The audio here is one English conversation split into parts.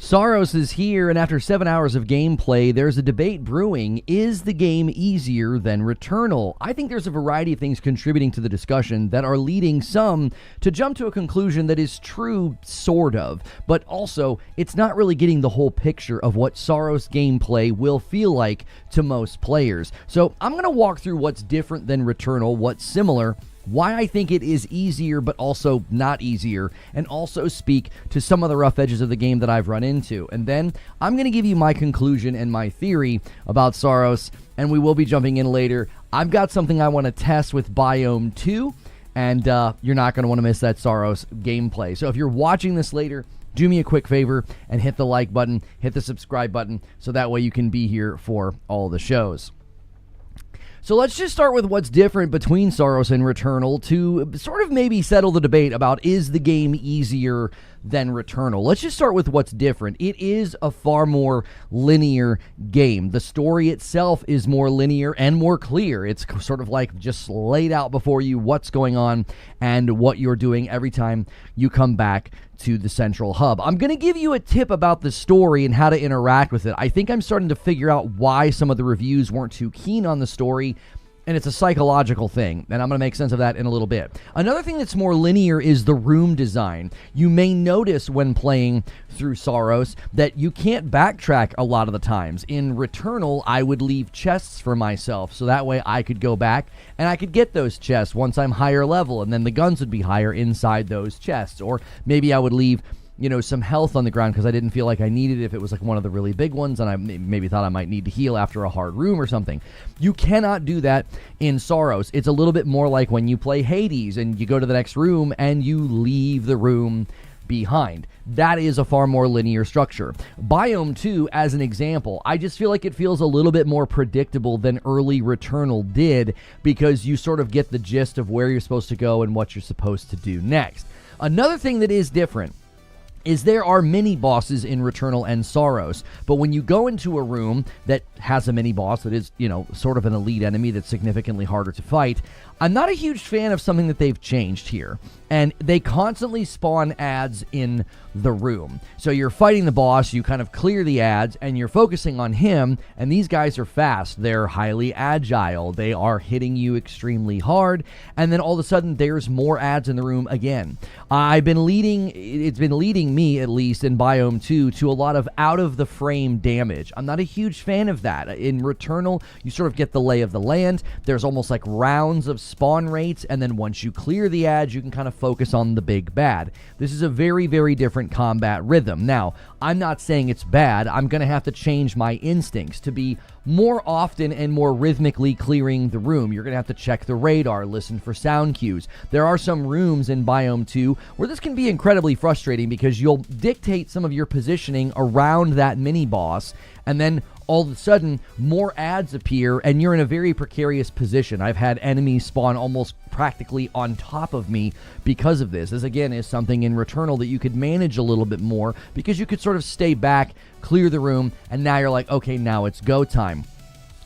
SAROS is here, and after 7 hours of gameplay, there's a debate brewing. Is the game easier than Returnal? I think there's a variety of things contributing to the discussion that are leading some to jump to a conclusion that is true, sort of, but also it's not really getting the whole picture of what SAROS gameplay will feel like to most players. So I'm going to walk through what's different than Returnal, what's similar, why I think it is easier but also not easier, and also speak to some of the rough edges of the game that I've run into. And then I'm going to give you my conclusion and my theory about SAROS, and we will be jumping in later. I've got something I want to test with Biome 2, and you're not going to want to miss that SAROS gameplay. So if you're watching this later, do me a quick favor and hit the like button, hit the subscribe button, so that way you can be here for all the shows. So let's just start with what's different between SAROS and Returnal to sort of maybe settle the debate about is the game easier than Returnal. Let's just start with what's different. It is a far more linear game. The story itself is more linear and more clear. It's sort of like just laid out before you what's going on and what you're doing every time you come back to the central hub. I'm going to give you a tip about the story and how to interact with it. I think I'm starting to figure out why some of the reviews weren't too keen on the story, and it's a psychological thing, and I'm going to make sense of that in a little bit. Another thing that's more linear is the room design. You may notice when playing through SAROS that you can't backtrack a lot of the times. In Returnal, I would leave chests for myself, so that way I could go back and I could get those chests once I'm higher level, and then the guns would be higher inside those chests. Or maybe I would leave, you know, some health on the ground because I didn't feel like I needed it if it was like one of the really big ones, and I maybe thought I might need to heal after a hard room or something. You cannot do that in SAROS. It's a little bit more like when you play Hades and you go to the next room and you leave the room behind. That is a far more linear structure. Biome 2, as an example, I just feel like it feels a little bit more predictable than early Returnal did because you sort of get the gist of where you're supposed to go and what you're supposed to do next. Another thing that is different is there are mini-bosses in Returnal and SAROS, but when you go into a room that has a mini-boss that is, you know, sort of an elite enemy that's significantly harder to fight, I'm not a huge fan of something that they've changed here, and they constantly spawn ads in the room. So you're fighting the boss, you kind of clear the ads, and you're focusing on him, and these guys are fast, they're highly agile, they are hitting you extremely hard, and then all of a sudden there's more ads in the room again. It's been leading me, at least in Biome 2, to a lot of out-of-the-frame damage. I'm not a huge fan of that. In Returnal, you sort of get the lay of the land, there's almost like rounds of spawn rates, and then once you clear the ads, you can kind of focus on the big bad. This is a very, very different combat rhythm. Now, I'm not saying it's bad. I'm going to have to change my instincts to be more often and more rhythmically clearing the room. You're going to have to check the radar, listen for sound cues. There are some rooms in Biome 2 where this can be incredibly frustrating because you'll dictate some of your positioning around that mini-boss, and then all of a sudden, more ads appear, and you're in a very precarious position. I've had enemies spawn almost practically on top of me because of this. This, again, is something in Returnal that you could manage a little bit more because you could sort of stay back, clear the room, and now you're like, okay, now it's go time.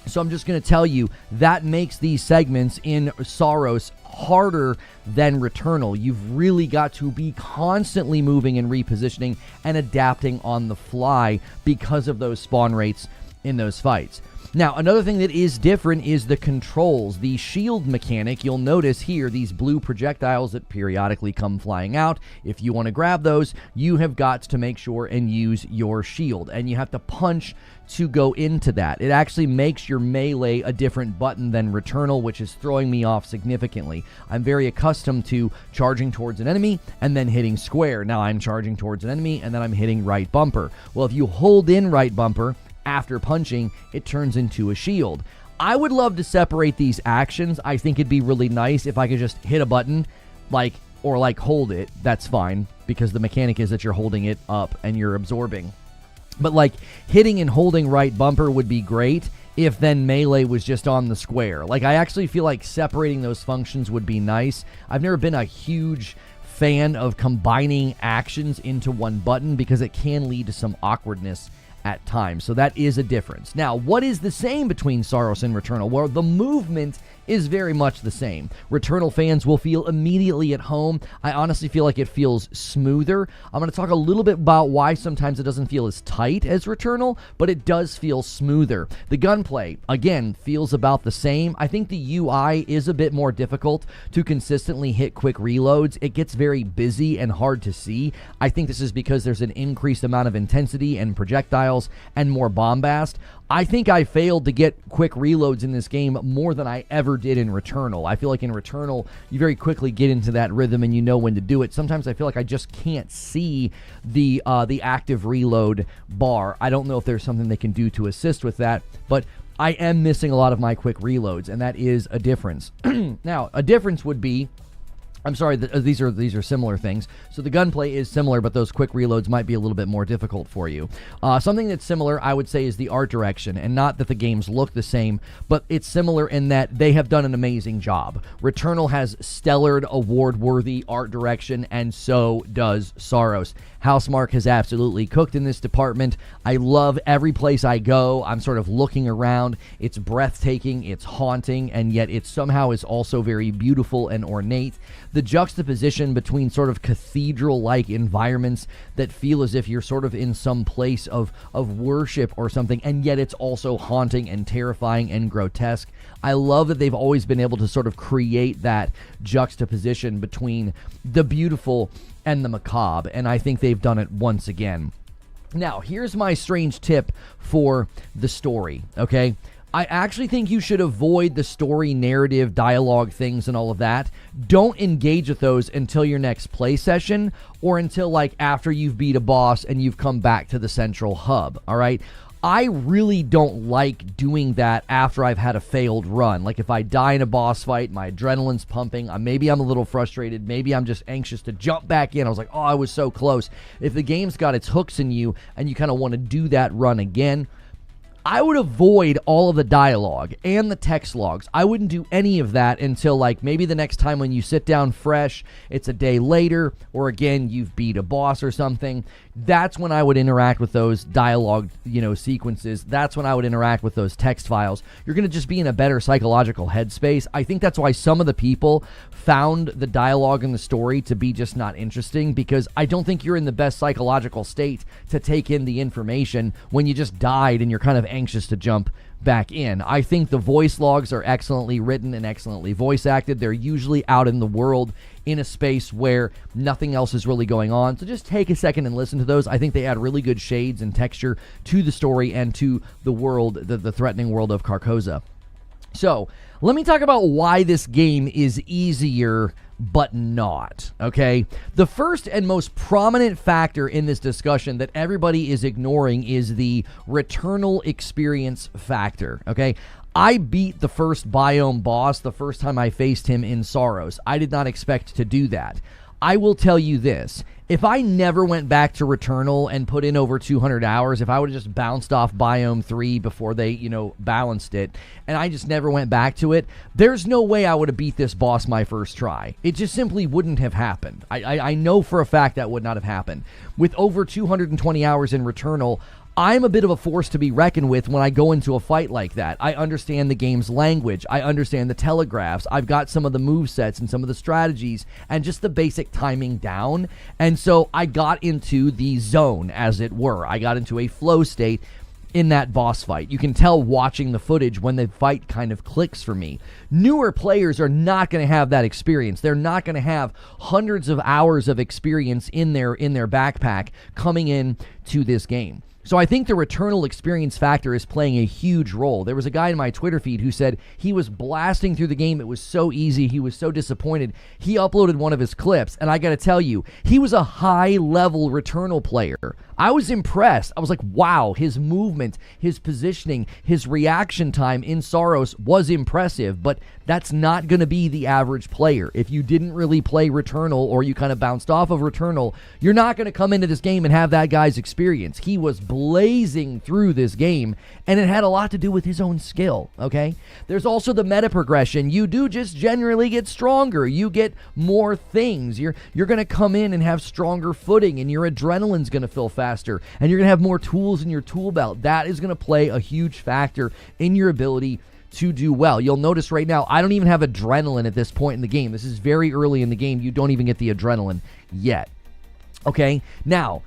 So I'm just going to tell you, that makes these segments in SAROS harder than Returnal. You've really got to be constantly moving and repositioning and adapting on the fly because of those spawn rates in those fights. Now, another thing that is different is the controls. The shield mechanic, you'll notice here, these blue projectiles that periodically come flying out. If you want to grab those, you have got to make sure and use your shield, and you have to punch to go into that. It actually makes your melee a different button than Returnal, which is throwing me off significantly. I'm very accustomed to charging towards an enemy and then hitting square. Now I'm charging towards an enemy and then I'm hitting right bumper. Well, if you hold in right bumper after punching, it turns into a shield. I would love to separate these actions. I think it'd be really nice if I could just hit a button, or hold it. That's fine, because the mechanic is that you're holding it up and you're absorbing. But hitting and holding right bumper would be great if then melee was just on the square. I actually feel like separating those functions would be nice. I've never been a huge fan of combining actions into one button because it can lead to some awkwardness at times. So that is a difference. Now, what is the same between SAROS and Returnal? Well, the movement is very much the same. Returnal fans will feel immediately at home. I honestly feel like it feels smoother. I'm going to talk a little bit about why sometimes it doesn't feel as tight as Returnal, but it does feel smoother. The gunplay, again, feels about the same. I think the UI is a bit more difficult to consistently hit quick reloads. It gets very busy and hard to see. I think this is because there's an increased amount of intensity and projectiles and more bombast. I think I failed to get quick reloads in this game more than I ever did in Returnal. I feel like in Returnal, you very quickly get into that rhythm and you know when to do it. Sometimes I feel like I just can't see the active reload bar. I don't know if there's something they can do to assist with that, but I am missing a lot of my quick reloads, and that is a difference. Now, a difference would be, I'm sorry, these are similar things. So the gunplay is similar, but those quick reloads might be a little bit more difficult for you. Something that's similar, I would say, is the art direction, and not that the games look the same, but it's similar in that they have done an amazing job. Returnal has stellar, award-worthy art direction, and so does SAROS. Housemarque has absolutely cooked in this department. I love every place I go. I'm sort of looking around. It's breathtaking, it's haunting, and yet it somehow is also very beautiful and ornate. The juxtaposition between sort of cathedral-like environments that feel as if you're sort of in some place of worship or something, and yet it's also haunting and terrifying and grotesque. I love that they've always been able to sort of create that juxtaposition between the beautiful and the macabre, and I think they've done it once again. Now, here's my strange tip for the story, okay? I actually think you should avoid the story, narrative, dialogue things and all of that. Don't engage with those until your next play session or until like after you've beat a boss and you've come back to the central hub, all right? I really don't like doing that after I've had a failed run. Like if I die in a boss fight, my adrenaline's pumping, maybe I'm a little frustrated, maybe I'm just anxious to jump back in. I was like, oh, I was so close. If the game's got its hooks in you and you kind of want to do that run again, I would avoid all of the dialogue and the text logs. I wouldn't do any of that until like maybe the next time when you sit down fresh, it's a day later, or again, you've beat a boss or something. That's when I would interact with those dialogue, sequences. That's when I would interact with those text files. You're going to just be in a better psychological headspace. I think that's why some of the people found the dialogue and the story to be just not interesting, because I don't think you're in the best psychological state to take in the information when you just died and you're kind of anxious to jump back in. I think the voice logs are excellently written and excellently voice acted. They're usually out in the world in a space where nothing else is really going on. So just take a second and listen to those. I think they add really good shades and texture to the story and to the world, the threatening world of Carcosa. So let me talk about why this game is easier but not, okay? The first and most prominent factor in this discussion that everybody is ignoring is the Returnal experience factor, okay? I beat the first biome boss the first time I faced him in SAROS. I did not expect to do that. I will tell you this. If I never went back to Returnal and put in over 200 hours, if I would have just bounced off Biome 3 before they, balanced it, and I just never went back to it, there's no way I would have beat this boss my first try. It just simply wouldn't have happened. I know for a fact that would not have happened. With over 220 hours in Returnal, I'm a bit of a force to be reckoned with when I go into a fight like that. I understand the game's language. I understand the telegraphs. I've got some of the movesets and some of the strategies and just the basic timing down. And so I got into the zone, as it were. I got into a flow state in that boss fight. You can tell watching the footage when the fight kind of clicks for me. Newer players are not going to have that experience. They're not going to have hundreds of hours of experience in their backpack coming in to this game. So I think the Returnal experience factor is playing a huge role. There was a guy in my Twitter feed who said he was blasting through the game. It was so easy. He was so disappointed. He uploaded one of his clips, and I got to tell you, he was a high-level Returnal player. I was impressed. I was like, wow, his movement, his positioning, his reaction time in SAROS was impressive, but that's not going to be the average player. If you didn't really play Returnal or you kind of bounced off of Returnal, you're not going to come into this game and have that guy's experience. He was blazing through this game, and it had a lot to do with his own skill, okay? There's also the meta progression. You do just generally get stronger. You get more things. You're going to come in and have stronger footing, and your adrenaline's going to feel faster, and you're going to have more tools in your tool belt. That is going to play a huge factor in your ability to do well. You'll notice right now, I don't even have adrenaline at this point in the game. This is very early in the game. You don't even get the adrenaline yet. Okay? Now,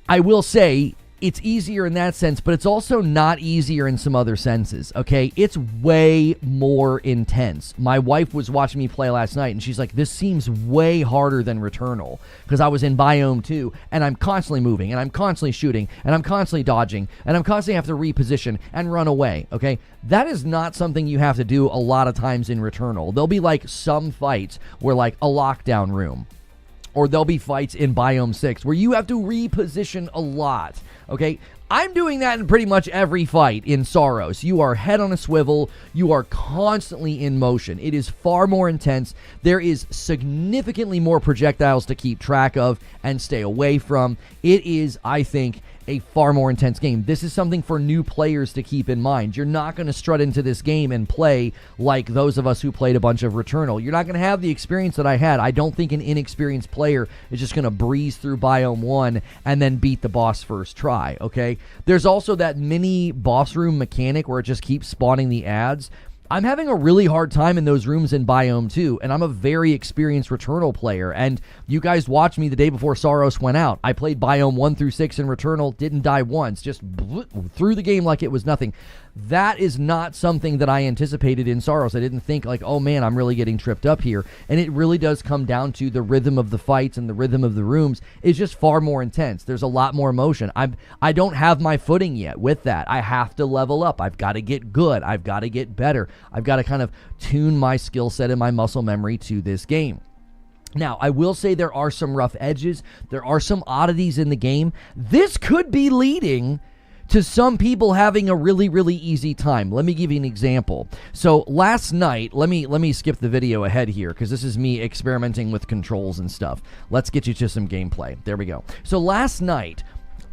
I will say it's easier in that sense, but it's also not easier in some other senses, okay? It's way more intense. My wife was watching me play last night, and she's like, this seems way harder than Returnal, because I was in Biome 2, and I'm constantly moving, and I'm constantly shooting, and I'm constantly dodging, and I'm constantly have to reposition and run away, okay? That is not something you have to do a lot of times in Returnal. There'll be, like, some fights where, like, a lockdown room, or there'll be fights in Biome 6 where you have to reposition a lot, okay? I'm doing that in pretty much every fight in SAROS. You are head on a swivel. You are constantly in motion. It is far more intense. There is significantly more projectiles to keep track of and stay away from. It is, I think, a far more intense game. This is something for new players to keep in mind. You're not going to strut into this game and play like those of us who played a bunch of Returnal. You're not going to have the experience that I had. I don't think an inexperienced player is just going to breeze through Biome 1 and then beat the boss first try, okay? There's also that mini boss room mechanic where it just keeps spawning the ads. I'm having a really hard time in those rooms in Biome 2, and I'm a very experienced Returnal player, and you guys watched me the day before Saros went out. I played Biome 1 through 6 in Returnal, didn't die once, just through the game like it was nothing. That is not something that I anticipated in Saros. I didn't think like, oh man, I'm really getting tripped up here. And it really does come down to the rhythm of the fights, and the rhythm of the rooms is just far more intense. There's a lot more motion. I don't have my footing yet with that. I have to level up. I've got to get good. I've got to get better. I've got to kind of tune my skill set and my muscle memory to this game. Now, I will say there are some rough edges. There are some oddities in the game. This could be leading to some people having a really, really easy time. Let me give you an example. So last night, let me skip the video ahead here because this is me experimenting with controls and stuff. Let's get you to some gameplay. There we go. So last night,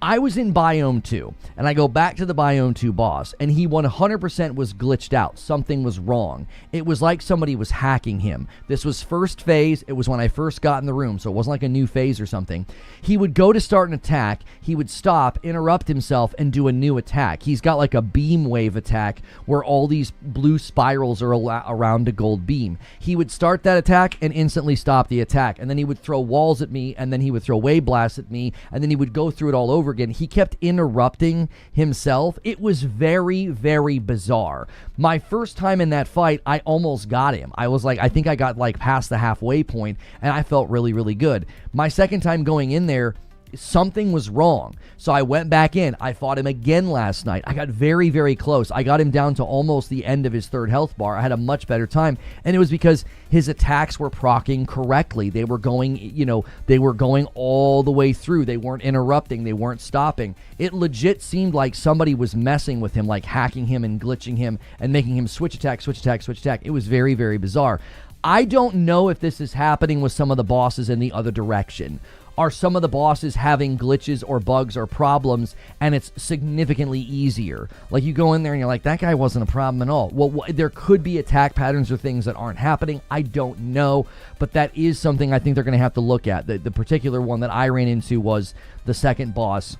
I was in Biome 2, and I go back to the Biome 2 boss, and he 100% was glitched out. Something was wrong. It was like somebody was hacking him. This was first phase. It was when I first got in the room, so it wasn't like a new phase or something. He would go to start an attack. He would stop, interrupt himself, and do a new attack. He's got like a beam wave attack where all these blue spirals are around a gold beam. He would start that attack and instantly stop the attack, and then he would throw walls at me, and then he would throw wave blasts at me, and then he would go through it all over again. He kept interrupting himself. It was very, very bizarre. My first time in that fight, I almost got him. I was like, I think I got like past the halfway point, and I felt really, really good. My second time going in there, something was wrong. So I went back in. I fought him again last night. I got very, very close. I got him down to almost the end of his third health bar. I had a much better time. And it was because his attacks were proccing correctly. They were going, they were going all the way through. They weren't interrupting. They weren't stopping. It legit seemed like somebody was messing with him, like hacking him and glitching him and making him switch attack, switch attack, switch attack. It was very, very bizarre. I don't know if this is happening with some of the bosses in the other direction. Are some of the bosses having glitches or bugs or problems, and it's significantly easier? Like, you go in there and you're like, that guy wasn't a problem at all. Well, there could be attack patterns or things that aren't happening. I don't know, but that is something I think they're going to have to look at. The particular one that I ran into was the second boss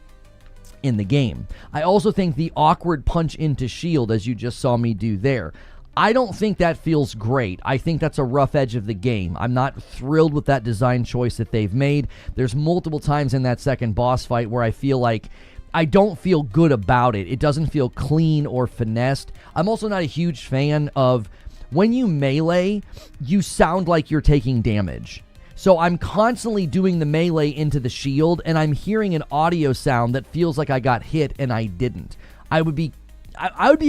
in the game. I also think the awkward punch into shield, as you just saw me do there, I don't think that feels great. I think that's a rough edge of the game. I'm not thrilled with that design choice that they've made. There's multiple times in that second boss fight where I feel like I don't feel good about it. It doesn't feel clean or finessed. I'm also not a huge fan of when you melee, you sound like you're taking damage. So I'm constantly doing the melee into the shield, and I'm hearing an audio sound that feels like I got hit and I didn't. I would be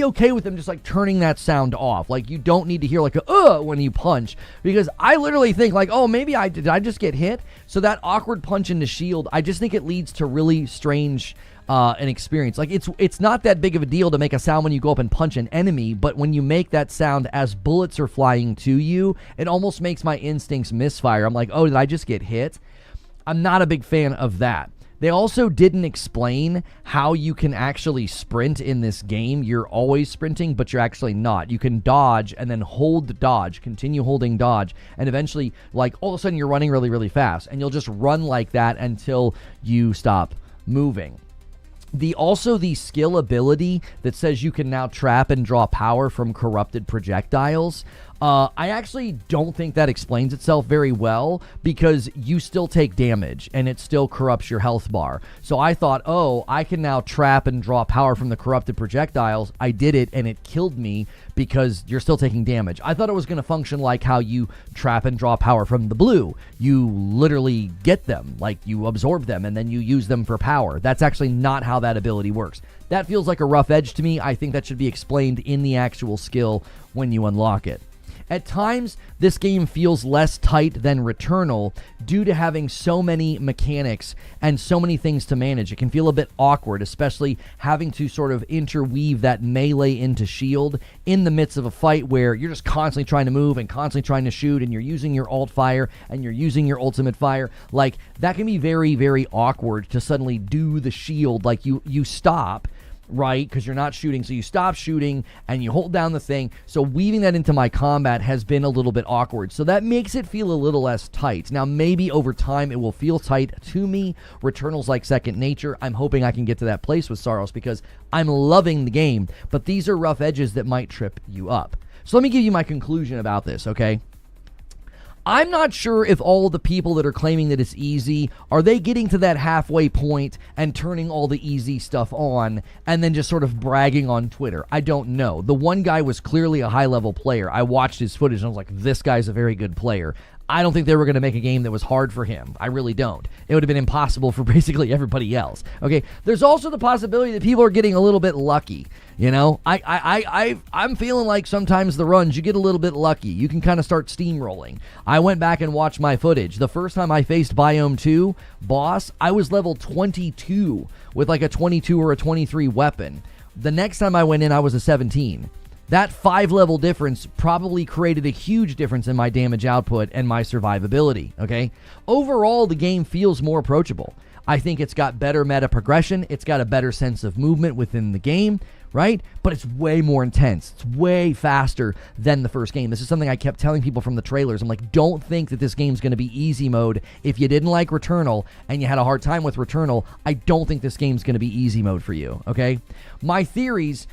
okay with them just like turning that sound off. Like, you don't need to hear like a when you punch, because I literally think like, oh, maybe did I just get hit? So that awkward punch into shield, I just think it leads to really strange an experience. Like, it's not that big of a deal to make a sound when you go up and punch an enemy, but when you make that sound as bullets are flying to you, it almost makes my instincts misfire. I'm like, oh, did I just get hit? I'm not a big fan of that. They also didn't explain how you can actually sprint in this game. You're always sprinting, but you're actually not. You can dodge and then hold the dodge, continue holding dodge, and eventually, like, all of a sudden you're running really, really fast, and you'll just run like that until you stop moving. the skill ability that says you can now trap and draw power from corrupted projectiles. I actually don't think that explains itself very well, because you still take damage and it still corrupts your health bar. So I thought, oh, I can now trap and draw power from the corrupted projectiles. I did it and it killed me because you're still taking damage. I thought it was going to function like how you trap and draw power from the blue. You literally get them, like you absorb them and then you use them for power. That's actually not how that ability works. That feels like a rough edge to me. I think that should be explained in the actual skill when you unlock it. At times, this game feels less tight than Returnal due to having so many mechanics and so many things to manage. It can feel a bit awkward, especially having to sort of interweave that melee into shield in the midst of a fight where you're just constantly trying to move and constantly trying to shoot, and you're using your alt fire and you're using your ultimate fire. Like, that can be very, very awkward to suddenly do the shield. Like, you stop, right? Because you're not shooting, so you stop shooting and you hold down the thing. So weaving that into my combat has been a little bit awkward. So that makes it feel a little less tight. Now, maybe over time it will feel tight to me. Returnal's like second nature. I'm hoping I can get to that place with SAROS because I'm loving the game, but these are rough edges that might trip you up. So let me give you my conclusion about this, okay? I'm not sure if all the people that are claiming that it's easy, are they getting to that halfway point and turning all the easy stuff on and then just sort of bragging on Twitter? I don't know. The one guy was clearly a high-level player. I watched his footage and I was like, this guy's a very good player. I don't think they were going to make a game that was hard for him. I really don't. It would have been impossible for basically everybody else. Okay, there's also the possibility that people are getting a little bit lucky. You know, I'm feeling like sometimes the runs, you get a little bit lucky. You can kind of start steamrolling. I went back and watched my footage. The first time I faced Biome 2 boss, I was level 22 with like a 22 or a 23 weapon. The next time I went in, I was a 17. That 5-level difference probably created a huge difference in my damage output and my survivability, okay? Overall, the game feels more approachable. I think it's got better meta progression. It's got a better sense of movement within the game, right? But it's way more intense. It's way faster than the first game. This is something I kept telling people from the trailers. I'm like, don't think that this game's going to be easy mode. If you didn't like Returnal and you had a hard time with Returnal, I don't think this game's going to be easy mode for you, okay? My theories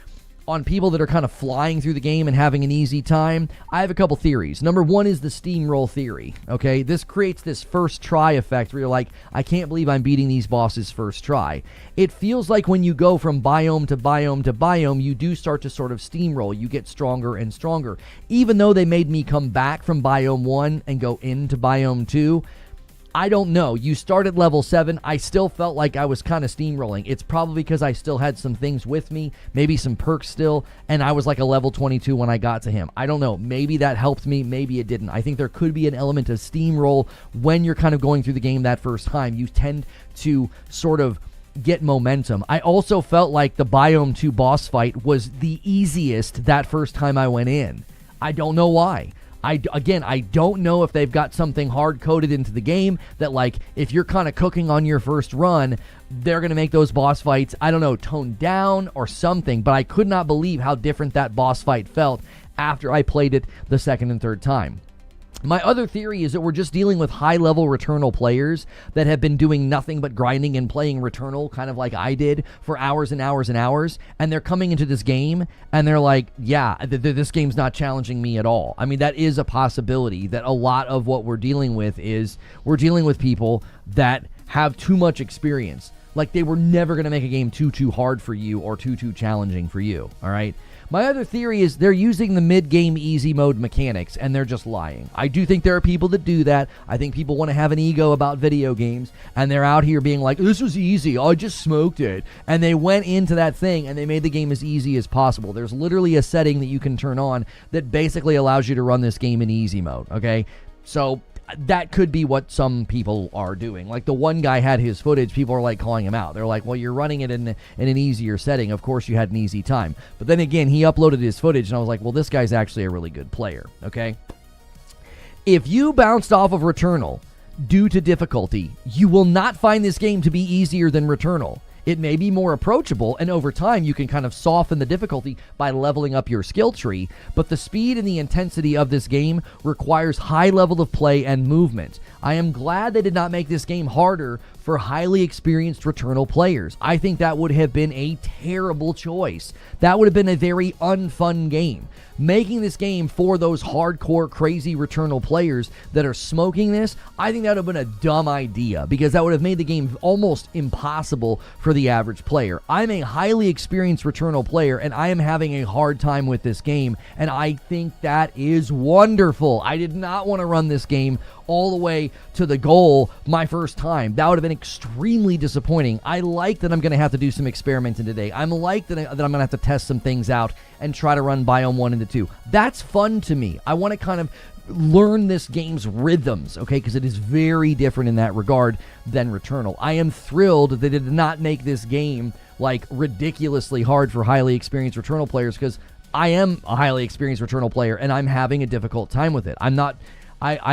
on people that are kind of flying through the game and having an easy time, I have a couple theories. Number one is the steamroll theory, okay? This creates this first try effect where you're like, I can't believe I'm beating these bosses first try. It feels like when you go from biome to biome to biome, you do start to sort of steamroll. You get stronger and stronger. Even though they made me come back from biome 1 and go into biome 2, I don't know. You start at level 7. I still felt like I was kind of steamrolling. It's probably because I still had some things with me, maybe some perks still, and I was like a level 22 when I got to him. I don't know. Maybe that helped me. Maybe it didn't. I think there could be an element of steamroll when you're kind of going through the game that first time. You tend to sort of get momentum. I also felt like the Biome 2 boss fight was the easiest that first time I went in. I don't know why. I don't know if they've got something hard-coded into the game that, like, if you're kind of cooking on your first run, they're going to make those boss fights, I don't know, toned down or something, but I could not believe how different that boss fight felt after I played it the second and third time. My other theory is that we're just dealing with high-level Returnal players that have been doing nothing but grinding and playing Returnal, kind of like I did, for hours and hours and hours, and they're coming into this game, and they're like, yeah, this game's not challenging me at all. I mean, that is a possibility, that a lot of what we're dealing with is we're dealing with people that have too much experience. Like, they were never going to make a game too hard for you or too challenging for you, all right? My other theory is they're using the mid-game easy mode mechanics, and they're just lying. I do think there are people that do that. I think people want to have an ego about video games, and they're out here being like, this was easy, I just smoked it. And they went into that thing, and they made the game as easy as possible. There's literally a setting that you can turn on that basically allows you to run this game in easy mode, okay? So that could be what some people are doing. Like, the one guy had his footage, people are like calling him out. They're like, well, you're running it in an easier setting, of course you had an easy time. But then again, he uploaded his footage and I was like, well, this guy's actually a really good player, okay? If you bounced off of Returnal due to difficulty, you will not find this game to be easier than Returnal. It may be more approachable, and over time you can kind of soften the difficulty by leveling up your skill tree, but the speed and the intensity of this game requires high level of play and movement. I am glad they did not make this game harder for highly experienced Returnal players. I think that would have been a terrible choice. That would have been a very unfun game. Making this game for those hardcore, crazy Returnal players that are smoking this, I think that would have been a dumb idea, because that would have made the game almost impossible for the average player. I'm a highly experienced Returnal player, and I am having a hard time with this game, and I think that is wonderful. I did not want to run this game all the way to the goal my first time. That would have been extremely disappointing. I like that I'm going to have to do some experimenting today. I'm like that I'm going to have to test some things out and try to run Biome 1 and 2. That's fun to me. I want to kind of learn this game's rhythms, okay, because it is very different in that regard than Returnal. I am thrilled that they did not make this game like ridiculously hard for highly experienced Returnal players, because I am a highly experienced Returnal player and I'm having a difficult time with it. I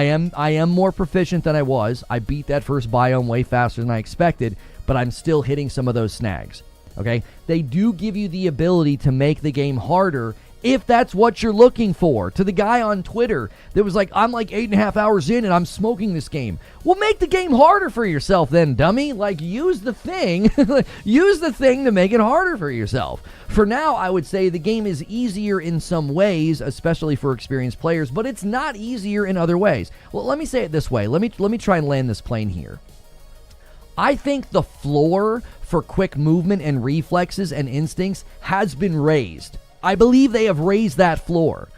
am more proficient than I was. I beat that first biome way faster than I expected, but I'm still hitting some of those snags. Okay? They do give you the ability to make the game harder if that's what you're looking for. To the guy on Twitter that was like, I'm like 8.5 hours in and I'm smoking this game. Well, make the game harder for yourself then, dummy. Like, use the thing. Use the thing to make it harder for yourself. For now, I would say the game is easier in some ways, especially for experienced players, but it's not easier in other ways. Well, let me say it this way. Let me try and land this plane here. I think the floor for quick movement and reflexes and instincts has been raised. I believe they have raised that floor,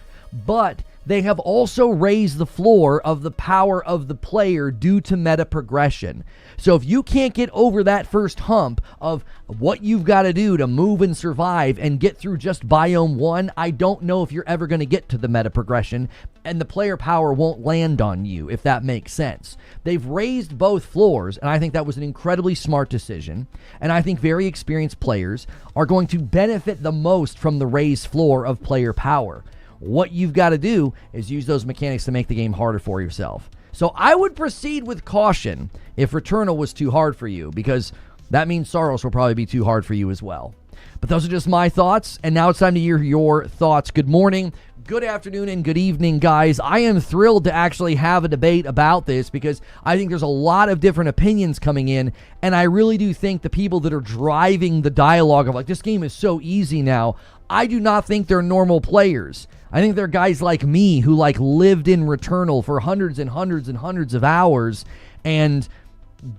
but they have also raised the floor of the power of the player due to meta progression. So if you can't get over that first hump of what you've got to do to move and survive and get through just Biome 1, I don't know if you're ever going to get to the meta progression, and the player power won't land on you, if that makes sense. They've raised both floors, and I think that was an incredibly smart decision, and I think very experienced players are going to benefit the most from the raised floor of player power. What you've got to do is use those mechanics to make the game harder for yourself. So I would proceed with caution if Returnal was too hard for you, because that means SAROS will probably be too hard for you as well. But those are just my thoughts, and now it's time to hear your thoughts. Good morning, good afternoon, and good evening, guys. I am thrilled to actually have a debate about this, because I think there's a lot of different opinions coming in, and I really do think the people that are driving the dialogue of like, this game is so easy now, I do not think they're normal players. I think they're guys like me who like lived in Returnal for hundreds and hundreds and hundreds of hours, and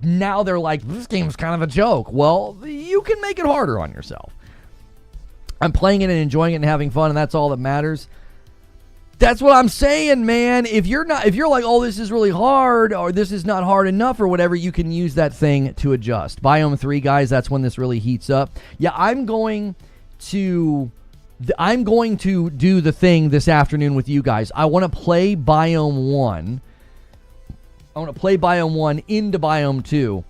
now they're like, this game's kind of a joke. Well, you can make it harder on yourself. I'm playing it and enjoying it and having fun, and that's all that matters. That's what I'm saying, man. If you're like, oh, this is really hard, or this is not hard enough, or whatever, you can use that thing to adjust. Biome 3, guys, that's when this really heats up. Yeah, I'm going to do the thing this afternoon with you guys. I want to play Biome 1. I want to play Biome 1 into Biome 2.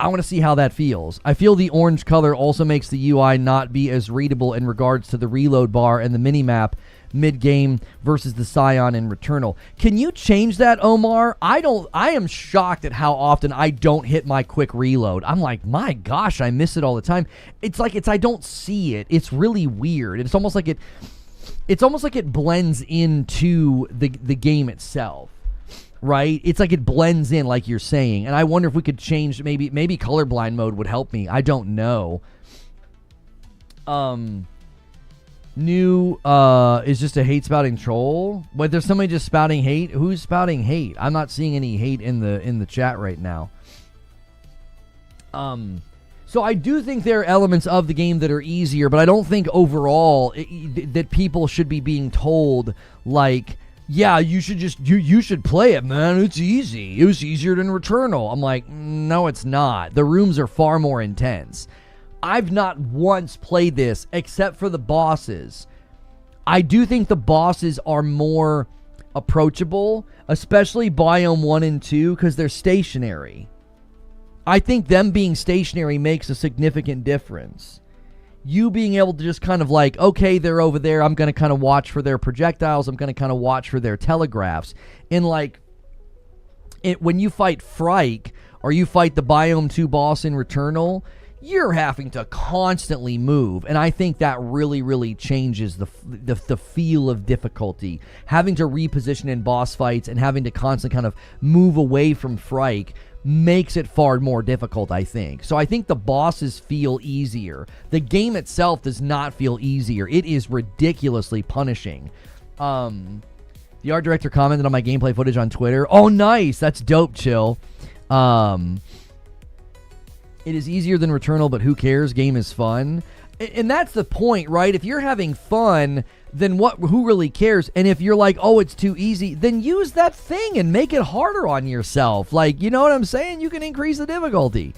I want to see how that feels. I feel the orange color also makes the UI not be as readable in regards to the reload bar and the minimap mid-game versus the Scion and Returnal. Can you change that, Omar? I am shocked at how often I don't hit my quick reload. I'm like, my gosh, I miss it all the time. It's like I don't see it. It's really weird. It's almost like it blends into the game itself. Right? It's like it blends in, like you're saying. And I wonder if we could change, maybe colorblind mode would help me. I don't know. New is just a hate spouting troll. But there's somebody just spouting hate. Who's spouting hate? I'm not seeing any hate in the chat right now. So I do think there are elements of the game that are easier, but I don't think overall that people should be being told like, yeah, you should play it, man. It's easy. It was easier than Returnal. I'm like, no, it's not. The rooms are far more intense. I've not once played this except for the bosses. I do think the bosses are more approachable, especially Biome 1 and 2, because they're stationary. I think them being stationary makes a significant difference. You being able to just kind of like, okay, they're over there. I'm going to kind of watch for their projectiles. I'm going to kind of watch for their telegraphs. And like, when you fight Frike or you fight the Biome 2 boss in Returnal, you're having to constantly move. And I think that really, really changes the feel of difficulty. Having to reposition in boss fights and having to constantly kind of move away from Frike makes it far more difficult, I think. So I think the bosses feel easier. The game itself does not feel easier. It is ridiculously punishing. The art director commented on my gameplay footage on Twitter. Oh, nice. That's dope, Chill. It is easier than Returnal, but who cares? Game is fun. And that's the point, right? If you're having fun, then who really cares? And if you're like, oh, it's too easy, then use that thing and make it harder on yourself. Like, you know what I'm saying? You can increase the difficulty.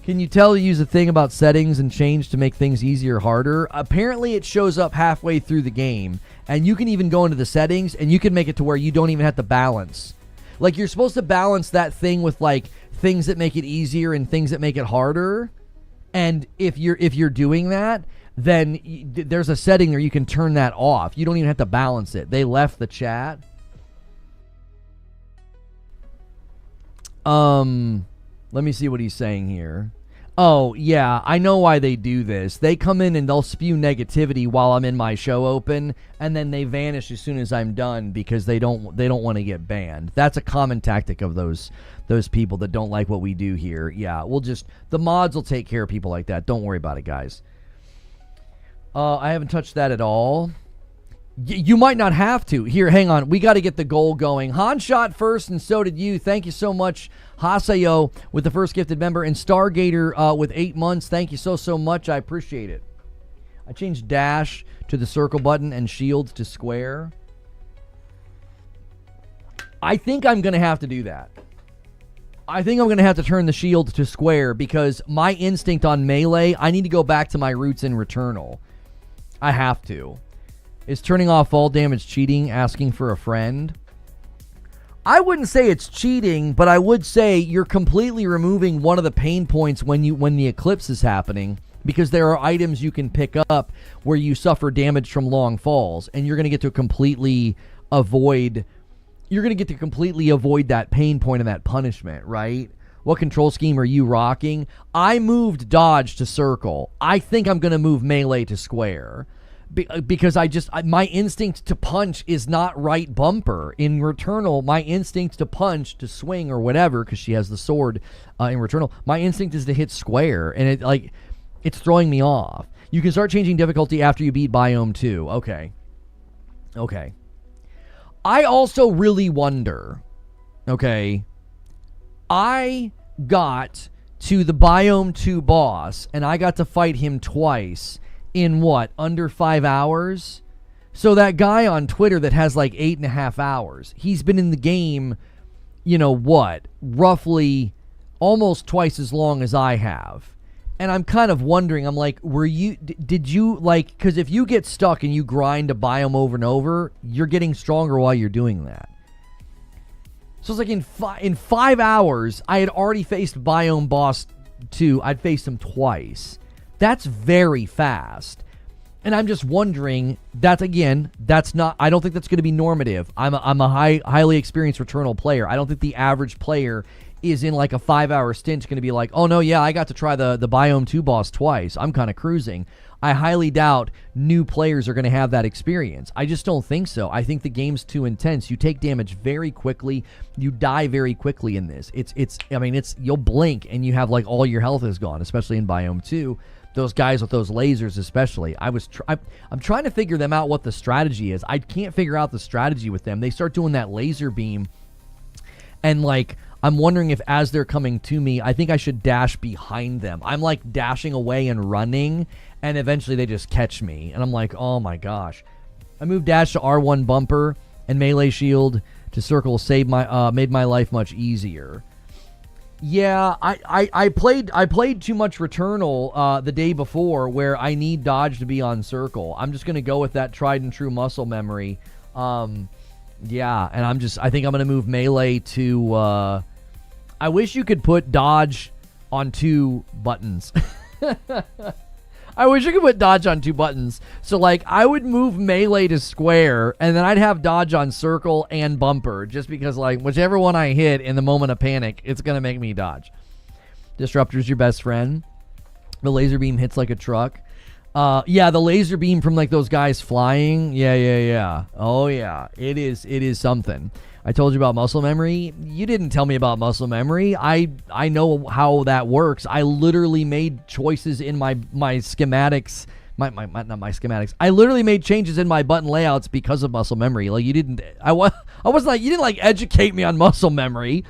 Can you tell to use a thing about settings and change to make things easier or harder? Apparently it shows up halfway through the game, and you can even go into the settings and you can make it to where you don't even have to balance. Like, you're supposed to balance that thing with like things that make it easier and things that make it harder. And if you're doing that, then there's a setting where you can turn that off. You don't even have to balance it. They left the chat. Let me see what he's saying here. Oh, yeah, I know why they do this. They come in and they'll spew negativity while I'm in my show open, and then they vanish as soon as I'm done because they don't want to get banned. That's a common tactic of those people that don't like what we do here. Yeah, the mods will take care of people like that. Don't worry about it, guys. I haven't touched that at all. You might not have to. Here, hang on. We got to get the goal going. Han shot first, and so did you. Thank you so much, Hasayo, with the first gifted member, and Stargator with 8 months. Thank you so much. I appreciate it. I changed dash to the circle button and shield to square. I think I'm going to have to do that. I think I'm going to have to turn the shield to square because my instinct on melee, I need to go back to my roots in Returnal. I have to. Is turning off fall damage cheating, asking for a friend? I wouldn't say it's cheating, but I would say you're completely removing one of the pain points when the eclipse is happening, because there are items you can pick up where you suffer damage from long falls, and you're going to get to completely avoid that pain point and that punishment, right? What control scheme are you rocking? I moved dodge to circle. I think I'm going to move melee to square. Because my instinct to punch is not right bumper. In Returnal, my instinct to punch, to swing or whatever, because she has the sword in Returnal, my instinct is to hit square, and it's throwing me off. You can start changing difficulty after you beat Biome 2. Okay. I also really wonder, I got to the Biome 2 boss, and I got to fight him twice in under 5 hours? So that guy on Twitter that has like 8.5 hours, he's been in the game, roughly almost twice as long as I have. And I'm kind of wondering, I'm like, did you because if you get stuck and you grind a biome over and over, you're getting stronger while you're doing that. So it's like in 5 hours, I had already faced Biome Boss 2. I'd faced him twice. That's very fast. And I'm just wondering, that's not, I don't think that's going to be normative. I'm a highly experienced Returnal player. I don't think the average player is in like a 5-hour stint going to be like, oh no, yeah, I got to try the Biome 2 boss twice. I'm kind of cruising. I highly doubt new players are going to have that experience. I just don't think so. I think the game's too intense. You take damage very quickly. You die very quickly in this. You'll blink and you have like all your health is gone, especially in Biome 2. Those guys with those lasers especially. I'm trying to figure them out what the strategy is. I can't figure out the strategy with them. They start doing that laser beam, and like I'm wondering if as they're coming to me, I think I should dash behind them. I'm like dashing away and running, and eventually they just catch me. And I'm like, oh my gosh. I moved dash to R1 bumper and melee shield to circle made my life much easier. Yeah, I played too much Returnal the day before where I need dodge to be on circle. I'm just going to go with that tried and true muscle memory. Yeah, and I think I'm going to move melee to... I wish you could put dodge on 2 buttons. I wish you could put dodge on 2 buttons. So, like, I would move melee to square, and then I'd have dodge on circle and bumper, just because, like, whichever one I hit in the moment of panic, it's going to make me dodge. Disruptor's your best friend. The laser beam hits like a truck. Yeah, the laser beam from, like, those guys flying. Yeah. Oh, yeah. It is something. I told you about muscle memory. You didn't tell me about muscle memory. I know how that works. I literally made choices in my schematics. Not my schematics. I literally made changes in my button layouts because of muscle memory. Like, you didn't. I wasn't like, you didn't like educate me on muscle memory.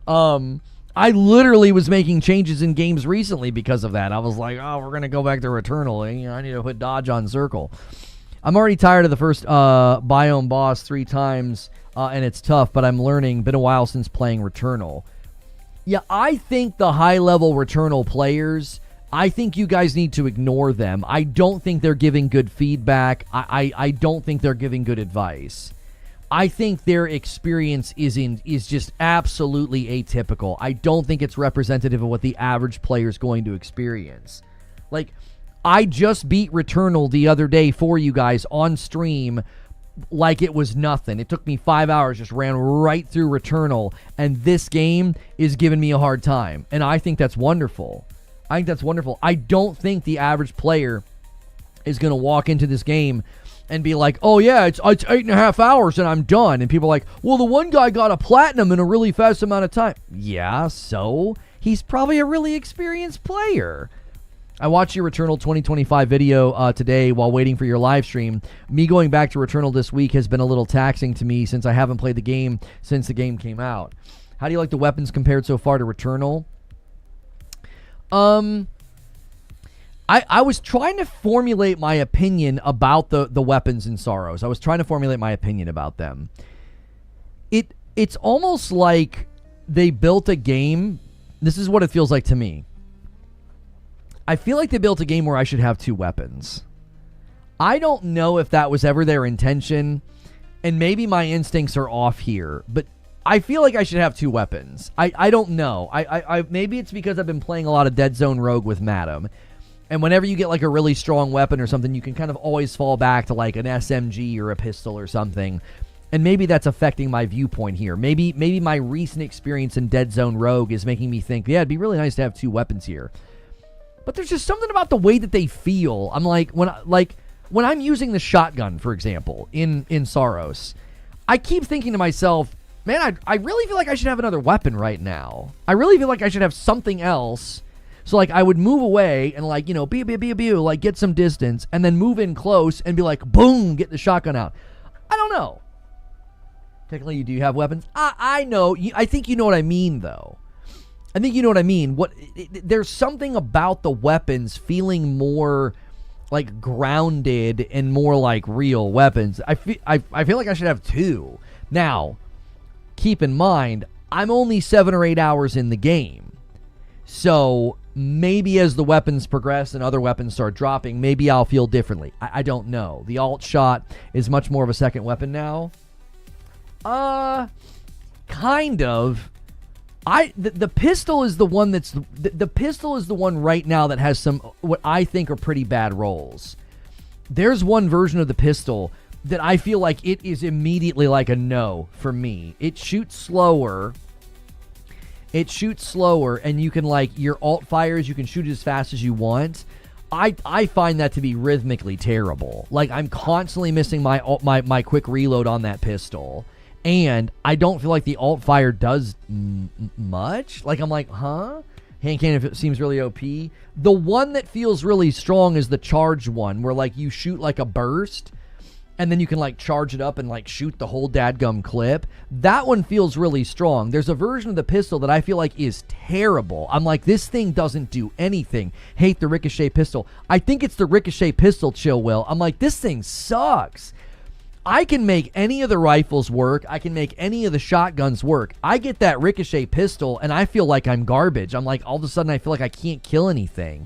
I literally was making changes in games recently because of that. I was like, oh, we're gonna go back to Returnal. You know, I need to put dodge on circle. I'm already tired of the first biome boss 3 times. And it's tough, but I'm learning. Been a while since playing Returnal. Yeah, I think the high-level Returnal players, I think you guys need to ignore them. I don't think they're giving good feedback. I don't think they're giving good advice. I think their experience is just absolutely atypical. I don't think it's representative of what the average player is going to experience. Like, I just beat Returnal the other day for you guys on stream like it was nothing. It took me 5 hours, just ran right through Returnal, and this game is giving me a hard time. And I think that's wonderful. I don't think the average player is going to walk into this game and be like, oh yeah, it's 8.5 hours and I'm done. And people are like, well, the one guy got a platinum in a really fast amount of time. Yeah, so he's probably a really experienced player. I watched your Returnal 2025 video today while waiting for your live stream. Me going back to Returnal this week has been a little taxing to me since I haven't played the game since the game came out. How do you like the weapons compared so far to Returnal? I was trying to formulate my opinion about the weapons in SAROS. I was trying to formulate my opinion about them. It's almost like they built a game. This is what it feels like to me. I feel like they built a game where I should have 2 weapons. I don't know if that was ever their intention, and maybe my instincts are off here, but I feel like I should have 2 weapons. I don't know. I maybe it's because I've been playing a lot of Dead Zone Rogue with Madam, and whenever you get like a really strong weapon or something, you can kind of always fall back to like an SMG or a pistol or something, and maybe that's affecting my viewpoint here. Maybe my recent experience in Dead Zone Rogue is making me think, yeah, it'd be really nice to have 2 weapons here. But there's just something about the way that they feel. I'm like, when I'm using the shotgun, for example, in SAROS, I keep thinking to myself, man, I really feel like I should have another weapon right now. I really feel like I should have something else. So, like, I would move away and, like, you know, like, get some distance, and then move in close and be like, boom, get the shotgun out. I don't know. Technically, do you have weapons? I know. I think you know what I mean, though. I think you know what I mean. There's something about the weapons feeling more like grounded and more like real weapons. I feel like I should have 2. Now, keep in mind, I'm only 7 or 8 hours in the game. So maybe as the weapons progress and other weapons start dropping, maybe I'll feel differently. I don't know. The alt shot is much more of a second weapon now. Kind of. The pistol is the one that's the pistol is the one right now that has some what I think are pretty bad rolls. There's one version of the pistol that I feel like it is immediately like a no for me. It shoots slower, and you can, like, your alt fires, you can shoot it as fast as you want. I find that to be rhythmically terrible. Like, I'm constantly missing my quick reload on that pistol. And I don't feel like the alt fire does much. Like, I'm like, huh? Hand cannon, if it seems really OP. The one that feels really strong is the charged one, where, like, you shoot, like, a burst, and then you can, like, charge it up and, like, shoot the whole dadgum clip. That one feels really strong. There's a version of the pistol that I feel like is terrible. I'm like, this thing doesn't do anything. Hate the ricochet pistol. I think it's the ricochet pistol, Chill Will. I'm like, this thing sucks. I can make any of the rifles work. I can make any of the shotguns work. I get that ricochet pistol, and I feel like I'm garbage. I'm like, all of a sudden, I feel like I can't kill anything.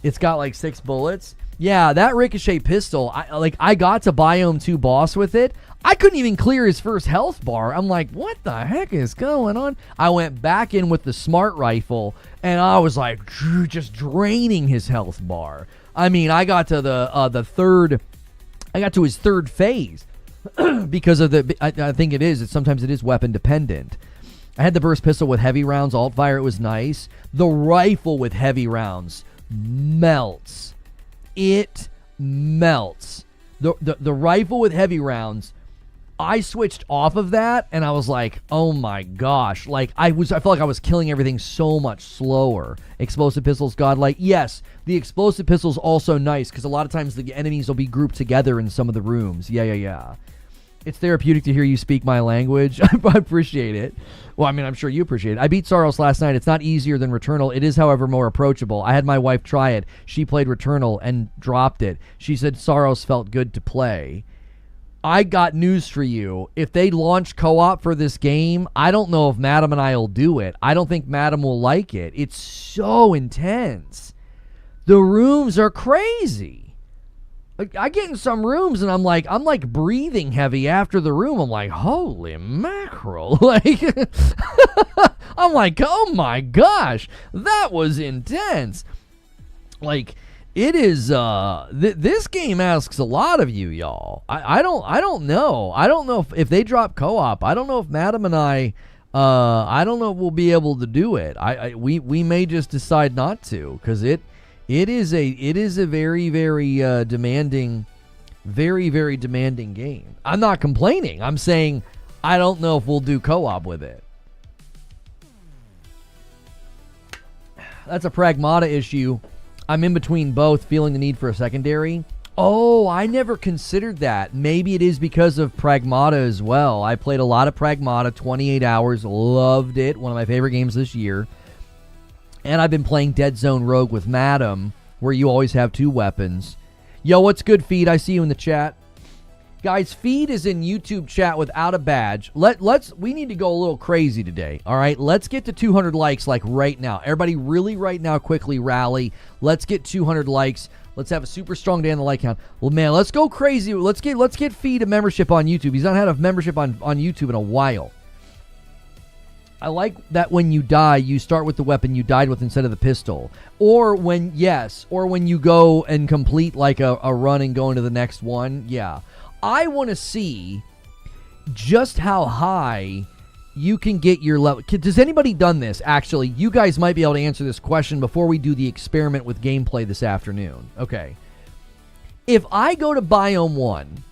It's got, like, 6 bullets. Yeah, that ricochet pistol, I got to Biome 2 boss with it. I couldn't even clear his first health bar. I'm like, what the heck is going on? I went back in with the smart rifle, and I was, like, just draining his health bar. I mean, I got to the third... I got to his 3rd phase because of I think sometimes it is weapon dependent. I had the burst pistol with heavy rounds, alt fire, it was nice. The rifle with heavy rounds melts. It melts. The rifle with heavy rounds I switched off of that, and I was like, oh my gosh. Like, I felt like I was killing everything so much slower. Explosive pistols, godlike. Yes, the explosive pistol's also nice, because a lot of times the enemies will be grouped together in some of the rooms. Yeah. It's therapeutic to hear you speak my language. I appreciate it. Well, I mean, I'm sure you appreciate it. I beat SAROS last night. It's not easier than Returnal. It is, however, more approachable. I had my wife try it. She played Returnal and dropped it. She said SAROS felt good to play. I got news for you. If they launch co-op for this game, I don't know if Madam and I will do it. I don't think Madam will like it. It's so intense. The rooms are crazy. Like, I get in some rooms and I'm like breathing heavy after the room. I'm like, holy mackerel. Like, I'm like, oh my gosh, that was intense. Like, it is, this game asks a lot of you, y'all. I don't know. I don't know if they drop co-op. I don't know if Madam and I don't know if we'll be able to do it. We may just decide not to, because it is a very, very demanding, very, very demanding game. I'm not complaining. I'm saying I don't know if we'll do co-op with it. That's a pragmata issue. I'm in between both, feeling the need for a secondary. Oh, I never considered that. Maybe it is because of pragmata as well. I played a lot of pragmata, 28 hours, loved it. One of my favorite games this year. And I've been playing Dead Zone Rogue with Madam, where you always have 2 weapons. Yo, what's good, Feed? I see you in the chat. Guys, Feed is in YouTube chat without a badge. We need to go a little crazy today, all right? Let's get to 200 likes, like, right now. Everybody really right now quickly rally. Let's get 200 likes. Let's have a super strong day on the like count. Well, man, let's go crazy. Let's get Feed a membership on YouTube. He's not had a membership on YouTube in a while. I like that when you die, you start with the weapon you died with instead of the pistol. Or when you go and complete like a run and go into the next one. Yeah. I want to see just how high you can get your level. Does anybody done this? Actually, you guys might be able to answer this question before we do the experiment with gameplay this afternoon. Okay. If I go to Biome 1...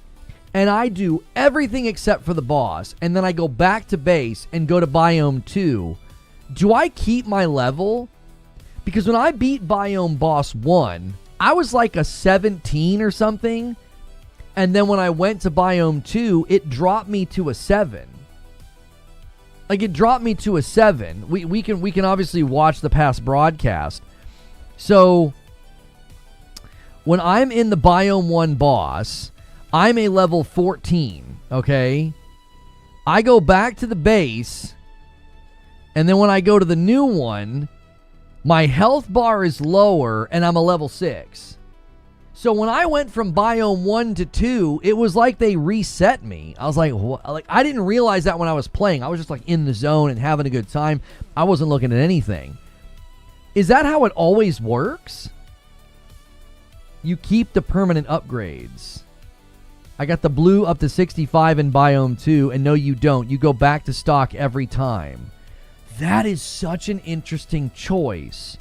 and I do everything except for the boss, and then I go back to base and go to Biome 2, do I keep my level? Because when I beat Biome Boss 1, I was like a 17 or something, and then when I went to Biome 2, it dropped me to a 7. Like, it dropped me to a 7. We can obviously watch the past broadcast. So, when I'm in the Biome 1 boss... I'm a level 14, okay? I go back to the base, and then when I go to the new one, my health bar is lower, and I'm a level 6. So when I went from Biome 1 to 2, it was like they reset me. I was like, what? Like, I didn't realize that when I was playing. I was just like in the zone and having a good time. I wasn't looking at anything. Is that how it always works? You keep the permanent upgrades. I got the blue up to 65 in Biome 2, and no, you don't. You go back to stock every time. That is such an interesting choice.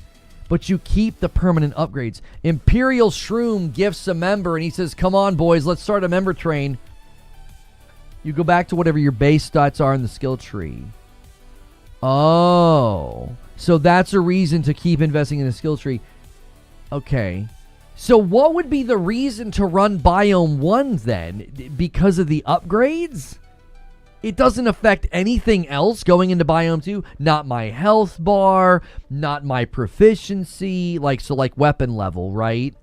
But you keep the permanent upgrades. Imperial Shroom gifts a member, and he says, come on, boys, let's start a member train. You go back to whatever your base stats are in the skill tree. Oh. So that's a reason to keep investing in the skill tree. Okay. So what would be the reason to run Biome 1 then? Because of the upgrades? It doesn't affect anything else going into Biome 2? Not my health bar, not my proficiency, like weapon level, right?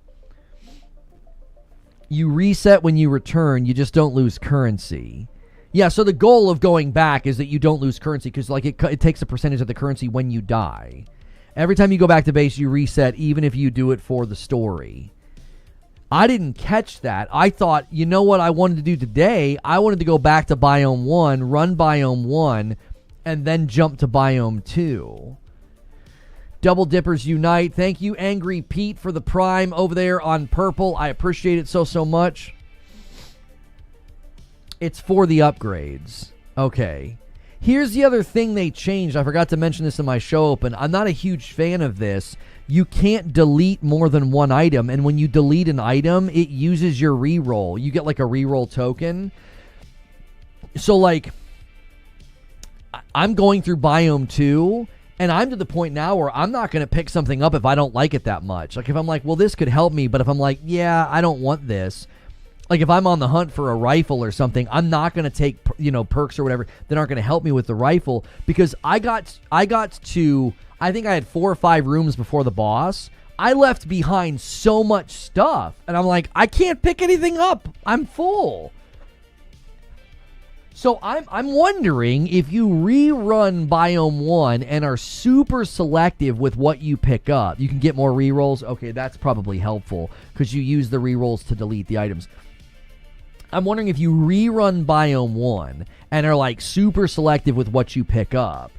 You reset when you return, you just don't lose currency. Yeah, so the goal of going back is that you don't lose currency, because like it takes a percentage of the currency when you die. Every time you go back to base, you reset, even if you do it for the story. I didn't catch that. I thought, you know what I wanted to do today? I wanted to go back to Biome 1, run Biome 1, and then jump to Biome 2. Double Dippers Unite. Thank you, Angry Pete, for the Prime over there on purple. I appreciate it so much. It's for the upgrades. Okay. Here's the other thing they changed. I forgot to mention this in my show open. I'm not a huge fan of this. You can't delete more than one item, and when you delete an item, it uses your reroll. You get like a reroll token. So, like, I'm going through Biome 2, and I'm to the point now where I'm not going to pick something up if I don't like it that much. Like, if I'm like, well, this could help me, but if I'm like, yeah, I don't want this. Like, if I'm on the hunt for a rifle or something, I'm not going to take, perks or whatever that aren't going to help me with the rifle, because I got to, I think I had 4 or 5 rooms before the boss. I left behind so much stuff, and I'm like, I can't pick anything up. I'm full. So I'm wondering if you rerun Biome 1 and are super selective with what you pick up. You can get more rerolls. Okay, that's probably helpful because you use the rerolls to delete the items. I'm wondering if you rerun Biome 1 and are like super selective with what you pick up,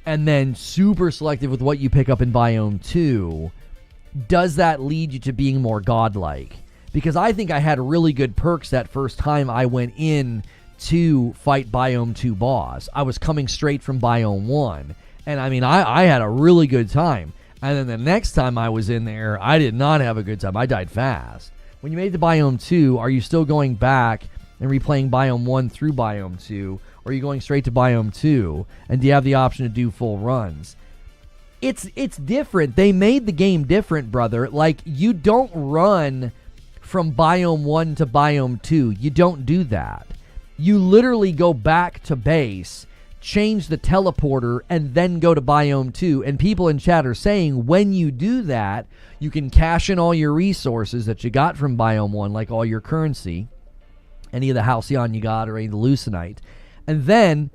and then super selective with what you pick up in Biome 2, does that lead you to being more godlike? Because I think I had really good perks that first time I went in to fight Biome 2 boss. I was coming straight from Biome 1, and I mean, I had a really good time. And then the next time I was in there, I did not have a good time. I died fast. When you made it to Biome 2, are you still going back and replaying Biome 1 through Biome 2, or are you going straight to Biome 2, and do you have the option to do full runs? It's different. They made the game different, brother. Like, you don't run from Biome 1 to Biome 2. You don't do that. You literally go back to base, change the teleporter, and then go to Biome 2. And people in chat are saying when you do that, you can cash in all your resources that you got from Biome 1, like all your currency, any of the Halcyon you got, or any of the Lucenite. And then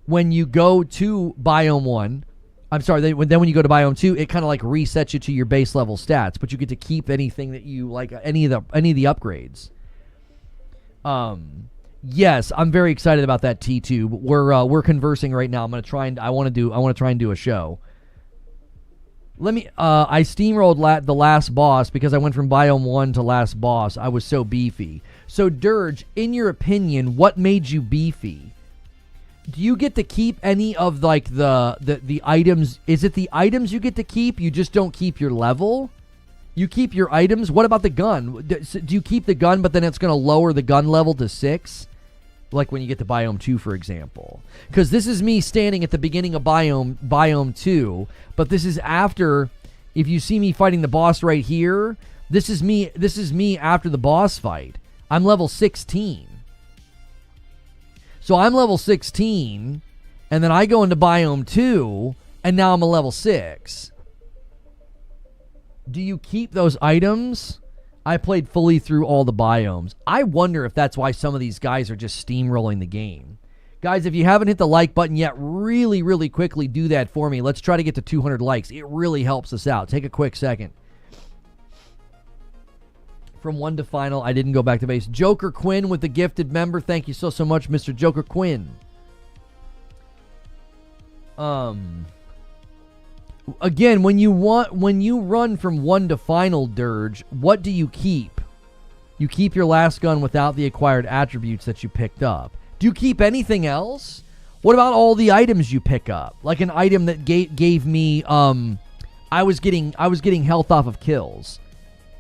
when you go to Biome 1, then when you go to Biome 2, it kind of like resets you to your base level stats, but you get to keep anything that you like, any of the upgrades. Yes, I'm very excited about that T2. We're conversing right now. I want to try and do a show. I steamrolled the last boss because I went from Biome 1 to last boss. I was so beefy. So Dirge, in your opinion, what made you beefy? Do you get to keep any of like the items? Is it the items you get to keep? You just don't keep your level? You keep your items? What about the gun? Do you keep the gun, but then it's going to lower the gun level to 6? Like when you get to Biome 2, for example. Because this is me standing at the beginning of Biome 2, but this is after, if you see me fighting the boss right here, this is me after the boss fight. I'm level 16. So I'm level 16, and then I go into Biome 2, and now I'm a level 6. Do you keep those items? I played fully through all the biomes. I wonder if that's why some of these guys are just steamrolling the game. Guys, if you haven't hit the like button yet, really, really quickly do that for me. Let's try to get to 200 likes. It really helps us out. Take a quick second. From 1 to final, I didn't go back to base. Joker Quinn with the gifted member. Thank you so much, Mr. Joker Quinn. Again, when you run from 1 to final, Dirge, what do you keep? You keep your last gun without the acquired attributes that you picked up. Do you keep anything else? What about all the items you pick up? Like an item that gave me I was getting health off of kills.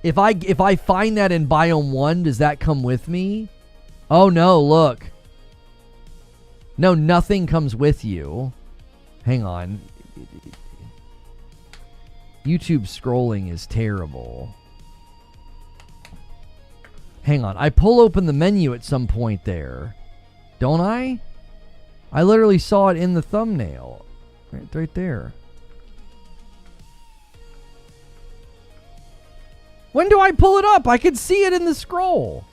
If I find that in Biome 1, does that come with me? Oh no, look. No, nothing comes with you. Hang on. YouTube scrolling is terrible. Hang on. I pull open the menu at some point there. Don't I? I literally saw it in the thumbnail. Right there. When do I pull it up? I can see it in the scroll.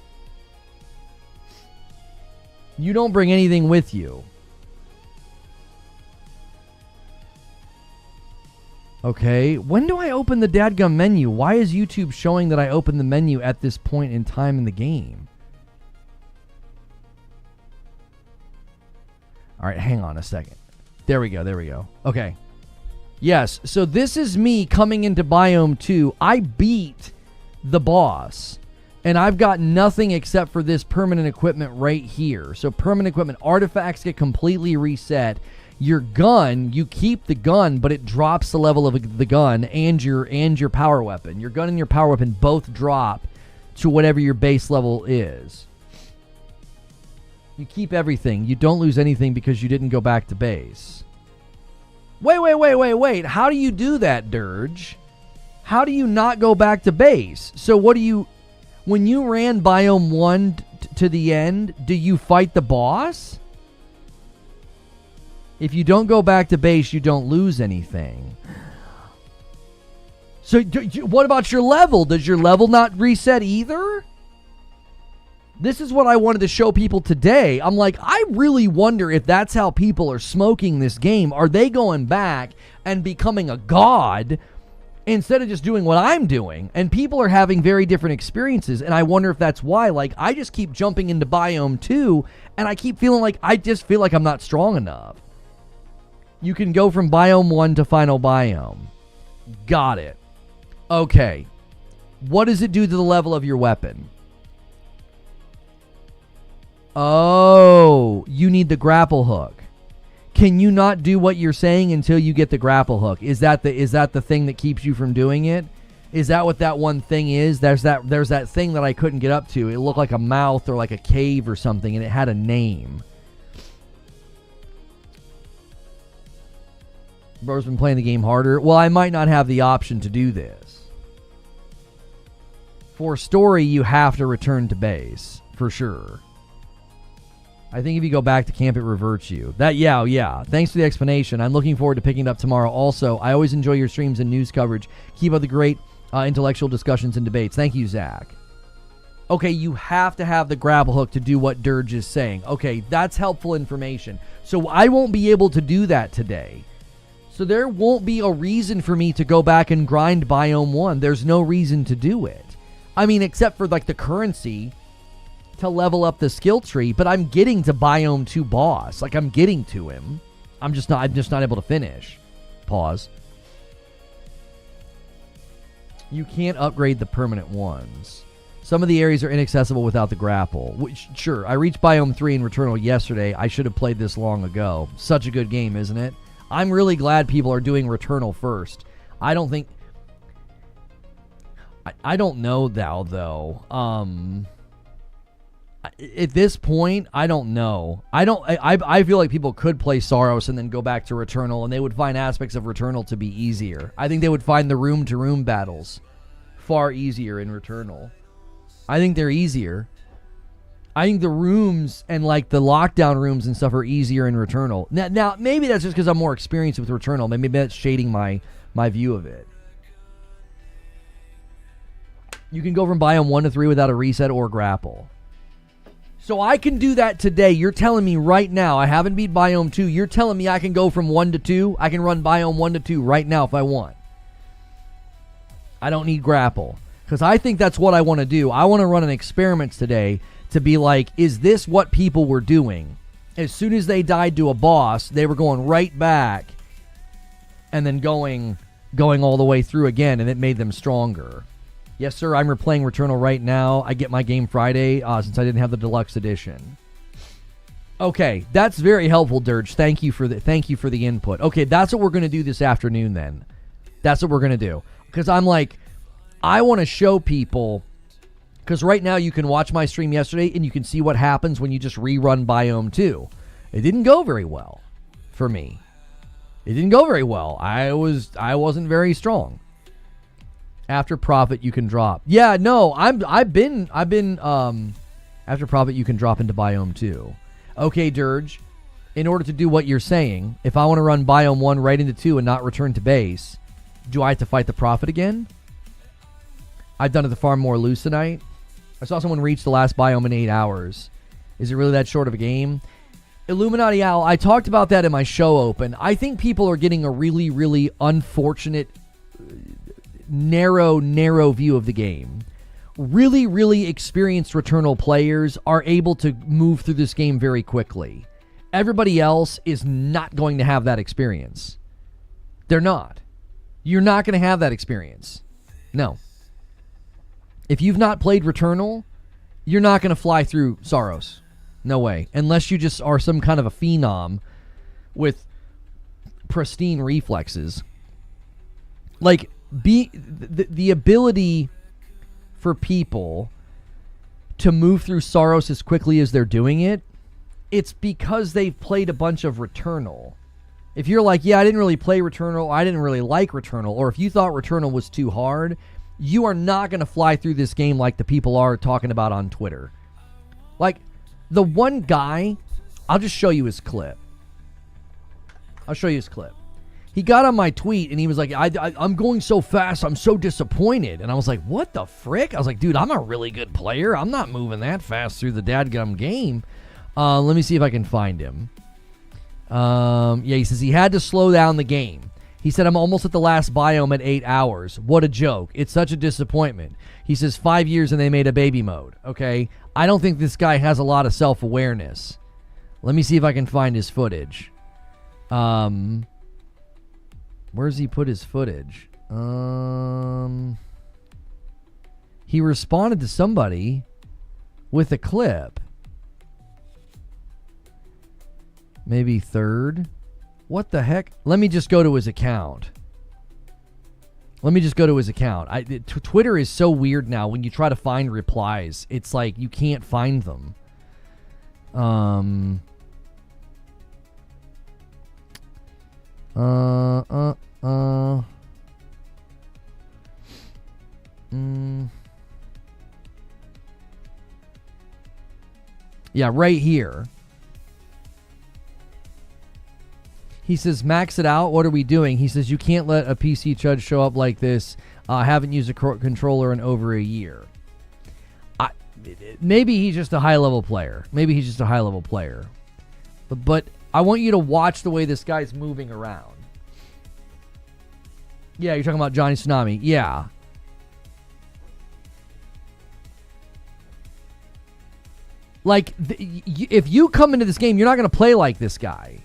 You don't bring anything with you. Okay, when do I open the dadgum menu? Why is YouTube showing that I opened the menu at this point in time in the game? All right, hang on a second. There we go. Okay. Yes, so this is me coming into Biome 2. I beat the boss, and I've got nothing except for this permanent equipment right here. So permanent equipment, artifacts get completely reset. Your gun, you keep the gun, but it drops the level of the gun and your power weapon. Your gun and your power weapon both drop to whatever your base level is. You keep everything. You don't lose anything because you didn't go back to base. Wait. How do you do that, Dirge? How do you not go back to base? So what do you... When you ran Biome 1 to the end, do you fight the boss? If you don't go back to base, you don't lose anything. So what about your level? Does your level not reset either? This is what I wanted to show people today. I'm like, I really wonder if that's how people are smoking this game. Are they going back and becoming a god instead of just doing what I'm doing? And people are having very different experiences, and I wonder if that's why. Like, I just keep jumping into Biome 2, and I keep feeling like I just feel like I'm not strong enough. You can go from Biome 1 to Final Biome. Got it. Okay. What does it do to the level of your weapon? Oh, you need the grapple hook. Can you not do what you're saying until you get the grapple hook? Is that the thing that keeps you from doing it? Is that what that one thing is? There's that thing that I couldn't get up to. It looked like a mouth or like a cave or something, and it had a name. Bro's been playing the game harder. Well, I might not have the option to do this. For story, you have to return to base, for sure. I think if you go back to camp, it reverts you. Yeah. Thanks for the explanation. I'm looking forward to picking it up tomorrow. Also, I always enjoy your streams and news coverage. Keep up the great intellectual discussions and debates. Thank you, Zach. Okay, you have to have the grapple hook to do what Dirge is saying. Okay, that's helpful information. So I won't be able to do that today. So there won't be a reason for me to go back and grind Biome 1. There's no reason to do it. I mean, except for like the currency to level up the skill tree, but I'm getting to Biome 2 boss. Like, I'm getting to him. I'm just not able to finish. Pause. You can't upgrade the permanent ones. Some of the areas are inaccessible without the grapple. Which, sure, I reached Biome 3 in Returnal yesterday. I should have played this long ago. Such a good game, isn't it? I'm really glad people are doing Returnal first. I don't think... I don't know now, though. At this point, I don't know. I feel like people could play Saros and then go back to Returnal, and they would find aspects of Returnal to be easier. I think they would find the room-to-room battles far easier in Returnal. I think they're easier. I think the rooms and like the lockdown rooms and stuff are easier in Returnal. Now maybe that's just because I'm more experienced with Returnal. Maybe that's shading my view of it. You can go from Biome 1 to 3 without a reset or grapple. So I can do that today. You're telling me right now, I haven't beat Biome 2. You're telling me I can go from 1 to 2? I can run Biome 1 to 2 right now if I want. I don't need grapple. Because I think that's what I want to do. I want to run an experiment today to be like, is this what people were doing? As soon as they died to a boss, they were going right back and then going all the way through again, and it made them stronger. Yes, sir, I'm replaying Returnal right now. I get my game Friday since I didn't have the deluxe edition. Okay, that's very helpful, Dirge. Thank you for the input. Okay, that's what we're going to do this afternoon then. That's what we're going to do. Because I'm like, I want to show people, because right now you can watch my stream yesterday and you can see what happens when you just rerun Biome 2. It didn't go very well for me. It didn't go very well. I wasn't very strong. After profit, you can drop. Yeah, no, I've been after profit, you can drop into Biome 2. Okay, Dirge, in order to do what you're saying, if I want to run Biome 1 right into 2 and not return to base, do I have to fight the profit again? I've done it to farm more Lucenite. I saw someone reach the last biome in 8 hours. Is it really that short of a game? Illuminati Owl, I talked about that in my show open. I think people are getting a really, really unfortunate narrow view of the game. Really, really experienced Returnal players are able to move through this game very quickly. Everybody else is not going to have that experience. They're not. You're not going to have that experience. No. If you've not played Returnal, you're not going to fly through Saros. No way. Unless you just are some kind of a phenom with pristine reflexes. Like, the ability for people to move through Saros as quickly as they're doing it it's because they've played a bunch of Returnal. If you're like, yeah, I didn't really play Returnal, I didn't really like Returnal, or if you thought Returnal was too hard, you are not going to fly through this game like the people are talking about on Twitter. Like, the one guy, I'll just show you his clip. He got on my tweet and he was like, I'm going so fast, I'm so disappointed. And I was like, what the frick? I was like, dude, I'm a really good player. I'm not moving that fast through the dadgum game. Let me see if I can find him. Yeah, he says he had to slow down the game. He said, I'm almost at the last biome at 8 hours. What a joke. It's such a disappointment. He says 5 years and they made a baby mode. Okay. I don't think this guy has a lot of self-awareness. Let me see if I can find his footage. Where's he put his footage? He responded to somebody with a clip. Maybe third. What the heck? Let me just go to his account. Twitter is so weird now. When you try to find replies, it's like you can't find them. Yeah, right here. He says, max it out. What are we doing? He says, you can't let a PC chud show up like this. I haven't used a controller in over a year. Maybe he's just a high-level player. But I want you to watch the way this guy's moving around. Yeah, you're talking about Johnny Tsunami. Yeah. Like, if you come into this game, you're not going to play like this guy.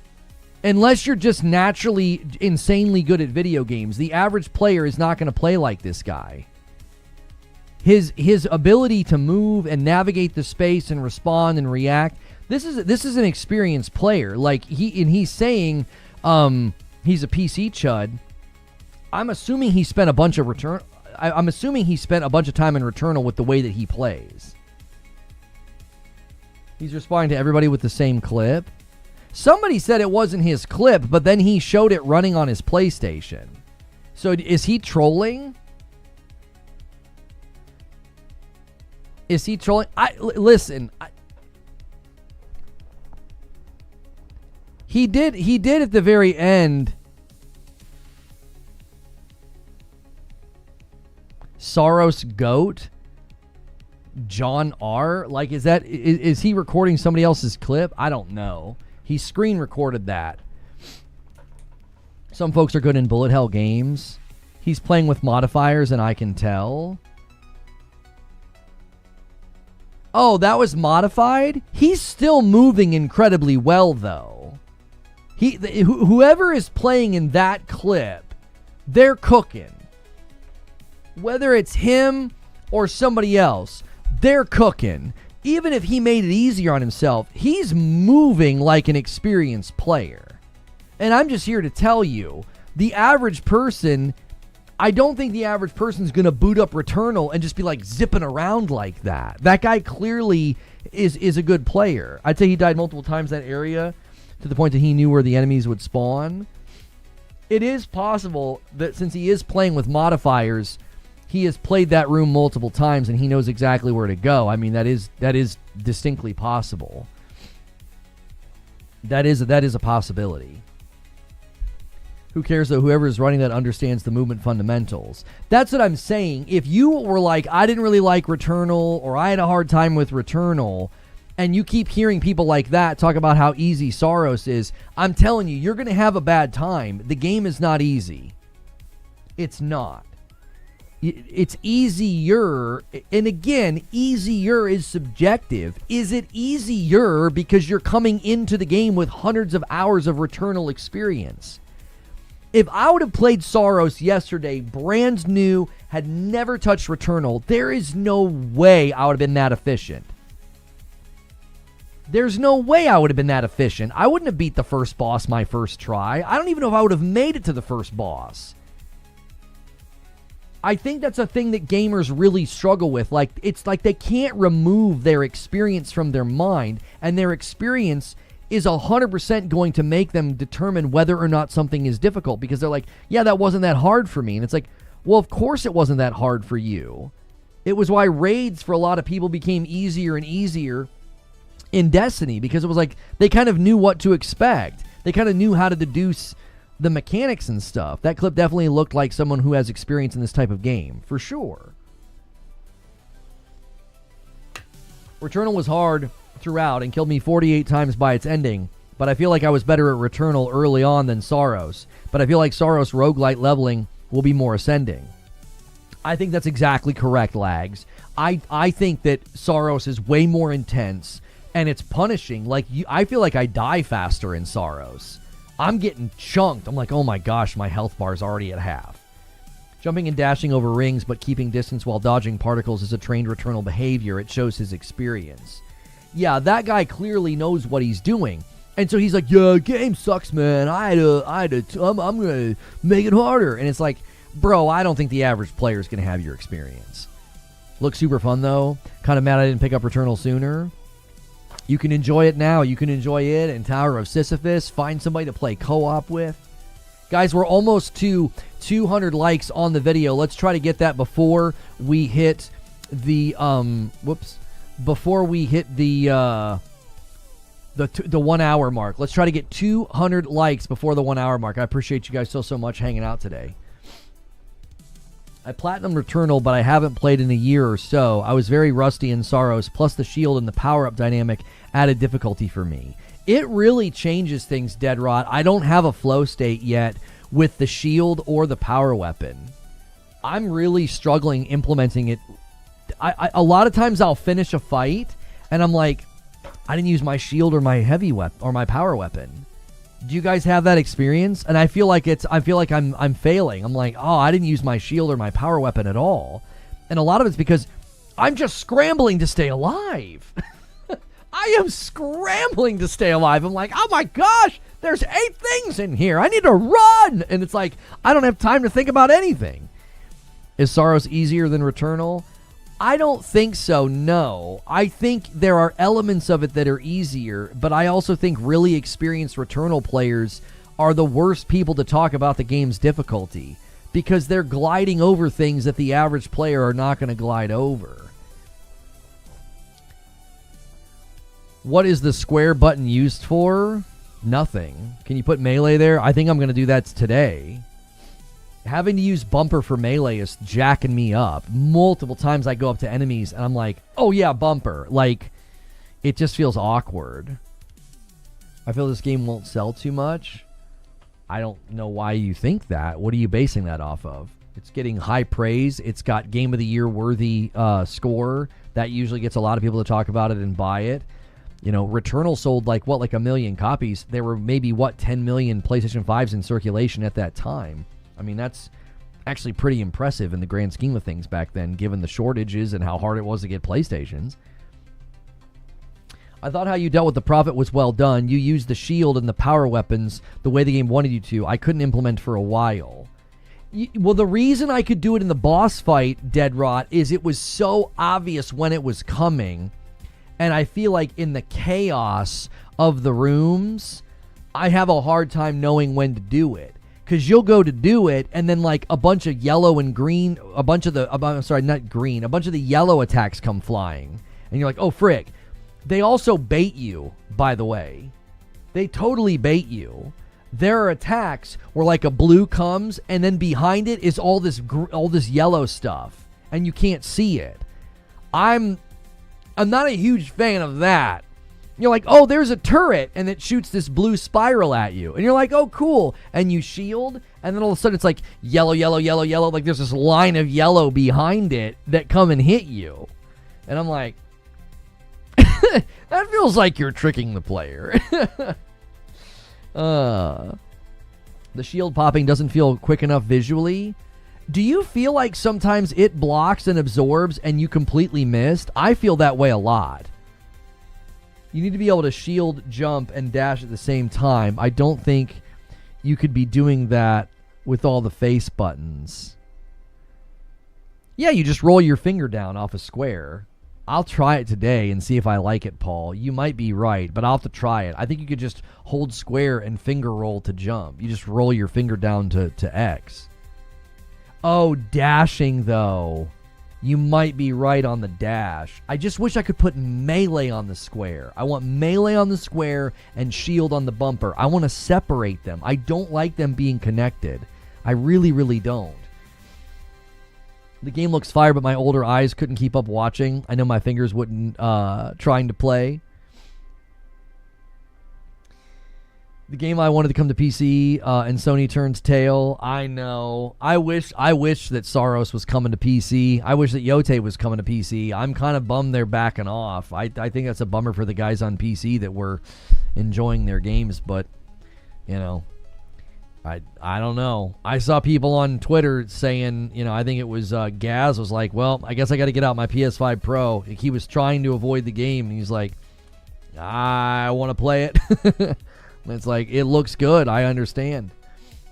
Unless you're just naturally insanely good at video games. The average player is not going to play like this guy. His ability to move and navigate the space and respond and react. This is an experienced player. Like he's saying he's a PC chud. I'm assuming he spent a bunch of time in Returnal with the way that he plays. He's responding to everybody with the same clip. Somebody said it wasn't his clip, but then he showed it running on his PlayStation. So is he trolling? Listen. He did at the very end. SAROS GOAT? John R? Like, is he recording somebody else's clip? I don't know. He screen recorded that. Some folks are good in bullet hell games. He's playing with modifiers, and I can tell. Oh, that was modified? He's still moving incredibly well, though. Whoever is playing in that clip, they're cooking. Whether it's him or somebody else, they're cooking. Even if he made it easier on himself, he's moving like an experienced player. And I'm just here to tell you, the average person, I don't think the average person's going to boot up Returnal and just be like zipping around like that. That guy clearly is a good player. I'd say he died multiple times in that area to the point that he knew where the enemies would spawn. It is possible that since he is playing with modifiers, he has played that room multiple times and he knows exactly where to go. I mean, that is distinctly possible. That is a possibility. Who cares, though? Whoever is running that understands the movement fundamentals. That's what I'm saying. If you were like, I didn't really like Returnal, or I had a hard time with Returnal, and you keep hearing people like that talk about how easy SAROS is, I'm telling you, you're going to have a bad time. The game is not easy. It's not. It's easier, and again, easier is subjective. Is it easier because you're coming into the game with hundreds of hours of Returnal experience? If I would have played SAROS yesterday, brand new, had never touched Returnal, there is no way I would have been that efficient. There's no way I would have been that efficient. I wouldn't have beat the first boss my first try. I don't even know if I would have made it to the first boss. I think that's a thing that gamers really struggle with. Like, it's like they can't remove their experience from their mind, and their experience is 100% going to make them determine whether or not something is difficult, because they're like, yeah, that wasn't that hard for me. And it's like, well, of course it wasn't that hard for you. It was why raids for a lot of people became easier and easier in Destiny, because it was like they kind of knew what to expect. They kind of knew how to deduce the mechanics and stuff. That clip definitely looked like someone who has experience in this type of game, for sure. Returnal was hard throughout and killed me 48 times by its ending, but I feel like I was better at Returnal early on than SAROS. But I feel like SAROS roguelite leveling will be more ascending. I think that's exactly correct, Lags. I think that SAROS is way more intense, and it's punishing. Like, I feel like I die faster in SAROS. I'm getting chunked. I'm like, oh my gosh, my health bar is already at half. Jumping and dashing over rings but keeping distance while dodging particles is a trained Returnal behavior. It shows his experience. Yeah, that guy clearly knows what he's doing. And so he's like, yeah, game sucks, man. I'm going to make it harder. And it's like, bro, I don't think the average player is going to have your experience. Looks super fun, though. Kind of mad I didn't pick up Returnal sooner. You can enjoy it now. You can enjoy it in Tower of Sisyphus. Find somebody to play co-op with. Guys, we're almost to 200 likes on the video. Let's try to get that before we hit the before we hit the 1 hour mark. Let's try to get 200 likes before the 1 hour mark. I appreciate you guys so much hanging out today. I platinum Returnal, but I haven't played in a year or so. I was very rusty in SAROS, plus the shield and the power-up dynamic added difficulty for me. It really changes things, Deadrot. I don't have a flow state yet with the shield or the power weapon. I'm really struggling implementing it. A lot of times I'll finish a fight, and I'm like, I didn't use my shield or my heavy weapon or my power weapon. Do you guys have that experience? And I feel like I'm failing. I'm like, oh, I didn't use my shield or my power weapon at all. And a lot of it's because I'm just scrambling to stay alive. I am scrambling to stay alive. I'm like, oh my gosh, there's 8 things in here. I need to run. And it's like, I don't have time to think about anything. Is SAROS easier than Returnal? I don't think so, no. I think there are elements of it that are easier, but I also think really experienced Returnal players are the worst people to talk about the game's difficulty, because they're gliding over things that the average player are not going to glide over. What is the square button used for? Nothing. Can you put melee there? I think I'm going to do that today. Having to use bumper for melee is jacking me up. Multiple times I go up to enemies and I'm like, oh yeah, bumper. Like, it just feels awkward. I feel this game won't sell too much. I don't know why you think that. What are you basing that off of? It's getting high praise. It's got Game of the Year worthy score. That usually gets a lot of people to talk about it and buy it. You know, Returnal sold like 1 million copies. There were maybe 10 million PlayStation 5s in circulation at that time. I mean, that's actually pretty impressive in the grand scheme of things back then, given the shortages and how hard it was to get PlayStations. I thought how you dealt with the Prophet was well done. You used the shield and the power weapons the way the game wanted you to. I couldn't implement for a while. Well, the reason I could do it in the boss fight, Deadrot, is it was so obvious when it was coming. And I feel like in the chaos of the rooms, I have a hard time knowing when to do it. Because you'll go to do it, and then like a bunch of yellow and green, a bunch of the yellow attacks come flying. And you're like, oh, frick. They also bait you, by the way. They totally bait you. There are attacks where like a blue comes, and then behind it is all this yellow stuff, and you can't see it. I'm not a huge fan of that. You're like, oh, there's a turret, and it shoots this blue spiral at you. And you're like, oh, cool. And you shield, and then all of a sudden it's like yellow, yellow, yellow, yellow. Like there's this line of yellow behind it that come and hit you. And I'm like, that feels like you're tricking the player. The shield popping doesn't feel quick enough visually. Do you feel like sometimes it blocks and absorbs and you completely missed? I feel that way a lot. You need to be able to shield, jump, and dash at the same time. I don't think you could be doing that with all the face buttons. Yeah, you just roll your finger down off a square. I'll try it today and see if I like it, Paul. You might be right, but I'll have to try it. I think you could just hold square and finger roll to jump. You just roll your finger down to X. Oh, dashing, though. You might be right on the dash. I just wish I could put melee on the square. I want melee on the square and shield on the bumper. I want to separate them. I don't like them being connected. I really, really don't. The game looks fire, but my older eyes couldn't keep up watching. I know my fingers wouldn't trying to play. The game I wanted to come to PC and Sony turns tail. I know. I wish that SAROS was coming to PC. I wish that Yote was coming to PC. I'm kind of bummed they're backing off. I think that's a bummer for the guys on PC that were enjoying their games, but you know, I don't know. I saw people on Twitter saying, you know, I think it was Gaz was like, well, I guess I got to get out my PS5 Pro. He was trying to avoid the game, and he's like, I want to play it. It's like, it looks good. I understand.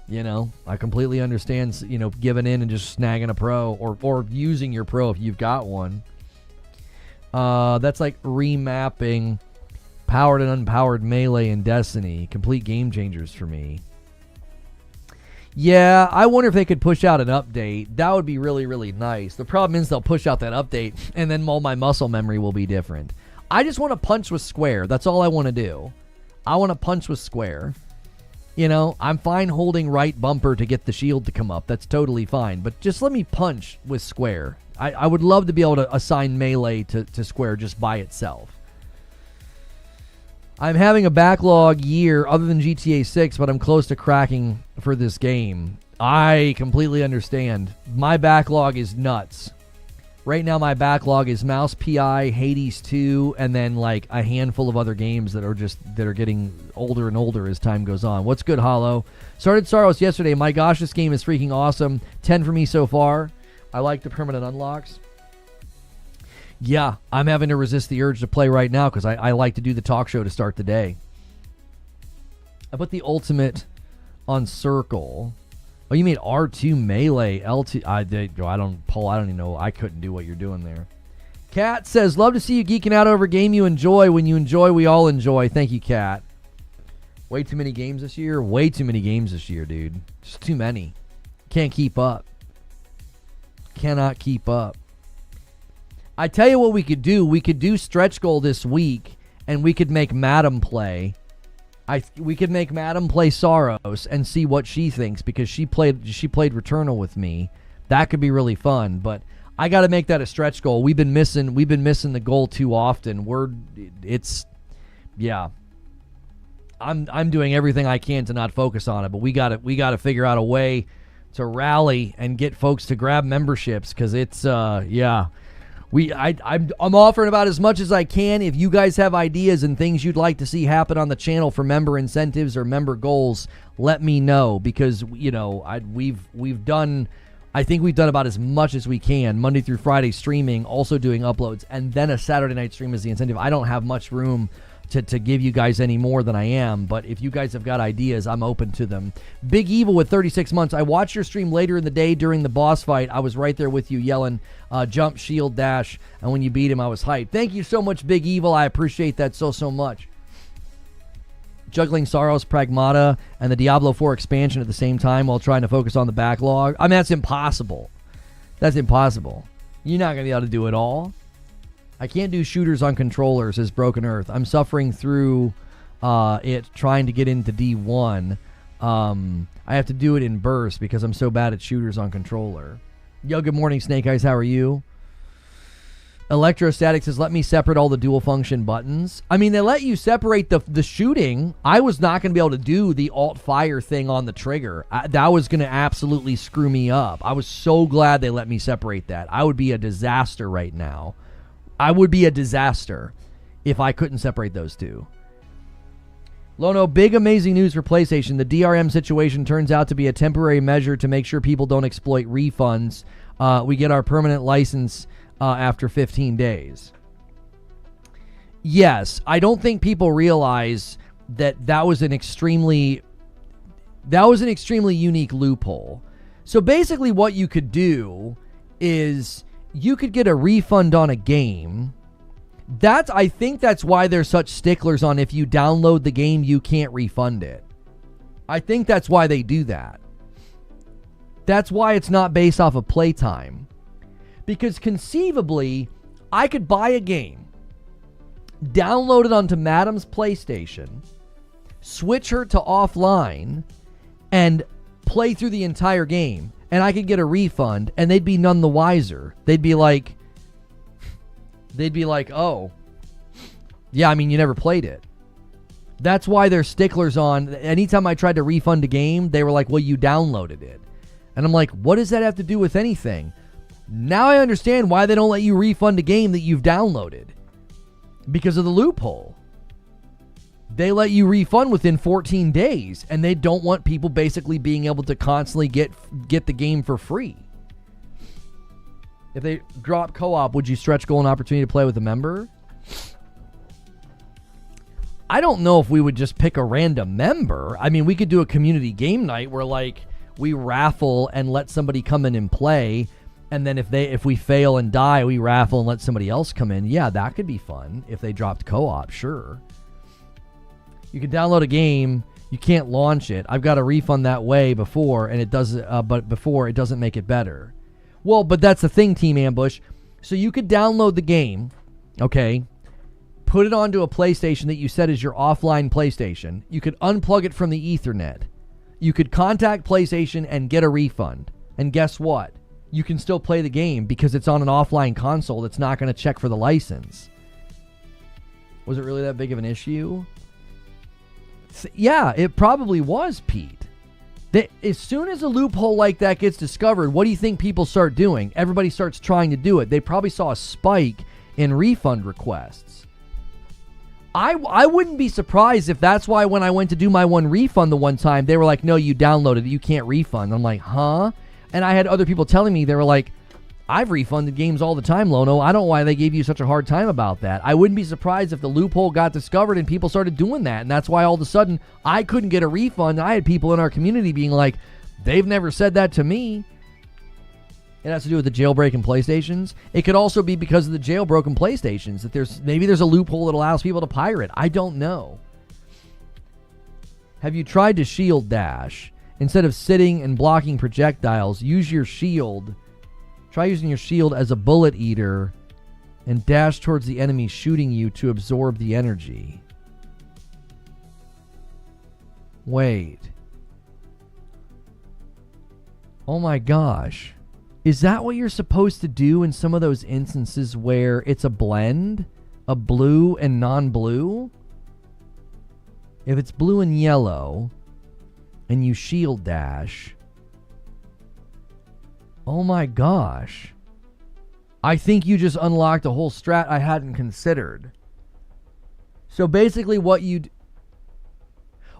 You know, I completely understand, you know, giving in and just snagging a Pro or using your Pro if you've got one. That's like remapping powered and unpowered Melee in Destiny. Complete game changers for me. Yeah, I wonder if they could push out an update. That would be really, really nice. The problem is they'll push out that update, and then all my muscle memory will be different. I just want to punch with square. That's all I want to do. I want to punch with square. You know, I'm fine holding right bumper to get the shield to come up. That's totally fine. But just let me punch with square. I would love to be able to assign melee to square just by itself. I'm having a backlog year other than GTA 6, but I'm close to cracking for this game. I completely understand. My backlog is nuts. Right now, my backlog is Mouse PI, Hades 2, and then like a handful of other games that are getting older and older as time goes on. What's good, Hollow? Started SAROS yesterday. My gosh, this game is freaking awesome. 10 for me so far. I like the permanent unlocks. Yeah, I'm having to resist the urge to play right now because I like to do the talk show to start the day. I put the ultimate on circle. Oh, you made R2 melee, L2. I don't even know. I couldn't do what you're doing there. Kat says, love to see you geeking out over a game you enjoy. When you enjoy, we all enjoy. Thank you, Kat. Way too many games this year? Way too many games this year, dude. Just too many. Can't keep up. Cannot keep up. I tell you what we could do. We could do stretch goal this week, and we could make Madam play. We could make Madam play SAROS and see what she thinks because she played Returnal with me. That could be really fun, but I got to make that a stretch goal. We've been missing the goal too often. I'm doing everything I can to not focus on it, but we got to figure out a way to rally and get folks to grab memberships because it's I'm offering about as much as I can. If you guys have ideas and things you'd like to see happen on the channel for member incentives or member goals, let me know because you know I think we've done about as much as we can. Monday through Friday streaming, also doing uploads, and then a Saturday night stream as the incentive. I don't have much room to give you guys any more than I am, but if you guys have got ideas, I'm open to them. Big Evil with 36 months. I watched your stream later in the day during the boss fight. I was right there with you yelling jump, shield, dash, and when you beat him, I was hyped. Thank you so much, Big Evil. I appreciate that so much. Juggling SAROS, Pragmata, and the Diablo 4 expansion at the same time while trying to focus on the backlog. I mean, that's impossible. That's impossible. You're not going to be able to do it all. I can't do shooters on controllers as Broken Earth. I'm suffering through it trying to get into D1. I have to do it in bursts because I'm so bad at shooters on controller. Yo, good morning, Snake Eyes. How are you? Electrostatic says, let me separate all the dual function buttons. I mean, they let you separate the shooting. I was not going to be able to do the alt fire thing on the trigger. That was going to absolutely screw me up. I was so glad they let me separate that. I would be a disaster right now. I would be a disaster if I couldn't separate those two. Lono, big amazing news for PlayStation. The DRM situation turns out to be a temporary measure to make sure people don't exploit refunds. We get our permanent license after 15 days. Yes, I don't think people realize that was an extremely unique loophole. So basically what you could do is you could get a refund on a game. I think that's why they're such sticklers on if you download the game, you can't refund it. I think that's why they do that. That's why it's not based off of playtime. Because conceivably, I could buy a game, download it onto Madam's PlayStation, switch her to offline, and play through the entire game, and I could get a refund, and they'd be none the wiser. They'd be like, oh, yeah, I mean, you never played it. That's why they're sticklers on, anytime I tried to refund a game, they were like, well, you downloaded it. And I'm like, what does that have to do with anything? Now I understand why they don't let you refund a game that you've downloaded. Because of the loophole. They let you refund within 14 days, and they don't want people basically being able to constantly get the game for free. If they drop co-op, would you stretch goal and opportunity to play with a member? I don't know if we would just pick a random member. I mean, we could do a community game night where, like, we raffle and let somebody come in and play, and then if we fail and die, we raffle and let somebody else come in. Yeah, that could be fun if they dropped co-op, sure. You can download a game, you can't launch it. I've got a refund that way before, and it does, but before it doesn't make it better. Well, but that's the thing, Team Ambush. So you could download the game, okay, put it onto a PlayStation that you set as your offline PlayStation. You could unplug it from the Ethernet. You could contact PlayStation and get a refund. And guess what? You can still play the game because it's on an offline console that's not going to check for the license. Was it really that big of an issue? Yeah, it probably was, Pete. As soon as a loophole like that gets discovered, what do you think people start doing? Everybody starts trying to do it. They probably saw a spike in refund requests. I wouldn't be surprised if that's why when I went to do my one refund the one time, they were like, no, you downloaded it, you can't refund. I'm like, huh? And I had other people telling me, they were like, I've refunded games all the time, Lono. I don't know why they gave you such a hard time about that. I wouldn't be surprised if the loophole got discovered and people started doing that. And that's why all of a sudden I couldn't get a refund. I had people in our community being like, they've never said that to me. It has to do with the jailbreaking PlayStations. It could also be because of the jailbroken PlayStations that maybe there's a loophole that allows people to pirate. I don't know. Have you tried to shield dash? Instead of sitting and blocking projectiles, use your shield. Try using your shield as a bullet eater and dash towards the enemy shooting you to absorb the energy. Wait. Oh my gosh. Is that what you're supposed to do in some of those instances where it's a blend? A blue and non-blue? If it's blue and yellow and you shield dash... Oh my gosh. I think you just unlocked a whole strat I hadn't considered. So basically what you...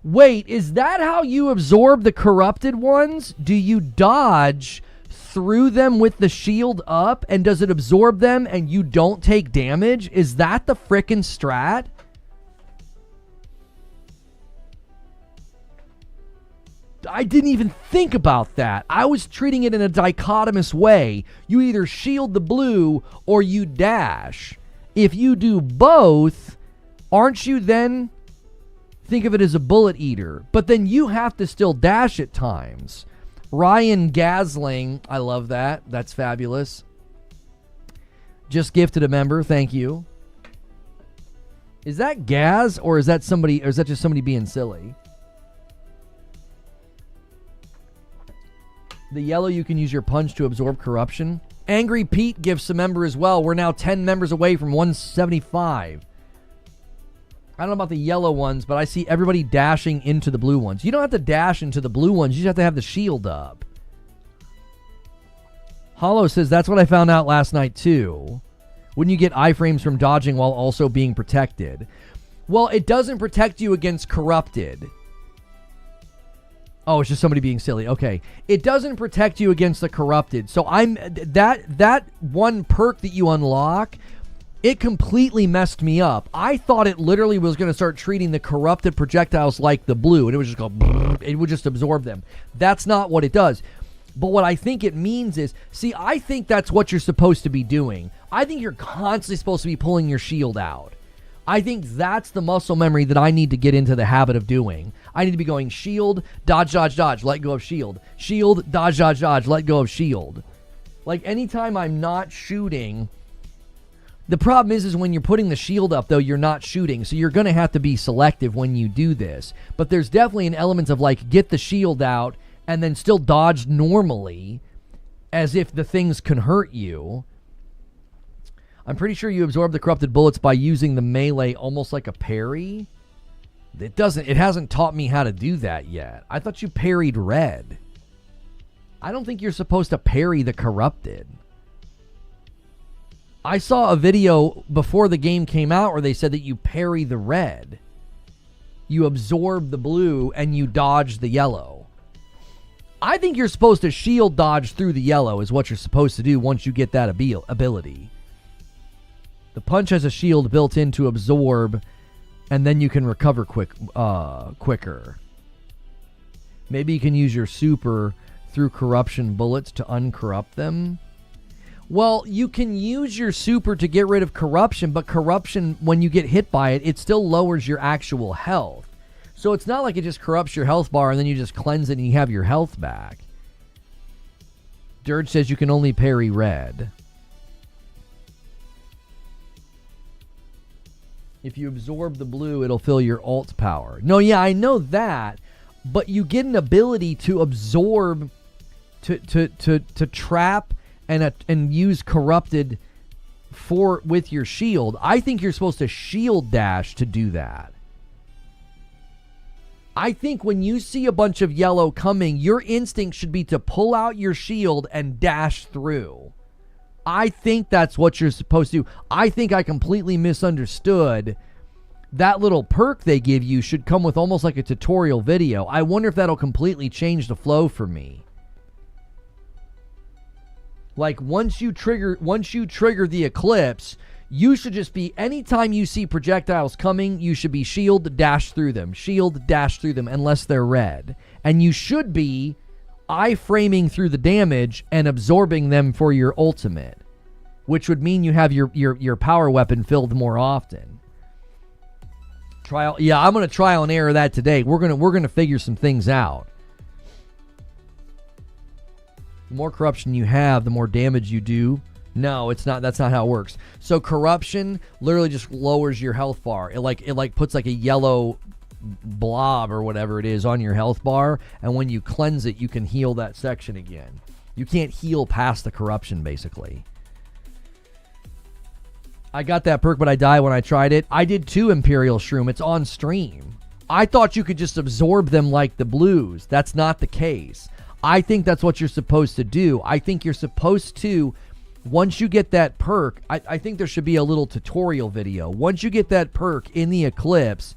Wait, is that how you absorb the corrupted ones? Do you dodge through them with the shield up, and does it absorb them and you don't take damage? Is that the frickin' strat? I didn't even think about that. I was treating it in a dichotomous way. You either shield the blue or you dash. If you do both, aren't you then... Think of it as a bullet eater. But then you have to still dash at times. Ryan Gasling, I love that. That's fabulous. Just gifted a member, thank you. Is that Gaz or is that somebody, or is that just somebody being silly? The yellow, you can use your punch to absorb corruption. Angry Pete gifts a member as well. We're now 10 members away from 175. I don't know about the yellow ones, but I see everybody dashing into the blue ones. You don't have to dash into the blue ones. You just have to have the shield up. Hollow says, that's what I found out last night too. Wouldn't you get iframes from dodging while also being protected? Well, it doesn't protect you against corrupted. Oh, it's just somebody being silly. Okay. It doesn't protect you against the corrupted. So that one perk that you unlock, it completely messed me up. I thought it literally was going to start treating the corrupted projectiles like the blue, and it would just go, it would just absorb them. That's not what it does. But what I think it means is, see, I think that's what you're supposed to be doing. I think you're constantly supposed to be pulling your shield out. I think that's the muscle memory that I need to get into the habit of doing. I need to be going shield, dodge, dodge, dodge, let go of shield. Shield, dodge, dodge, dodge, let go of shield. Like anytime I'm not shooting, the problem is when you're putting the shield up, though, you're not shooting. So you're going to have to be selective when you do this. But there's definitely an element of like, get the shield out and then still dodge normally as if the things can hurt you. I'm pretty sure you absorb the corrupted bullets by using the melee almost like a parry. It hasn't taught me how to do that yet. I thought you parried red. I don't think you're supposed to parry the corrupted. I saw a video before the game came out where they said that you parry the red. You absorb the blue and you dodge the yellow. I think you're supposed to shield dodge through the yellow is what you're supposed to do once you get that ability. The punch has a shield built in to absorb, and then you can recover quicker. Maybe you can use your super through corruption bullets to uncorrupt them. Well, you can use your super to get rid of corruption, but corruption, when you get hit by it, it still lowers your actual health. So it's not like it just corrupts your health bar and then you just cleanse it and you have your health back. Dirge says you can only parry red. If you absorb the blue, it'll fill your alt power. No, yeah, I know that, but you get an ability to absorb, to trap and use corrupted with your shield. I think you're supposed to shield dash to do that. I think when you see a bunch of yellow coming, your instinct should be to pull out your shield and dash through. I think that's what you're supposed to do. I think I completely misunderstood. That little perk they give you should come with almost like a tutorial video. I wonder if that'll completely change the flow for me. Like once you trigger the eclipse, you should just be, anytime you see projectiles coming, you should be shield dash through them. Shield dash through them unless they're red. And you should be iframing through the damage and absorbing them for your ultimate, which would mean you have your power weapon filled more often. I'm gonna trial and error that today. We're gonna figure some things out. The more corruption you have, the more damage you do. No, it's not. That's not how it works. So corruption literally just lowers your health bar. It puts like a yellow blob or whatever it is on your health bar, and when you cleanse it, you can heal that section again. You can't heal past the corruption, basically. I got that perk, but I died when I tried it. I did too, Imperial Shroom. It's on stream. I thought you could just absorb them like the blues. That's not the case. I think that's what you're supposed to do. I think you're supposed to, once you get that perk, I think there should be a little tutorial video. Once you get that perk in the Eclipse,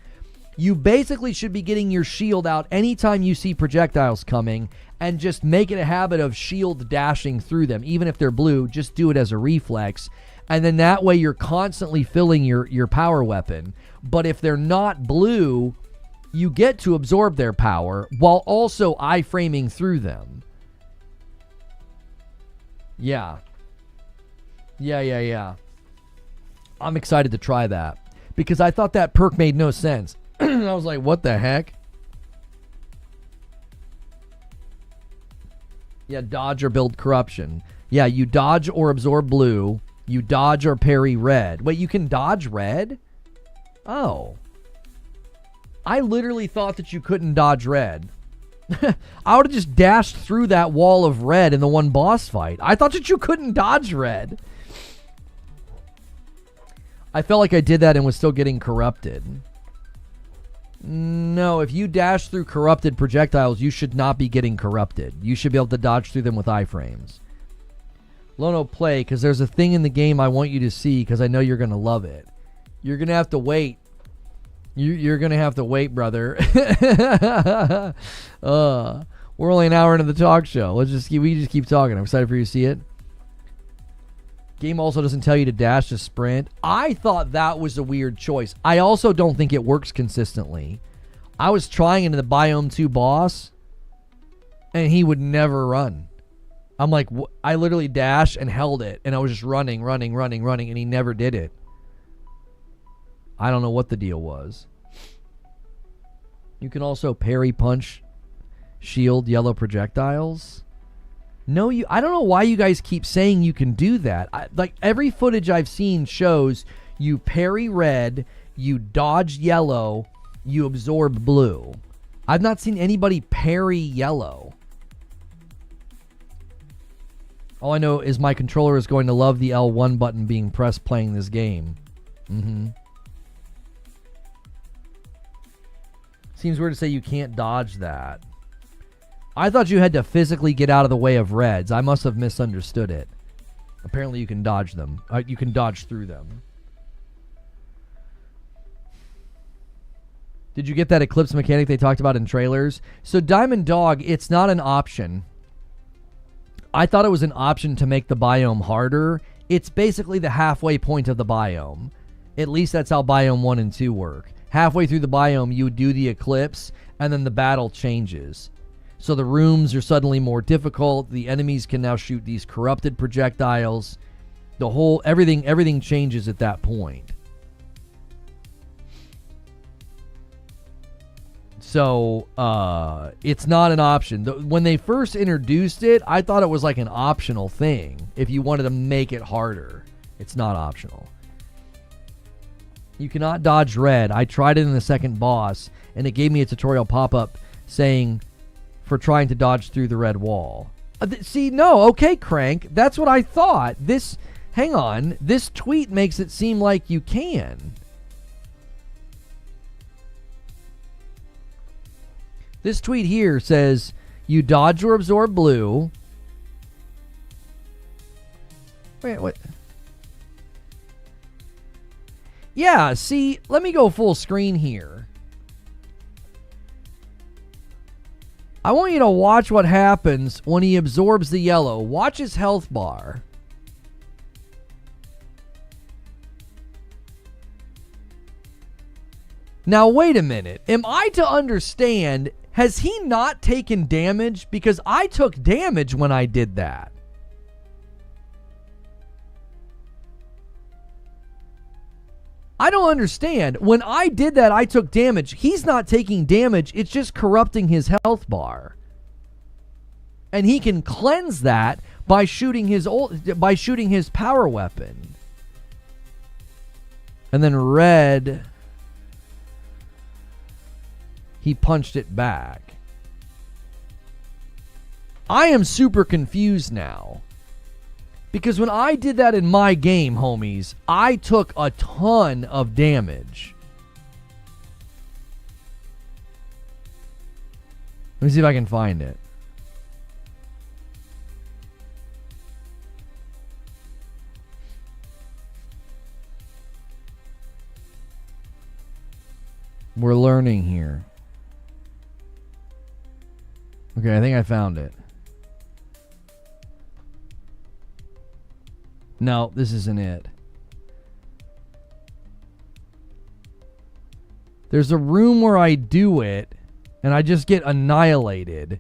you basically should be getting your shield out anytime you see projectiles coming and just make it a habit of shield dashing through them. Even if they're blue, just do it as a reflex. And then that way you're constantly filling your power weapon. But if they're not blue, you get to absorb their power while also iframing through them. Yeah. I'm excited to try that because I thought that perk made no sense. I was like, what the heck? Yeah, dodge or build corruption. Yeah, you dodge or absorb blue. You dodge or parry red. Wait, you can dodge red? Oh. I literally thought that you couldn't dodge red. I would have just dashed through that wall of red in the one boss fight. I thought that you couldn't dodge red. I felt like I did that and was still getting corrupted. No, if you dash through corrupted projectiles, you should not be getting corrupted. You should be able to dodge through them with iframes. Lono, play, because there's a thing in the game I want you to see because I know you're going to love it. You're going to have to wait. You're going to have to wait, brother. We're only an hour into the talk show. We just keep talking. I'm excited for you to see it. Game also doesn't tell you to dash to sprint. I thought that was a weird choice. I also don't think it works consistently. I was trying into the Biome 2 boss, and he would never run. I'm like, I literally dashed and held it, and I was just running, and he never did it. I don't know what the deal was. You can also parry, punch, shield yellow projectiles. No, I don't know why you guys keep saying you can do that. Like, every footage I've seen shows you parry red, you dodge yellow, you absorb blue. I've not seen anybody parry yellow. All I know is my controller is going to love the L1 button being pressed playing this game. Seems weird to say you can't dodge that. I thought you had to physically get out of the way of reds. I must have misunderstood it. Apparently you can dodge them. You can dodge through them. Did you get that eclipse mechanic they talked about in trailers? So Diamond Dog, it's not an option. I thought it was an option to make the biome harder. It's basically the halfway point of the biome. At least that's how biome 1 and 2 work. Halfway through the biome, you do the eclipse, and then the battle changes. So the rooms are suddenly more difficult. The enemies can now shoot these corrupted projectiles. Everything changes at that point. So, it's not an option. When they first introduced it, I thought it was like an optional thing. If you wanted to make it harder, it's not optional. You cannot dodge red. I tried it in the second boss, and it gave me a tutorial pop-up saying, for trying to dodge through the red wall. See, no, okay, Crank. That's what I thought. Hang on. This tweet makes it seem like you can. This tweet here says, you dodge or absorb blue. Wait, what? Yeah, see, let me go full screen here. I want you to watch what happens when he absorbs the yellow. Watch his health bar. Now, wait a minute. Am I to understand, has he not taken damage? Because I took damage when I did that. I don't understand. When I did that, I took damage. He's not taking damage. It's just corrupting his health bar. And he can cleanse that by shooting his power weapon. And then red, he punched it back. I am super confused now. Because when I did that in my game, homies, I took a ton of damage. Let me see if I can find it. We're learning here. Okay, I think I found it. No, this isn't it. There's a room where I do it, and I just get annihilated.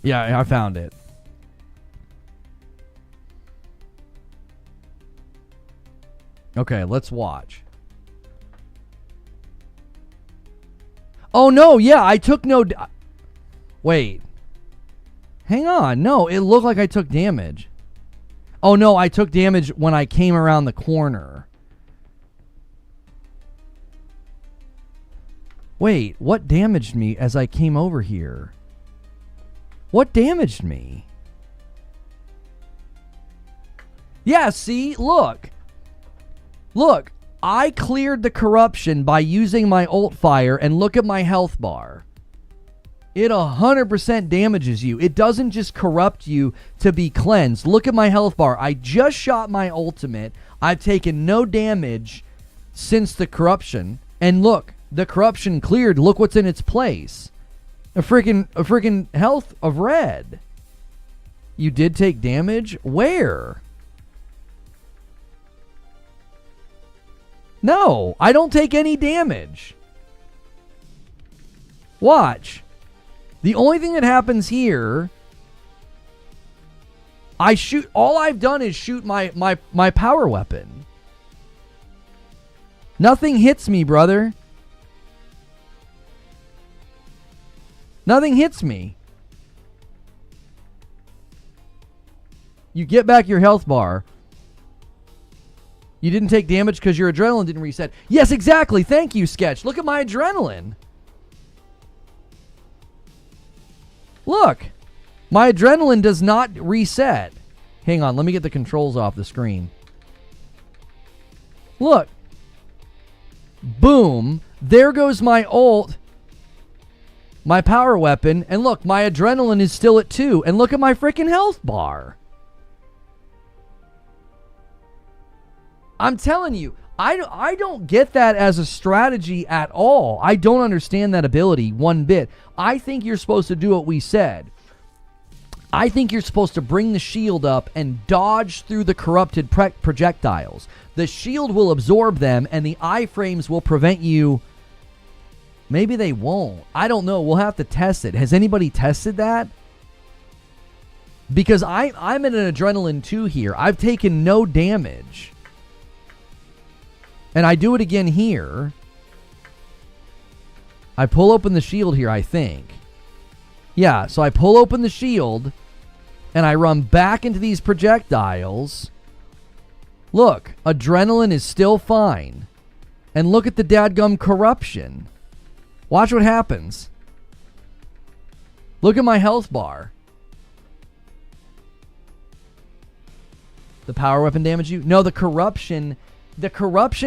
Yeah, I found it. Okay, let's watch. Oh, no, yeah, I took no... Wait. Hang on. No, it looked like I took damage. Oh, no, I took damage when I came around the corner. Wait, what damaged me as I came over here? What damaged me? Yeah, see? Look. Look. I cleared the corruption by using my ult fire, and look at my health bar. It 100% damages you. It doesn't just corrupt you to be cleansed. Look at my health bar. I just shot my ultimate. I've taken no damage since the corruption. And look, the corruption cleared. Look what's in its place. A freaking health of red. You did take damage? Where? No, I don't take any damage. Watch. The only thing that happens here, I shoot, all I've done is shoot my power weapon. Nothing hits me, brother. Nothing hits me. You get back your health bar. You didn't take damage because your adrenaline didn't reset. Yes, exactly. Thank you, Sketch. Look at my adrenaline. Look. My adrenaline does not reset. Hang on. Let me get the controls off the screen. Look. Boom. There goes my ult. My power weapon. And look, my adrenaline is still at 2. And look at my freaking health bar. I'm telling you, I don't get that as a strategy at all. I don't understand that ability one bit. I think you're supposed to do what we said. I think you're supposed to bring the shield up and dodge through the corrupted projectiles. The shield will absorb them, and the iframes will prevent you. Maybe they won't. I don't know. We'll have to test it. Has anybody tested that? Because I'm in an adrenaline 2 here. I've taken no damage. And I do it again here. I pull open the shield here, I think. Yeah, so I pull open the shield, and I run back into these projectiles. Look, adrenaline is still fine. And look at the dadgum corruption. Watch what happens. Look at my health bar. The power weapon damage you? No, the corruption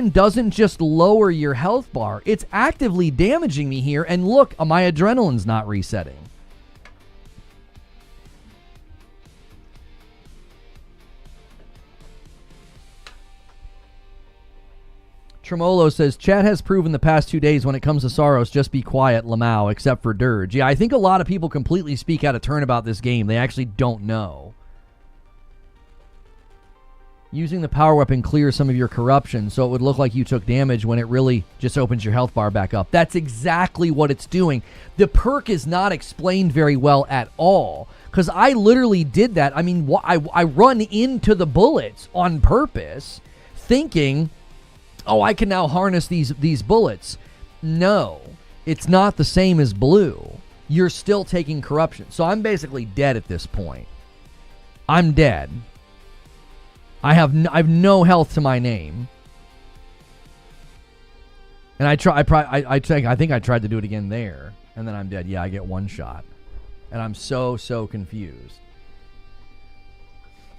doesn't just lower your health bar. It's actively damaging me here. And look, my adrenaline's not resetting. Tremolo says, chat has proven the past 2 days when it comes to SAROS, just be quiet, Lamau, except for Dirge. Yeah, I think a lot of people completely speak out of turn about this game. They actually don't know. Using the power weapon clears some of your corruption, so it would look like you took damage when it really just opens your health bar back up. That's exactly what it's doing. The perk is not explained very well at all, because I literally did that. I mean, I run into the bullets on purpose, thinking, oh, I can now harness these bullets. No, it's not the same as blue. You're still taking corruption. So I'm basically dead at this point. I'm dead. I have no health to my name. And I think I tried to do it again there, and then I'm dead. Yeah, I get one shot. And I'm so confused.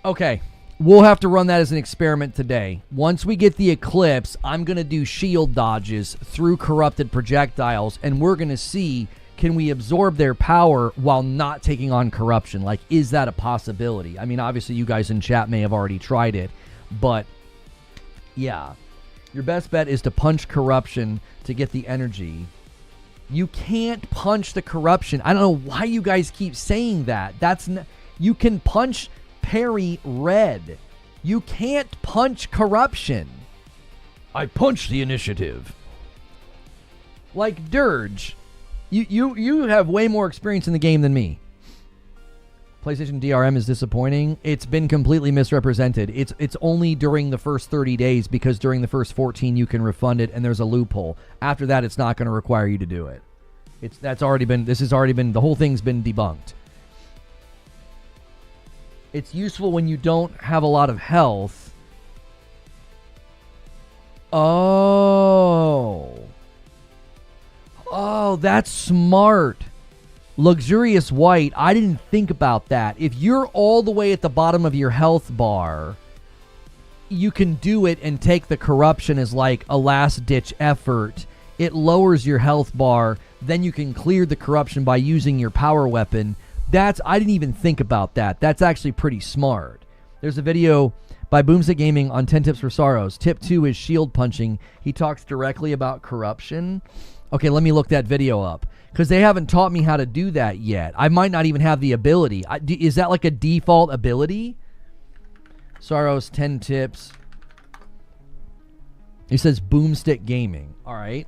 Okay, we'll have to run that as an experiment today. Once we get the Eclipse, I'm going to do shield dodges through corrupted projectiles, and we're going to see, can we absorb their power while not taking on corruption? Like, is that a possibility? I mean, obviously you guys in chat may have already tried it, but yeah. Your best bet is to punch corruption to get the energy. You can't punch the corruption. I don't know why you guys keep saying that. You can punch parry red. You can't punch corruption. I punch the initiative. Like Dirge. You have way more experience in the game than me. PlayStation DRM is disappointing. It's been completely misrepresented. It's only during the first 30 days, because during the first 14 you can refund it, and there's a loophole. After that, it's not going to require you to do it. The whole thing's been debunked. It's useful when you don't have a lot of health. Oh, that's smart. Luxurious White, I didn't think about that. If you're all the way at the bottom of your health bar, you can do it and take the corruption as like a last-ditch effort. It lowers your health bar. Then you can clear the corruption by using your power weapon. I didn't even think about that. That's actually pretty smart. There's a video by Boomstick Gaming on 10 tips for SAROS. Tip 2 is shield punching. He talks directly about corruption. Okay, let me look that video up, because they haven't taught me how to do that yet. I might not even have the ability. Is that like a default ability? SAROS 10 tips. He says Boomstick Gaming. All right.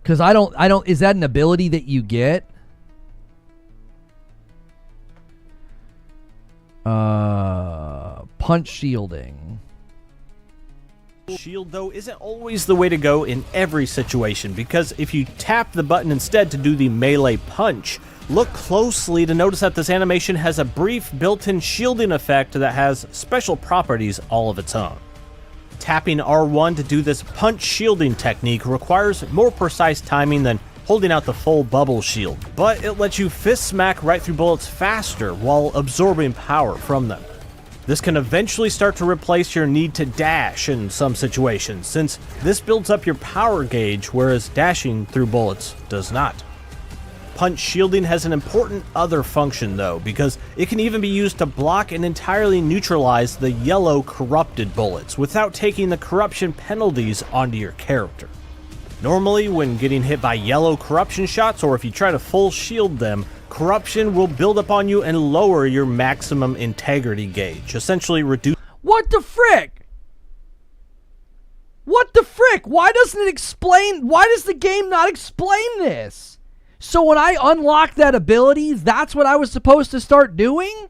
Because I don't, is that an ability that you get? Punch shielding. Shield, though, isn't always the way to go in every situation, because if you tap the button instead to do the melee punch, look closely to notice that this animation has a brief built-in shielding effect that has special properties all of its own. Tapping R1 to do this punch shielding technique requires more precise timing than holding out the full bubble shield, but it lets you fist smack right through bullets faster while absorbing power from them. This can eventually start to replace your need to dash in some situations, since this builds up your power gauge, whereas dashing through bullets does not. Punch shielding has an important other function though, because it can even be used to block and entirely neutralize the yellow corrupted bullets without taking the corruption penalties onto your character. Normally, when getting hit by yellow corruption shots, or if you try to full shield them, corruption will build up on you and lower your maximum integrity gauge, essentially reduce. What the frick? What the frick? Why doesn't it explain? Why does the game not explain this? So when I unlock that ability, that's what I was supposed to start doing?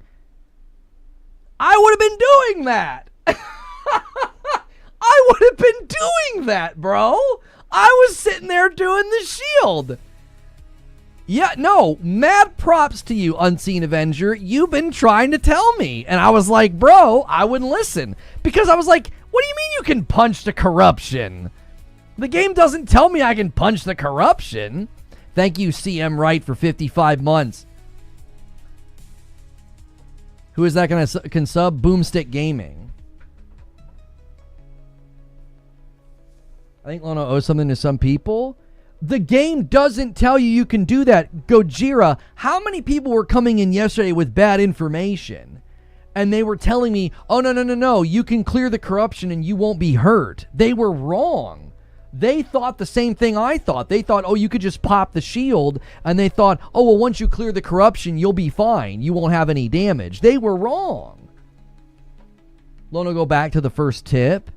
I would have been doing that. I would have been doing that, bro. I was sitting there doing the shield. Yeah, no, mad props to you, Unseen Avenger. You've been trying to tell me. And I was like, bro, I wouldn't listen. Because I was like, what do you mean you can punch the corruption? The game doesn't tell me I can punch the corruption. Thank you, CM Wright, for 55 months. Who is that can sub? Boomstick Gaming. I think Lono owes something to some people. The game doesn't tell you you can do that. Gojira, how many people were coming in yesterday with bad information? And they were telling me, oh, no, you can clear the corruption and you won't be hurt. They were wrong. They thought the same thing I thought. They thought, oh, you could just pop the shield. And they thought, oh, well, once you clear the corruption, you'll be fine. You won't have any damage. They were wrong. Lono, go back to the first tip.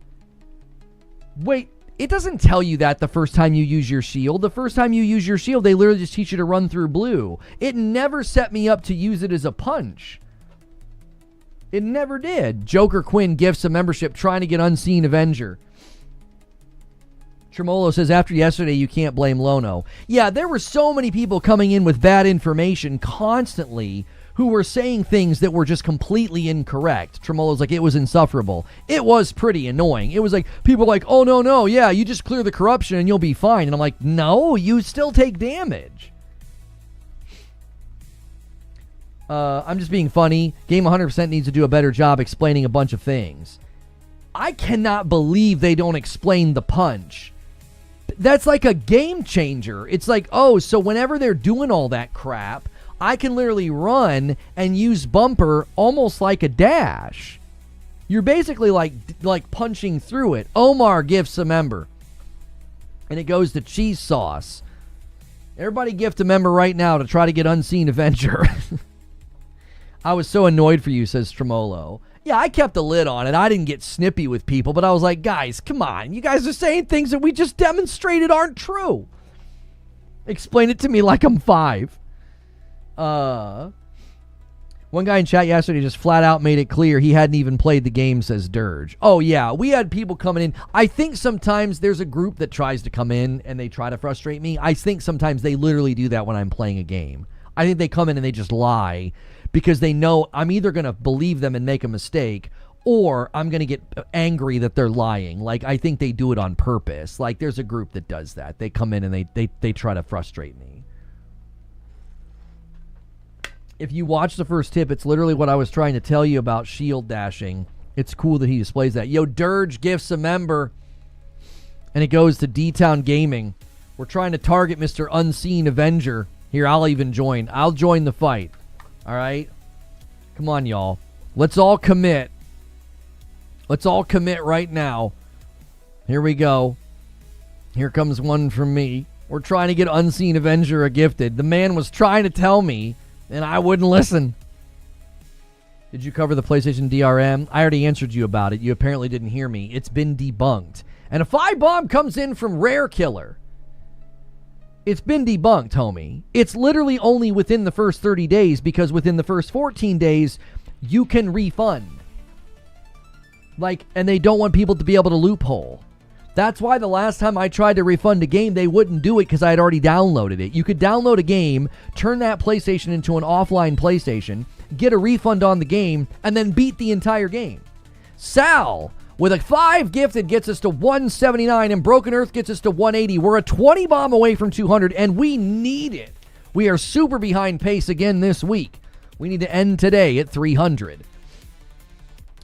Wait, it doesn't tell you that the first time you use your shield. The first time you use your shield, they literally just teach you to run through blue. It never set me up to use it as a punch. It never did. Joker Quinn gifts a membership trying to get Unseen Avenger. Tremolo says, after yesterday, you can't blame Lono. Yeah, there were so many people coming in with bad information constantly who were saying things that were just completely incorrect. Tremolo's like, it was insufferable. It was pretty annoying. It was like, people were like, oh, no, yeah, you just clear the corruption and you'll be fine. And I'm like, no, you still take damage. I'm just being funny. Game 100% needs to do a better job explaining a bunch of things. I cannot believe they don't explain the punch. That's like a game changer. It's like, oh, so whenever they're doing all that crap, I can literally run and use bumper almost like a dash. You're basically like punching through it. Omar gifts a member. And it goes to cheese sauce. Everybody gift a member right now to try to get Unseen Avenger. I was so annoyed for you, says Tremolo. Yeah, I kept a lid on it. I didn't get snippy with people, but I was like, guys, come on. You guys are saying things that we just demonstrated aren't true. Explain it to me like I'm 5. One guy in chat yesterday just flat out made it clear he hadn't even played the game, says Dirge. Oh, yeah, we had people coming in. I think sometimes there's a group that tries to come in and they try to frustrate me. I think sometimes they literally do that when I'm playing a game. I think they come in and they just lie because they know I'm either going to believe them and make a mistake or I'm going to get angry that they're lying. Like, I think they do it on purpose. Like, there's a group that does that. They come in and they try to frustrate me. If you watch the first tip, it's literally what I was trying to tell you about shield dashing. It's cool that he displays that. Yo, Dirge gifts a member. And it goes to D-Town Gaming. We're trying to target Mr. Unseen Avenger. Here, I'll even join. I'll join the fight. All right? Come on, y'all. Let's all commit. Let's all commit right now. Here we go. Here comes one from me. We're trying to get Unseen Avenger a gifted. The man was trying to tell me, and I wouldn't listen. Did you cover the PlayStation DRM? I already answered you about it. You apparently didn't hear me. It's been debunked. And a 5-bomb comes in from Rare Killer. It's been debunked, homie. It's literally only within the first 30 days because within the first 14 days, you can refund. And they don't want people to be able to loophole. That's why the last time I tried to refund a game, they wouldn't do it because I had already downloaded it. You could download a game, turn that PlayStation into an offline PlayStation, get a refund on the game, and then beat the entire game. Sal, with a 5 gifted, gets us to 179, and Broken Earth gets us to 180. We're a 20 bomb away from 200, and we need it. We are super behind pace again this week. We need to end today at 300.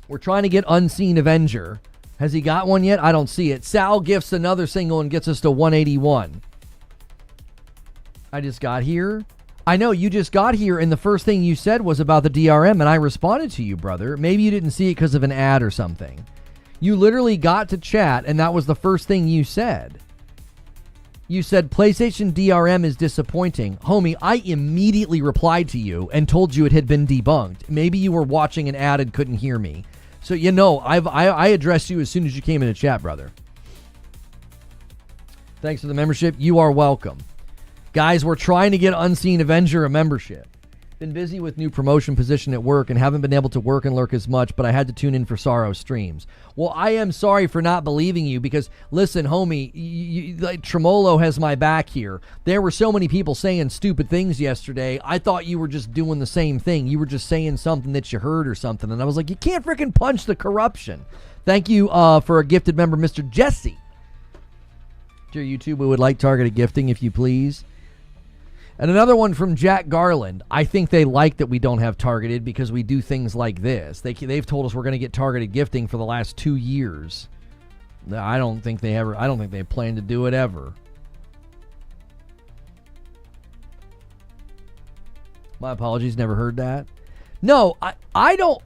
We're trying to get Unseen Avenger. Has he got one yet? I don't see it. Sal gifts another single and gets us to 181. I just got here. I know, you just got here, and the first thing you said was about the DRM, and I responded to you, brother. Maybe you didn't see it because of an ad or something. You literally got to chat, and that was the first thing you said. You said, PlayStation DRM is disappointing. Homie, I immediately replied to you and told you it had been debunked. Maybe you were watching an ad and couldn't hear me. So, I addressed you as soon as you came into chat, brother. Thanks for the membership. You are welcome. Guys, we're trying to get Unseen Avenger a membership. Been busy with new promotion position at work and haven't been able to work and lurk as much, but I had to tune in for SAROS streams. Well, I am sorry for not believing you because, listen, homie, Tremolo has my back here. There were so many people saying stupid things yesterday. I thought you were just doing the same thing. You were just saying something that you heard or something. And I was like, you can't freaking punch the corruption. Thank you for a gifted member, Mr. Jesse. Dear YouTube, we would like targeted gifting, if you please. And another one from Jack Garland. I think they like that we don't have targeted because we do things like this. They've told us we're going to get targeted gifting for the last 2 years. I don't think they plan to do it ever. My apologies, never heard that. No, I don't.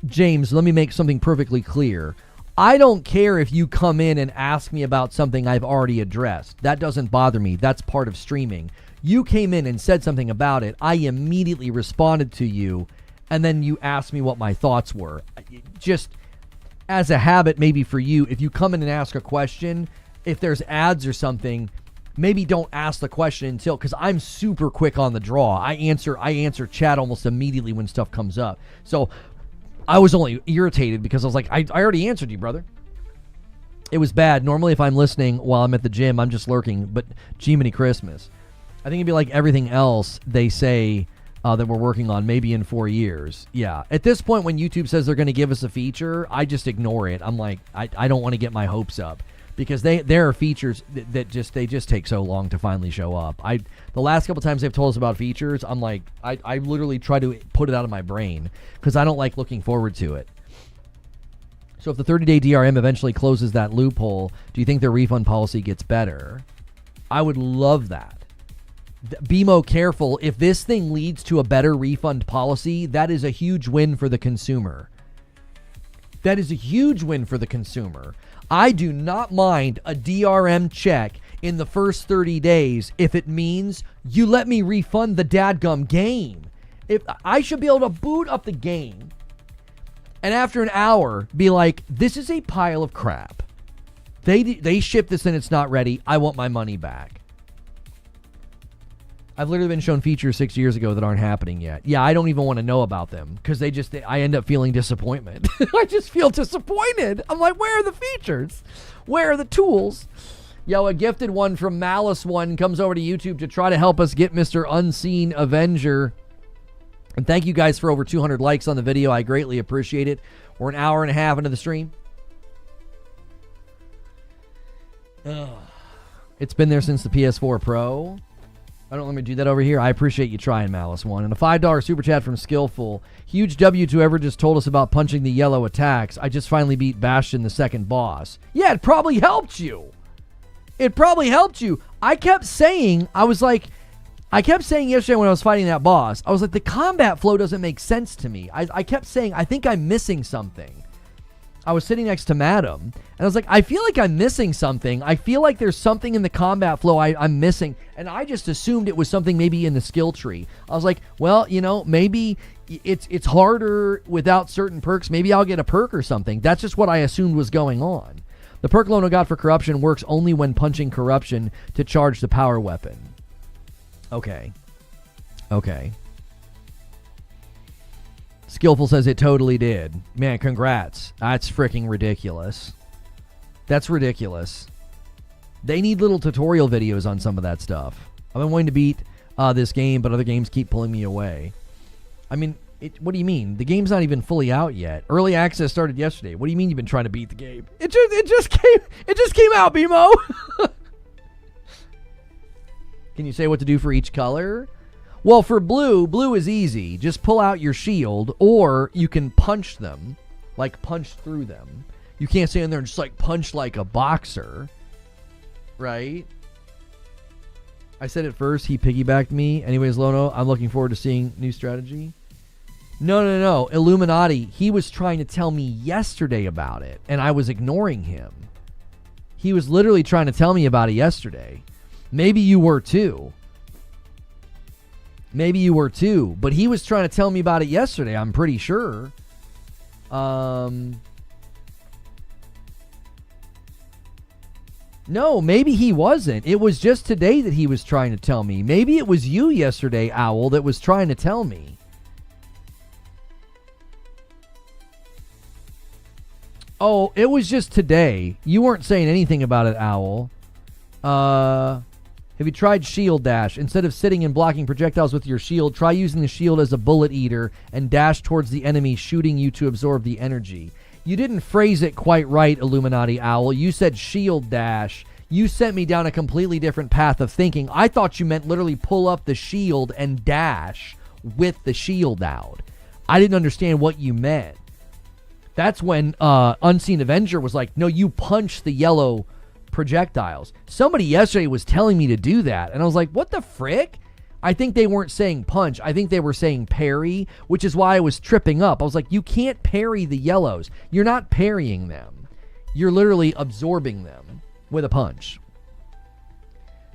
James, let me make something perfectly clear. I don't care if you come in and ask me about something I've already addressed. That doesn't bother me. That's part of streaming. You came in and said something about it. I immediately responded to you, and then you asked me what my thoughts were. Just as a habit, maybe for you, if you come in and ask a question, if there's ads or something, maybe don't ask the question until, because I'm super quick on the draw. I answer chat almost immediately when stuff comes up. So I was only irritated because I was like, I already answered you, brother. It was bad. Normally, if I'm listening while I'm at the gym, I'm just lurking, but Jiminy Christmas. I think it'd be like everything else they say that we're working on maybe in 4 years. Yeah. At this point, when YouTube says they're going to give us a feature, I just ignore it. I'm like, I don't want to get my hopes up because there are features that just take so long to finally show up. The last couple times they've told us about features, I'm like, I literally try to put it out of my brain because I don't like looking forward to it. So if the 30-day DRM eventually closes that loophole, do you think their refund policy gets better? I would love that. Be more careful. If this thing leads to a better refund policy, that is a huge win for the consumer. That is a huge win for the consumer. I do not mind a DRM check in the first 30 days if it means you let me refund the dadgum game. If I should be able to boot up the game and after an hour be like, this is a pile of crap. They ship this and it's not ready. I want my money back. I've literally been shown features 6 years ago that aren't happening yet. Yeah, I don't even want to know about them because I end up feeling disappointment. I just feel disappointed. I'm like, where are the features? Where are the tools? Yo, a gifted one from Malice One comes over to YouTube to try to help us get Mr. Unseen Avenger. And thank you guys for over 200 likes on the video. I greatly appreciate it. We're an hour and a half into the stream. It's been there since the PS4 Pro. I don't let me do that over here. I appreciate you trying, Malice One. And a $5 super chat from Skillful. Huge W to whoever just told us about punching the yellow attacks. I just finally beat Bastion, the second boss. Yeah, it probably helped you. It probably helped you. I kept saying yesterday when I was fighting that boss, I was like, the combat flow doesn't make sense to me. I kept saying, I think I'm missing something. I was sitting next to Madam, and I was like, I feel like I'm missing something. I feel like there's something in the combat flow I'm missing, and I just assumed it was something maybe in the skill tree. I was like, well, maybe it's harder without certain perks. Maybe I'll get a perk or something. That's just what I assumed was going on. The perk Lono got for corruption works only when punching corruption to charge the power weapon. Okay. Skillful says it totally did. Man, congrats. That's freaking ridiculous. That's ridiculous. They need little tutorial videos on some of that stuff. I've been wanting to beat this game, but other games keep pulling me away. I mean, what do you mean? The game's not even fully out yet. Early access started yesterday. What do you mean you've been trying to beat the game? It just came out, BMO. Can you say what to do for each color? Well, for blue is easy. Just pull out your shield, or you can punch them, like punch through them. You can't stand there and just like punch like a boxer, right? I said it first. He piggybacked me. Anyways, Lono, I'm looking forward to seeing new strategy. No. Illuminati, he was trying to tell me yesterday about it, and I was ignoring him. He was literally trying to tell me about it yesterday. Maybe you were too. But he was trying to tell me about it yesterday, I'm pretty sure. No, maybe he wasn't. It was just today that he was trying to tell me. Maybe it was you yesterday, Owl, that was trying to tell me. Oh, it was just today. You weren't saying anything about it, Owl. Have you tried shield dash? Instead of sitting and blocking projectiles with your shield, try using the shield as a bullet eater and dash towards the enemy, shooting you to absorb the energy. You didn't phrase it quite right, Illuminati Owl. You said shield dash. You sent me down a completely different path of thinking. I thought you meant literally pull up the shield and dash with the shield out. I didn't understand what you meant. That's when Unseen Avenger was like, no, you punch the yellow projectiles. Somebody yesterday was telling me to do that, and I was like, what the frick? I think they weren't saying punch. I think they were saying parry, which is why I was tripping up. I was like, you can't parry the yellows. You're not parrying them. You're literally absorbing them with a punch.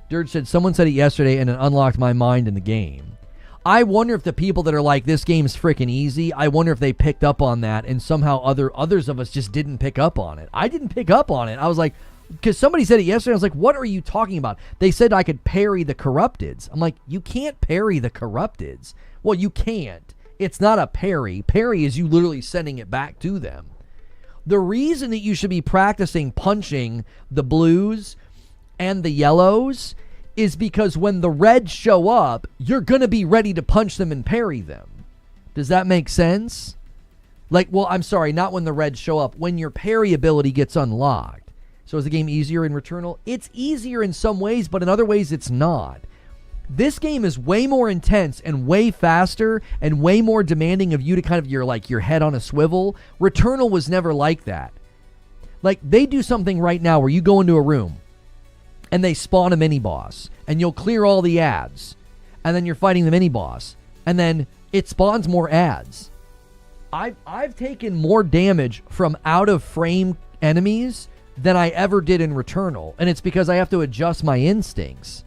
Dirge said, someone said it yesterday and it unlocked my mind in the game. I wonder if the people that are like, this game's freaking easy, I wonder if they picked up on that and somehow others of us just didn't pick up on it. I didn't pick up on it. I was like, because somebody said it yesterday, I was like, what are you talking about? They said I could parry the Corrupteds. I'm like, you can't parry the Corrupteds. Well, you can't. It's not a parry. Parry is you literally sending it back to them. The reason that you should be practicing punching the blues and the yellows is because when the reds show up, you're going to be ready to punch them and parry them. Does that make sense? Like, well, I'm sorry, not when the reds show up, when your parry ability gets unlocked. So is the game easier in Returnal? It's easier in some ways, but in other ways it's not. This game is way more intense and way faster and way more demanding of you to kind of your head on a swivel. Returnal was never like that. Like, they do something right now where you go into a room and they spawn a mini-boss and you'll clear all the ads and then you're fighting the mini-boss and then it spawns more ads. I've taken more damage from out-of-frame enemies than I ever did in Returnal, and it's because I have to adjust my instincts.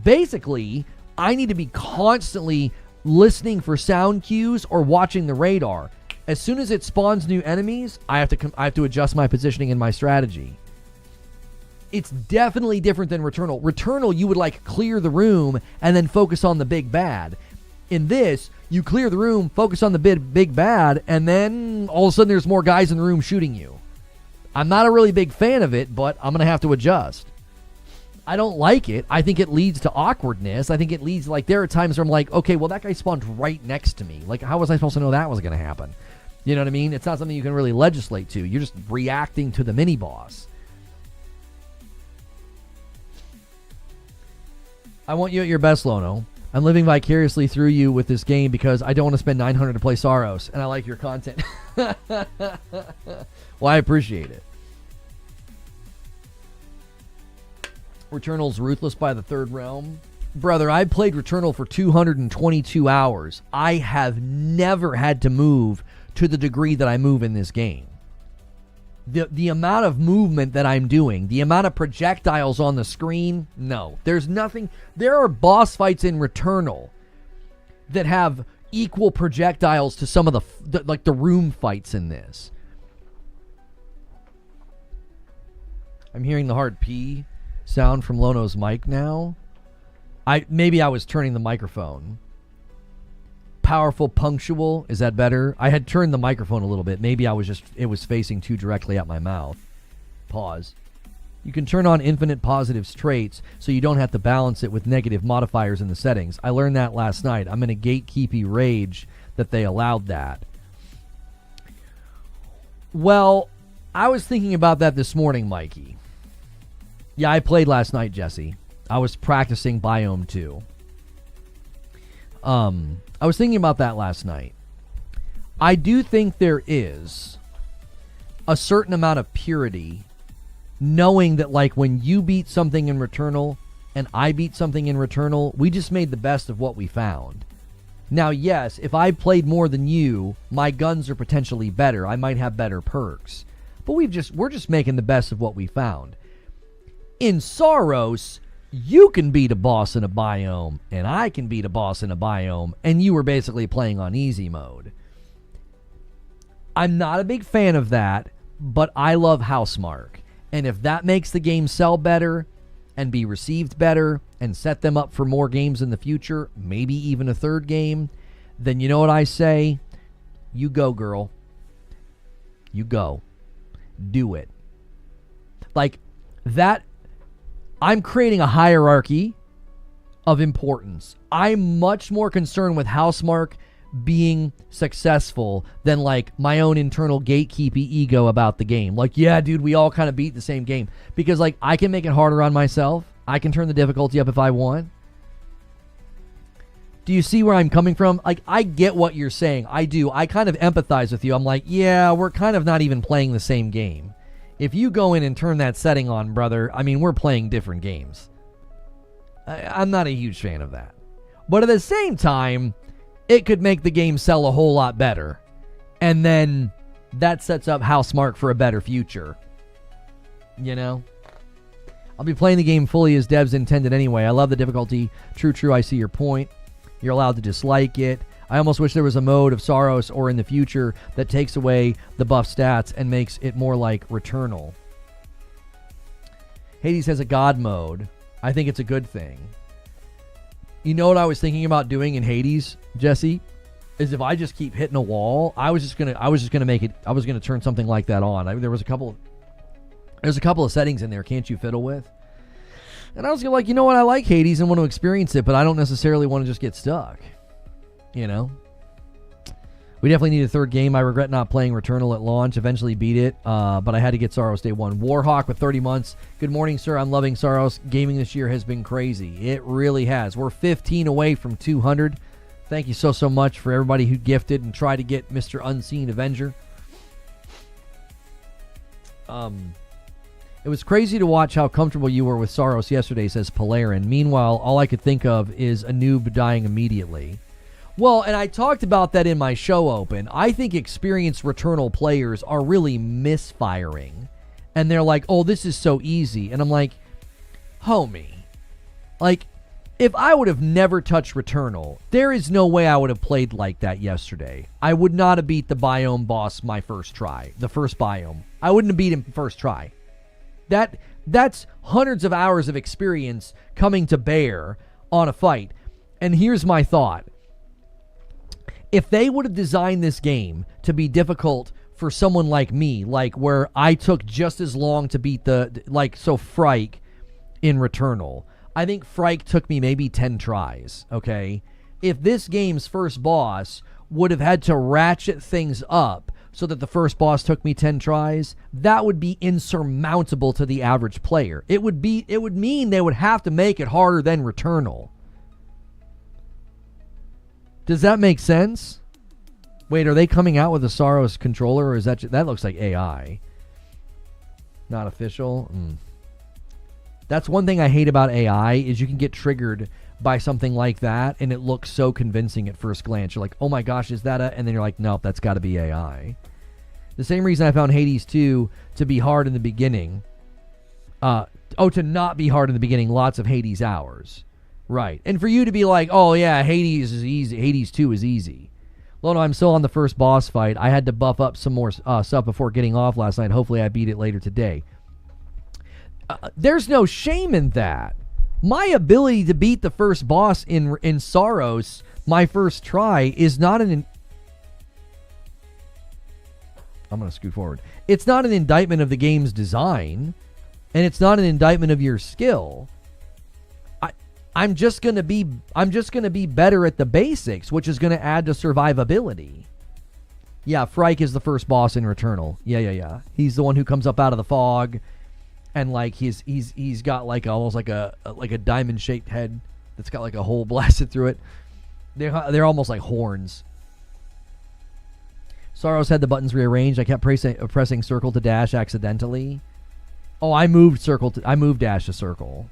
Basically, I need to be constantly listening for sound cues or watching the radar. As soon as it spawns new enemies, I have to adjust my positioning and my strategy. It's definitely different than Returnal. Returnal, you would clear the room and then focus on the big bad. In this, you clear the room, focus on the big bad, and then all of a sudden there's more guys in the room shooting you. I'm not a really big fan of it, but I'm going to have to adjust. I don't like it. I think it leads to awkwardness. I think it leads, there are times where I'm like, okay, well, that guy spawned right next to me. How was I supposed to know that was going to happen? You know what I mean? It's not something you can really legislate to. You're just reacting to the mini-boss. I want you at your best, Lono. I'm living vicariously through you with this game because I don't want to spend $900 to play SAROS, and I like your content. Well, I appreciate it. Returnal's ruthless by the third realm. Brother, I played Returnal for 222 hours. I have never had to move to the degree that I move in this game. The amount of movement that I'm doing, the amount of projectiles on the screen, no. There's nothing. There are boss fights in Returnal that have equal projectiles to some of the room fights in this. I'm hearing the hard P sound from Lono's mic now. Maybe I was turning the microphone. Powerful, punctual. Is that better? I had turned the microphone a little bit. Maybe it was facing too directly at my mouth. Pause. You can turn on infinite positives traits so you don't have to balance it with negative modifiers in the settings. I learned that last night. I'm in a gatekeepy rage that they allowed that. Well, I was thinking about that this morning, Mikey. Yeah, I played last night, Jesse. I was practicing Biome 2. I was thinking about that last night. I do think there is a certain amount of purity knowing that, like, when you beat something in Returnal and I beat something in Returnal, we just made the best of what we found. Now, yes, if I played more than you, my guns are potentially better. I might have better perks. But we're just making the best of what we found. In SAROS, you can beat a boss in a biome, and I can beat a boss in a biome, and you were basically playing on easy mode. I'm not a big fan of that, but I love Housemarque. And if that makes the game sell better and be received better and set them up for more games in the future, maybe even a third game, then you know what I say? You go, girl. You go. Do it. Like, that... I'm creating a hierarchy of importance. I'm much more concerned with Housemarque being successful than, like, my own internal gatekeepy ego about the game. Like, yeah, dude, we all kind of beat the same game. Because, like, I can make it harder on myself. I can turn the difficulty up if I want. Do you see where I'm coming from? Like, I get what you're saying. I do. I kind of empathize with you. I'm like, yeah, we're kind of not even playing the same game. If you go in and turn that setting on, brother, I mean, we're playing different games. I'm not a huge fan of that. But at the same time, it could make the game sell a whole lot better. And then that sets up Housemarque for a better future. You know? I'll be playing the game fully as devs intended anyway. I love the difficulty. True, I see your point. You're allowed to dislike it. I almost wish there was a mode of SAROS or in the future that takes away the buff stats and makes it more like Returnal. Hades has a god mode. I think it's a good thing. You know what I was thinking about doing in Hades, Jesse? Is if I just keep hitting a wall, I was gonna turn something like that on. There's a couple of settings in there, can't you fiddle with? And I was like, you know what, I like Hades and want to experience it, but I don't necessarily want to just get stuck. You know? We definitely need a third game. I regret not playing Returnal at launch. Eventually beat it, but I had to get SAROS day one. Warhawk with 30 months. Good morning, sir. I'm loving SAROS. Gaming this year has been crazy. It really has. We're 15 away from 200. Thank you so much for everybody who gifted and tried to get Mr. Unseen Avenger. It was crazy to watch how comfortable you were with SAROS yesterday, says Polarin. Meanwhile, all I could think of is a noob dying immediately. Well, and I talked about that in my show open. I think experienced Returnal players are really misfiring. And they're like, oh, this is so easy. And I'm like, homie, like, if I would have never touched Returnal, there is no way I would have played like that yesterday. I would not have beat the biome boss my first try, the first biome. I wouldn't have beat him first try. That's hundreds of hours of experience coming to bear on a fight. And here's my thought. If they would have designed this game to be difficult for someone like me, like where I took just as long to beat Frike in Returnal, I think Frike took me maybe 10 tries, okay? If this game's first boss would have had to ratchet things up so that the first boss took me 10 tries, that would be insurmountable to the average player. It would mean they would have to make it harder than Returnal. Does that make sense? Wait, are they coming out with a SAROS controller, or is that looks like AI? Not official? That's one thing I hate about AI, is you can get triggered by something like that, and it looks so convincing at first glance. You're like, oh my gosh, is that a... And then you're like, nope, that's got to be AI. The same reason I found Hades 2 to be hard in the beginning. To not be hard in the beginning, lots of Hades hours. Right. And for you to be like, oh yeah, Hades is easy. Hades 2 is easy. Well, no, I'm still on the first boss fight. I had to buff up some more stuff before getting off last night. Hopefully I beat it later today. There's no shame in that. My ability to beat the first boss in SAROS, my first try, is not an... I'm going to scoot forward. It's not an indictment of the game's design, and it's not an indictment of your skill. I'm just going to be better at the basics, which is going to add to survivability. Yeah, Frike is the first boss in Returnal. Yeah. He's the one who comes up out of the fog, and like he's got like almost like a diamond shaped head that's got like a hole blasted through it. They're almost like horns. SAROS had the buttons rearranged. I kept pressing circle to dash accidentally. Oh, I moved dash to circle.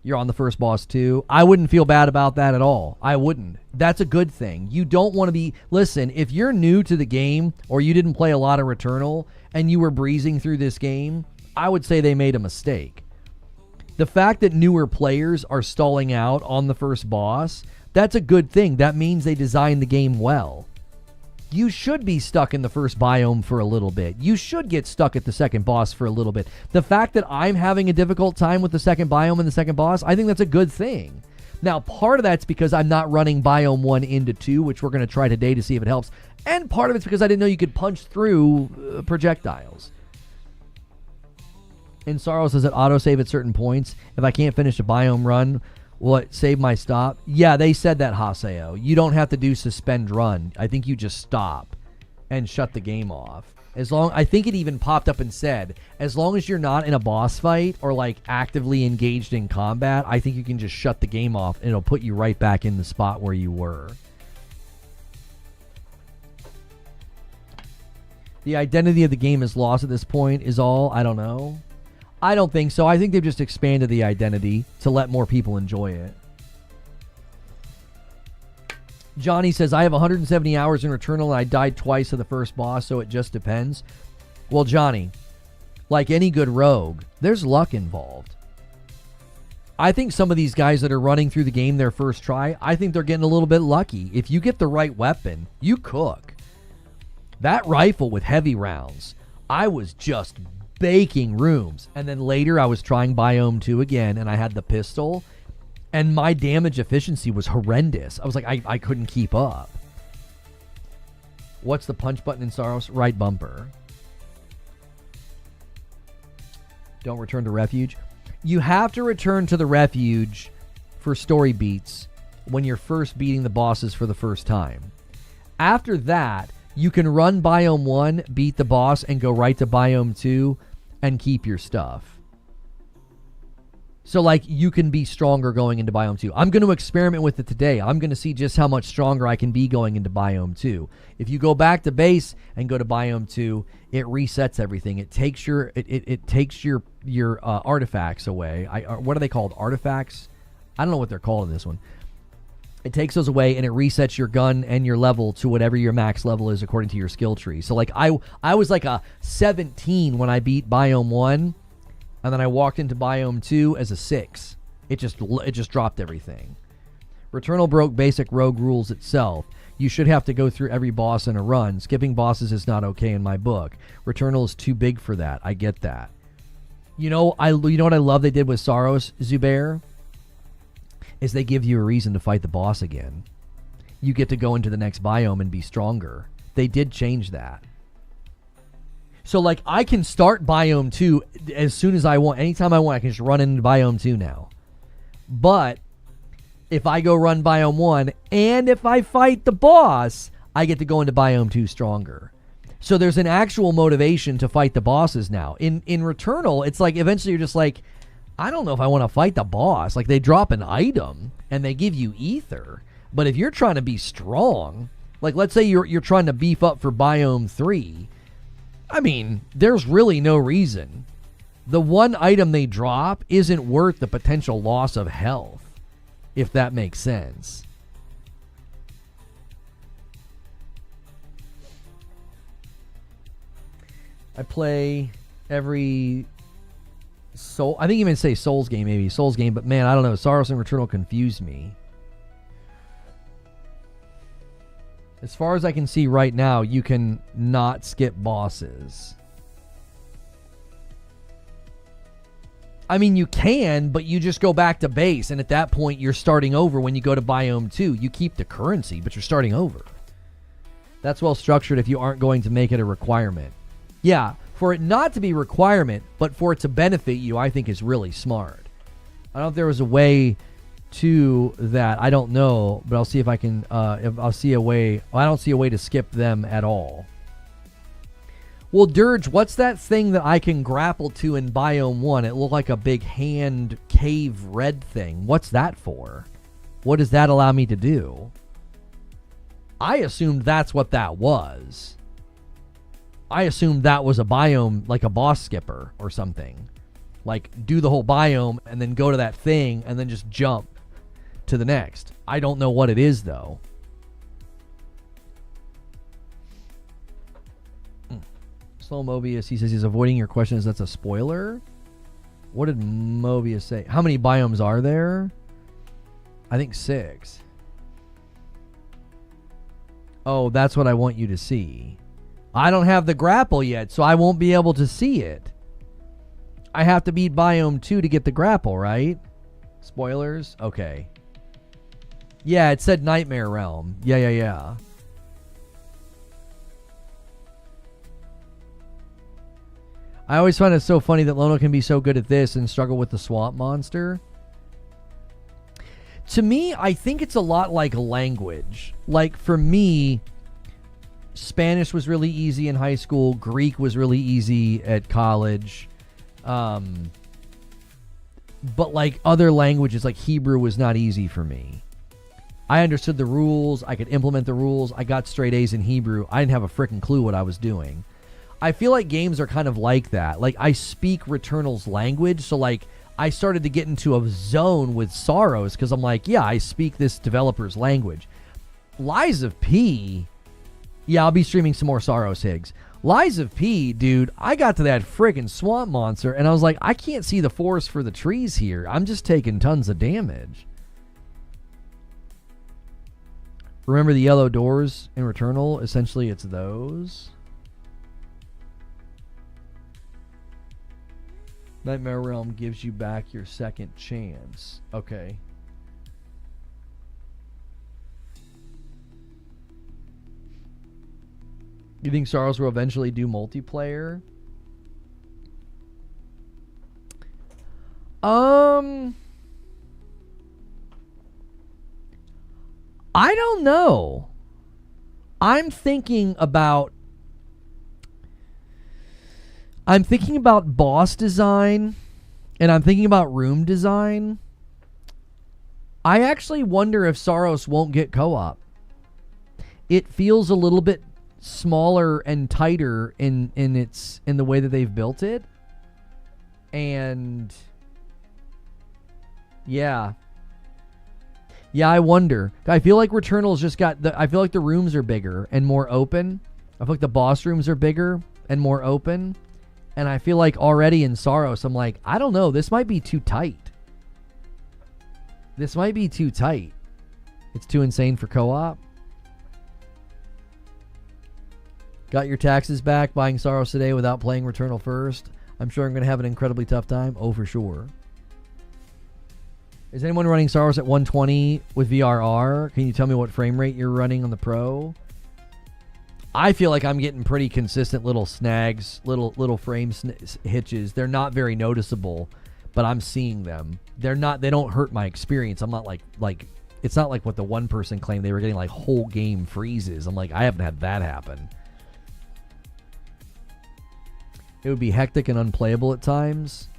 You're on the first boss too. I wouldn't feel bad about that at all. I wouldn't. That's a good thing. You don't want to be... Listen, if you're new to the game or you didn't play a lot of Returnal and you were breezing through this game, I would say they made a mistake. The fact that newer players are stalling out on the first boss, that's a good thing. That means they designed the game well. You should be stuck in the first biome for a little bit. You should get stuck at the second boss for a little bit. The fact that I'm having a difficult time with the second biome and the second boss, I think that's a good thing. Now, part of that's because I'm not running biome 1 into 2, which we're going to try today to see if it helps. And part of it's because I didn't know you could punch through projectiles. In SAROS, does it autosave at certain points? If I can't finish a biome run, will it save my stop? Yeah, they said that, Haseo. You don't have to do suspend run. I think you just stop and shut the game off. I think it even popped up and said, as long as you're not in a boss fight or like actively engaged in combat, I think you can just shut the game off and it'll put you right back in the spot where you were. The identity of the game is lost at this point is all. I don't know. I don't think so. I think they've just expanded the identity to let more people enjoy it. Johnny says, I have 170 hours in Returnal and I died twice to the first boss, so it just depends. Well, Johnny, like any good rogue, there's luck involved. I think some of these guys that are running through the game their first try, I think they're getting a little bit lucky. If you get the right weapon, you cook. That rifle with heavy rounds, I was just baking rooms. And then later I was trying Biome 2 again and I had the pistol and my damage efficiency was horrendous. I was like, I couldn't keep up. What's the punch button in SAROS? Right bumper. Don't return to Refuge. You have to return to the Refuge for story beats when you're first beating the bosses for the first time. After that, you can run Biome 1, beat the boss, and go right to Biome 2 and keep your stuff. So, like, you can be stronger going into Biome 2. I'm going to experiment with it today. I'm going to see just how much stronger I can be going into Biome 2. If you go back to base and go to Biome 2, it resets everything. It takes your artifacts away. What are they called? Artifacts? I don't know what they're called in this one. It takes those away and it resets your gun and your level to whatever your max level is according to your skill tree. So like I was like a 17 when I beat Biome 1 and then I walked into Biome 2 as a 6. It just dropped everything. Returnal broke basic rogue rules itself. You should have to go through every boss in a run. Skipping bosses is not okay in my book. Returnal is too big for that. I get that. You know what I love they did with SAROS, Zubair? Is they give you a reason to fight the boss again. You get to go into the next biome and be stronger. They did change that. So, like, I can start Biome 2 as soon as I want. Anytime I want, I can just run into Biome 2 now. But if I go run Biome 1, and if I fight the boss, I get to go into Biome 2 stronger. So there's an actual motivation to fight the bosses now. In Returnal, it's like, eventually you're just like, I don't know if I want to fight the boss. Like, they drop an item and they give you ether. But if you're trying to be strong, like let's say you're trying to beef up for Biome 3, I mean, there's really no reason. The one item they drop isn't worth the potential loss of health, if that makes sense. I play every Soul. I think you even say Souls game, maybe Souls game, but man, I don't know. Saros and Returnal confuse me. As far as I can see right now, you can not skip bosses. I mean, you can, but you just go back to base, and at that point, you're starting over when you go to Biome 2. You keep the currency, but you're starting over. That's well structured if you aren't going to make it a requirement. Yeah, for it not to be requirement, but for it to benefit you, I think is really smart. I don't know if there was a way to that. I don't know, but I'll see if I can, if I'll see a way. I don't see a way to skip them at all. Well, Dirge, what's that thing that I can grapple to in Biome 1? It looked like a big hand cave red thing. What's that for? What does that allow me to do? I assumed that's what that was. I assumed that was a biome, like a boss skipper or something. Like, do the whole biome and then go to that thing and then just jump to the next. I don't know what it is, though. Slow Mobius, he says he's avoiding your questions. That's a spoiler? What did Mobius say? How many biomes are there? I think 6. Oh, that's what I want you to see. I don't have the grapple yet, so I won't be able to see it. I have to beat Biome 2 to get the grapple, right? Spoilers? Okay. Yeah, it said Nightmare Realm. Yeah. I always find it so funny that Lono can be so good at this and struggle with the swamp monster. To me, I think it's a lot like language. Like, for me, Spanish was really easy in high school. Greek was really easy at college. But, like, other languages, like Hebrew, was not easy for me. I understood the rules. I could implement the rules. I got straight A's in Hebrew. I didn't have a freaking clue what I was doing. I feel like games are kind of like that. Like, I speak Returnal's language, so, like, I started to get into a zone with Saros because I'm like, yeah, I speak this developer's language. Lies of P, yeah, I'll be streaming some more Saros Higgs. Lies of P, dude, I got to that friggin' swamp monster and I was like, I can't see the forest for the trees here. I'm just taking tons of damage. Remember the yellow doors in Returnal? Essentially, it's those. Nightmare Realm gives you back your second chance. Okay. You think Saros will eventually do multiplayer? I don't know. I'm thinking about boss design, and I'm thinking about room design. I actually wonder if Saros won't get co-op. It feels a little bit smaller and tighter in the way that they've built it. And yeah, I wonder. I feel like Returnal's just got I feel like the rooms are bigger and more open. I feel like the boss rooms are bigger and more open. And I feel like already in Saros, I'm like, I don't know, this might be too tight. This might be too tight. It's too insane for co-op. Got your taxes back buying Saros today without playing Returnal first. I'm sure I'm going to have an incredibly tough time. Oh, for sure. Is anyone running Saros at 120 with VRR? Can you tell me what frame rate you're running on the Pro? I feel like I'm getting pretty consistent little snags, little frame hitches. They're not very noticeable, but I'm seeing them. They don't hurt my experience. I'm not like it's not like what the one person claimed they were getting like whole game freezes. I'm like, I haven't had that happen. It would be hectic and unplayable at times.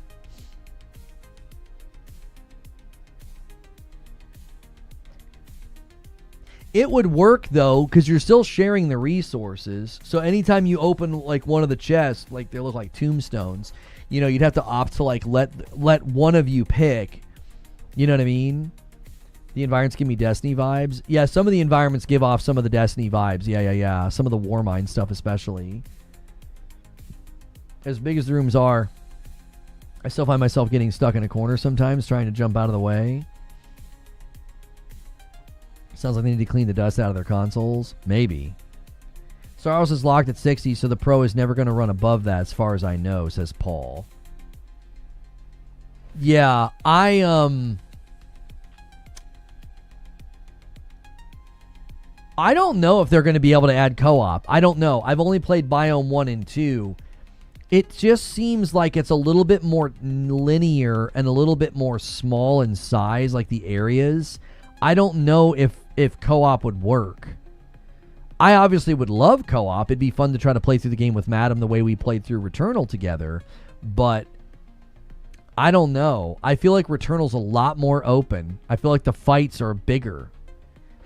It would work, though, because you're still sharing the resources. So anytime you open, like, one of the chests, like, they look like tombstones, you know, you'd have to opt to, like, let one of you pick. You know what I mean? The environments give me Destiny vibes. Yeah, some of the environments give off some of the Destiny vibes. Yeah. Some of the Warmind stuff especially. As big as the rooms are, I still find myself getting stuck in a corner sometimes, trying to jump out of the way. Sounds like they need to clean the dust out of their consoles. Maybe. SAROS is locked at 60, so the Pro is never going to run above that as far as I know, says Paul. Yeah, I don't know if they're going to be able to add co-op. I don't know. I've only played Biome 1 and 2. It just seems like it's a little bit more linear and a little bit more small in size, like the areas. I don't know if co-op would work. I obviously would love co-op. It'd be fun to try to play through the game with Madam the way we played through Returnal together. But I don't know. I feel like Returnal's a lot more open. I feel like the fights are bigger.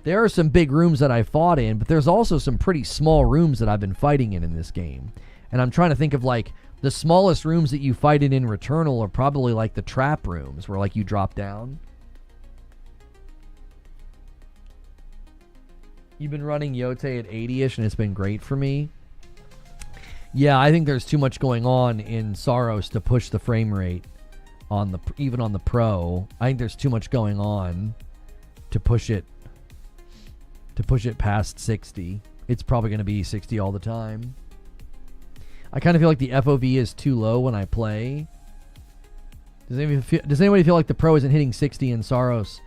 There are some big rooms that I fought in, but there's also some pretty small rooms that I've been fighting in this game. And I'm trying to think of, like, the smallest rooms that you fight in Returnal are probably, like, the trap rooms where, like, you drop down. You've been running Yote at 80-ish, and it's been great for me. Yeah, I think there's too much going on in SAROS to push the frame rate on the even on the Pro. I think there's too much going on to push it past 60. It's probably going to be 60 all the time. I kind of feel like the FOV is too low when I play. Does anybody feel like the Pro isn't hitting 60 in SAROS?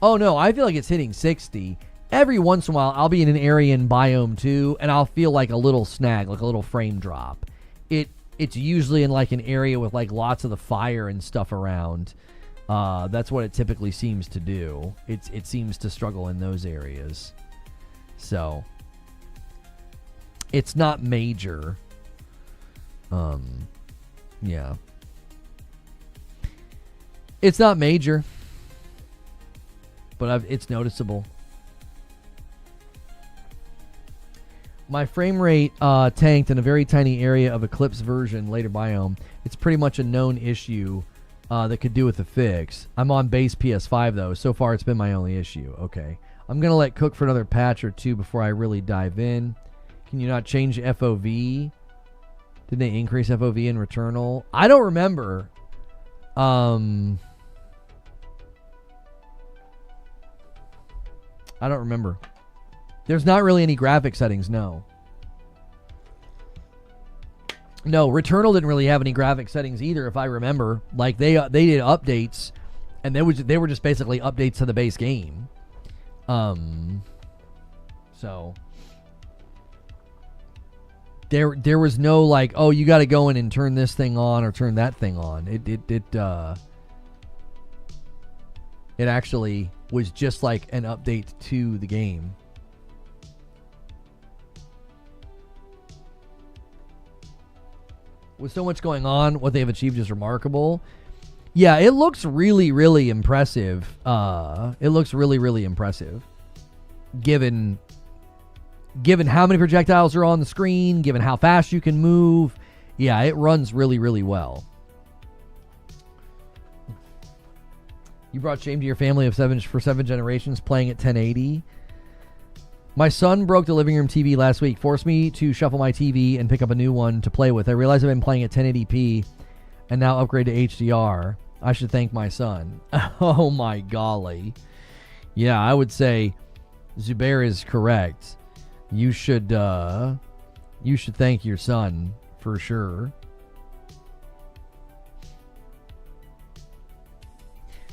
Oh no, I feel like it's hitting 60. Every once in a while, I'll be in an area in Biome 2, and I'll feel like a little snag, like a little frame drop. It's usually in like an area with like lots of the fire and stuff around. That's what it typically seems to do. It seems to struggle in those areas. So it's not major. Yeah. It's not major, but it's noticeable. My frame rate tanked in a very tiny area of Eclipse version, later Biome. It's pretty much a known issue that could do with a fix. I'm on base PS5 though. So far it's been my only issue. Okay. I'm going to let cook for another patch or two before I really dive in. Can you not change FOV? Did they increase FOV in Returnal? I don't remember. I don't remember. There's not really any graphic settings, no. No, Returnal didn't really have any graphic settings either, if I remember. Like, they did updates, and they were just basically updates to the base game. So there was no like, oh, you got to go in and turn this thing on or turn that thing on. It actually was just like an update to the game. With so much going on, what they've achieved is remarkable. Yeah, it looks really, really impressive. It looks really, really impressive. Given how many projectiles are on the screen, given how fast you can move. Yeah, it runs really, really well. You brought shame to your family of 7 generations playing at 1080. My son broke the living room TV last week, forced me to shuffle my TV and pick up a new one to play with. I realized I've been playing at 1080p and now upgrade to HDR. I should thank my son. Oh my golly. Yeah, I would say Zubair is correct. You should thank your son for sure.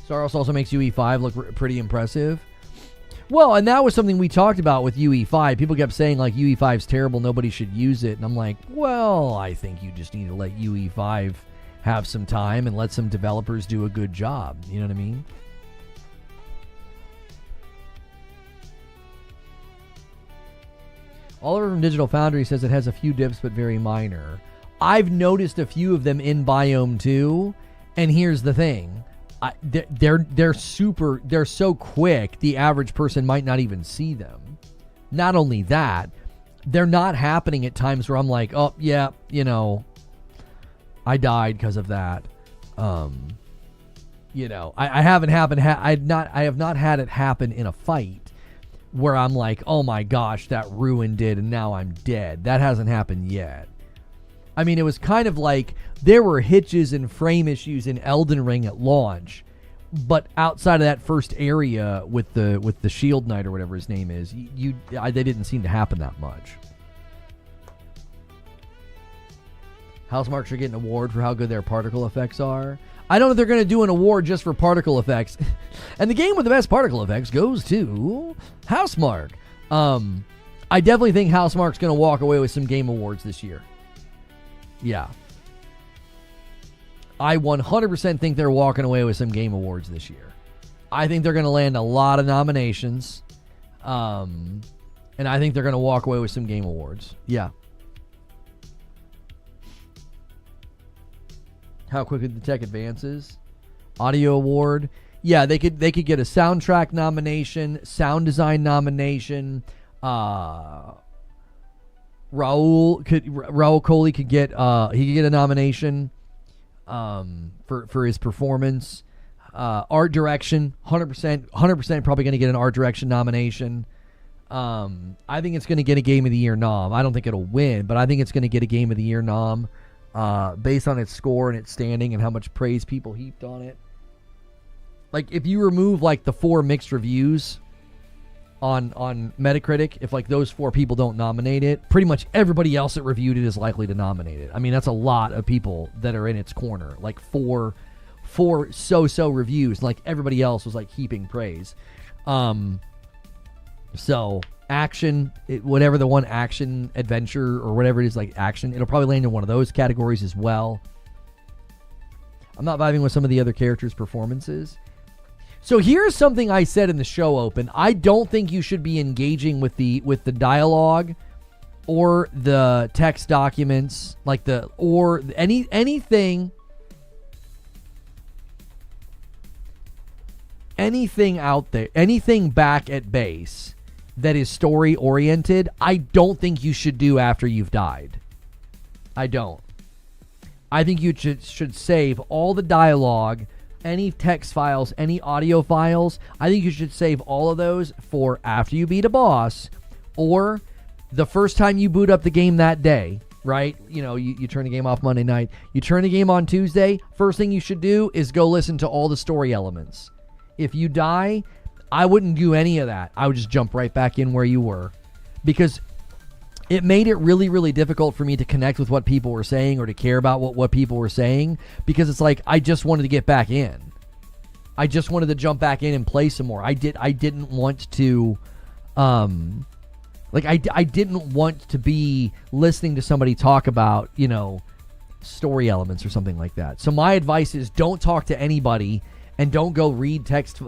SAROS also makes UE5 look pretty impressive. Well, and that was something we talked about with UE5. People kept saying, like, UE5's terrible, nobody should use it. And I'm like, well, I think you just need to let UE5 have some time and let some developers do a good job. You know what I mean? Oliver from Digital Foundry says it has a few dips, but very minor. I've noticed a few of them in Biome 2, and here's the thing. They're so quick, the average person might not even see them. Not only that, they're not happening at times where I'm like, oh yeah, you know, I died because of that. You know, I have not had it happen in a fight where I'm like, oh my gosh, that ruined it and now I'm dead. That hasn't happened yet. I mean, it was kind of like there were hitches and frame issues in Elden Ring at launch, but outside of that first area with the Shield Knight or whatever his name is, they didn't seem to happen that much. Housemarques are getting an award for how good their particle effects are. I don't know if they're going to do an award just for particle effects. And the game with the best particle effects goes to Housemarque. I definitely think Housemarque's going to walk away with some game awards this year. Yeah. I 100% think they're walking away with some game awards this year. I think they're going to land a lot of nominations. And I think they're going to walk away with some game awards. Yeah. How quickly the tech advances. Audio award. Yeah, they could get a soundtrack nomination, sound design nomination. Raul Coley could get a nomination for his performance. Art direction, 100% probably going to get an art direction nomination. I think it's going to get a Game of the Year nom. I don't think it'll win, but I think it's going to get a Game of the Year nom based on its score and its standing and how much praise people heaped on it. Like, if you remove, like, the 4 mixed reviews on Metacritic, if, like, those 4 people don't nominate it, pretty much everybody else that reviewed it is likely to nominate it. I mean, that's a lot of people that are in its corner. Like, 4 so-so reviews. Like, everybody else was, like, heaping praise. So, action, whatever the one action, adventure, or whatever it is, like, action, it'll probably land in one of those categories as well. I'm not vibing with some of the other characters' performances. So here's something I said in the show open. I don't think you should be engaging with the dialogue or the text documents, like anything out there, anything back at base that is story oriented. I don't think you should do after you've died. I don't. I think you should save all the dialogue, any text files, any audio files. I think you should save all of those for after you beat a boss or the first time you boot up the game that day, right? You know, you turn the game off Monday night. You turn the game on Tuesday. First thing you should do is go listen to all the story elements. If you die, I wouldn't do any of that. I would just jump right back in where you were, because it made it really, really difficult for me to connect with what people were saying or to care about what people were saying, because it's like I just wanted to get back in. I just wanted to jump back in and play some more. I didn't want to I didn't want to be listening to somebody talk about, you know, story elements or something like that. So my advice is don't talk to anybody and don't go read text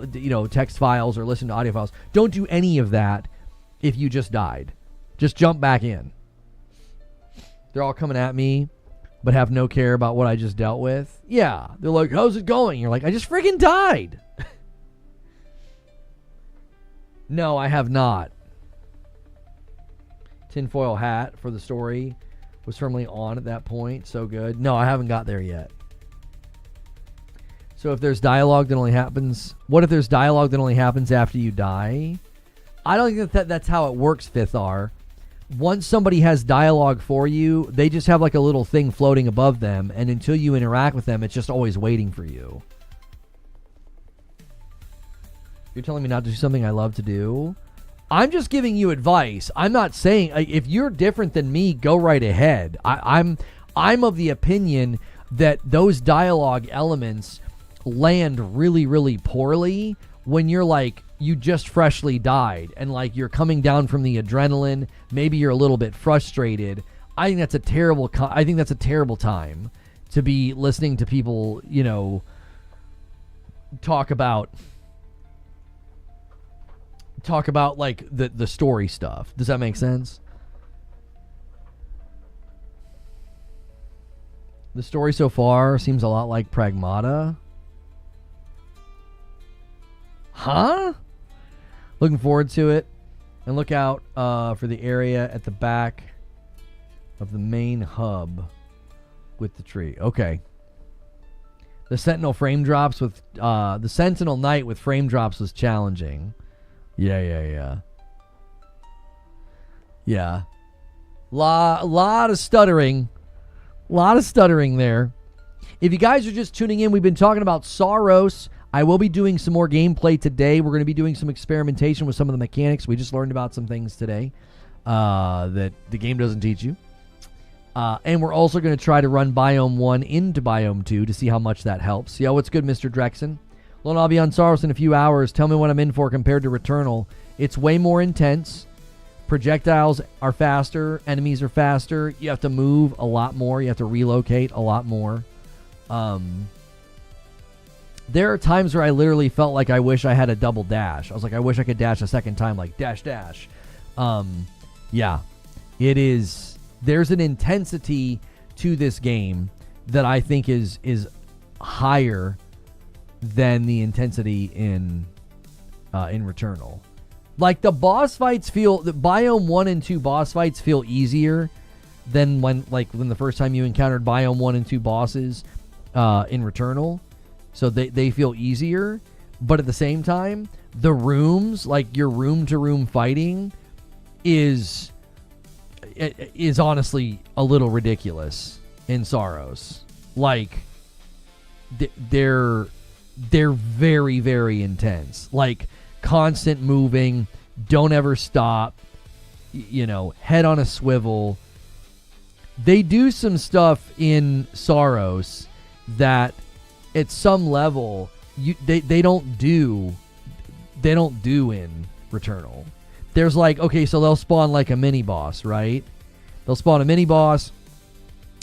files or listen to audio files. Don't do any of that if you just died. Just jump back in. They're all coming at me, but have no care about what I just dealt with. Yeah. They're like, how's it going? You're like, I just freaking died. No, I have not. Tinfoil hat for the story was firmly on at that point. So good. No, I haven't got there yet. So if there's dialogue that only happens... What if there's dialogue that only happens after you die? I don't think that's how it works, Fithar. Once somebody has dialogue for you, they just have like a little thing floating above them, and until you interact with them, it's just always waiting for you. You're telling me not to do something I love to do? I'm just giving you advice. I'm not saying... if you're different than me, go right ahead. I'm of the opinion that those dialogue elements land really, really poorly when you're like, you just freshly died and like you're coming down from the adrenaline. Maybe you're a little bit frustrated. I think that's a terrible time to be listening to people, you know, talk about like the story stuff. Does that make sense? The story so far seems a lot like Pragmata. Huh? Looking forward to it. And look out for the area at the back of the main hub with the tree. Okay. The Sentinel frame drops with... the Sentinel Knight with frame drops was challenging. Yeah. Yeah. Lot of stuttering. A lot of stuttering there. If you guys are just tuning in, we've been talking about SAROS. I will be doing some more gameplay today. We're going to be doing some experimentation with some of the mechanics. We just learned about some things today that the game doesn't teach you. And we're also going to try to run Biome 1 into Biome 2 to see how much that helps. Yo, what's good, Mr. Drexen? Well, I'll be on SAROS in a few hours. Tell me what I'm in for compared to Returnal. It's way more intense. Projectiles are faster. Enemies are faster. You have to move a lot more. You have to relocate a lot more. There are times where I literally felt like I wish I had a double dash. I was like, I wish I could dash a second time, like dash, dash. Yeah, it is. There's an intensity to this game that I think is higher than the intensity in Returnal. Like the boss fights feel, the Biome 1 and 2 boss fights feel easier than when the first time you encountered Biome 1 and 2 bosses in Returnal. So they feel easier, but at the same time, the rooms, like your room-to-room fighting, is honestly a little ridiculous in SAROS. Like, they're very, very intense. Like, constant moving, don't ever stop, head on a swivel. They do some stuff in SAROS that at some level they don't do in Returnal. There's like, okay, so they'll spawn like a mini boss, right? They'll spawn a mini boss,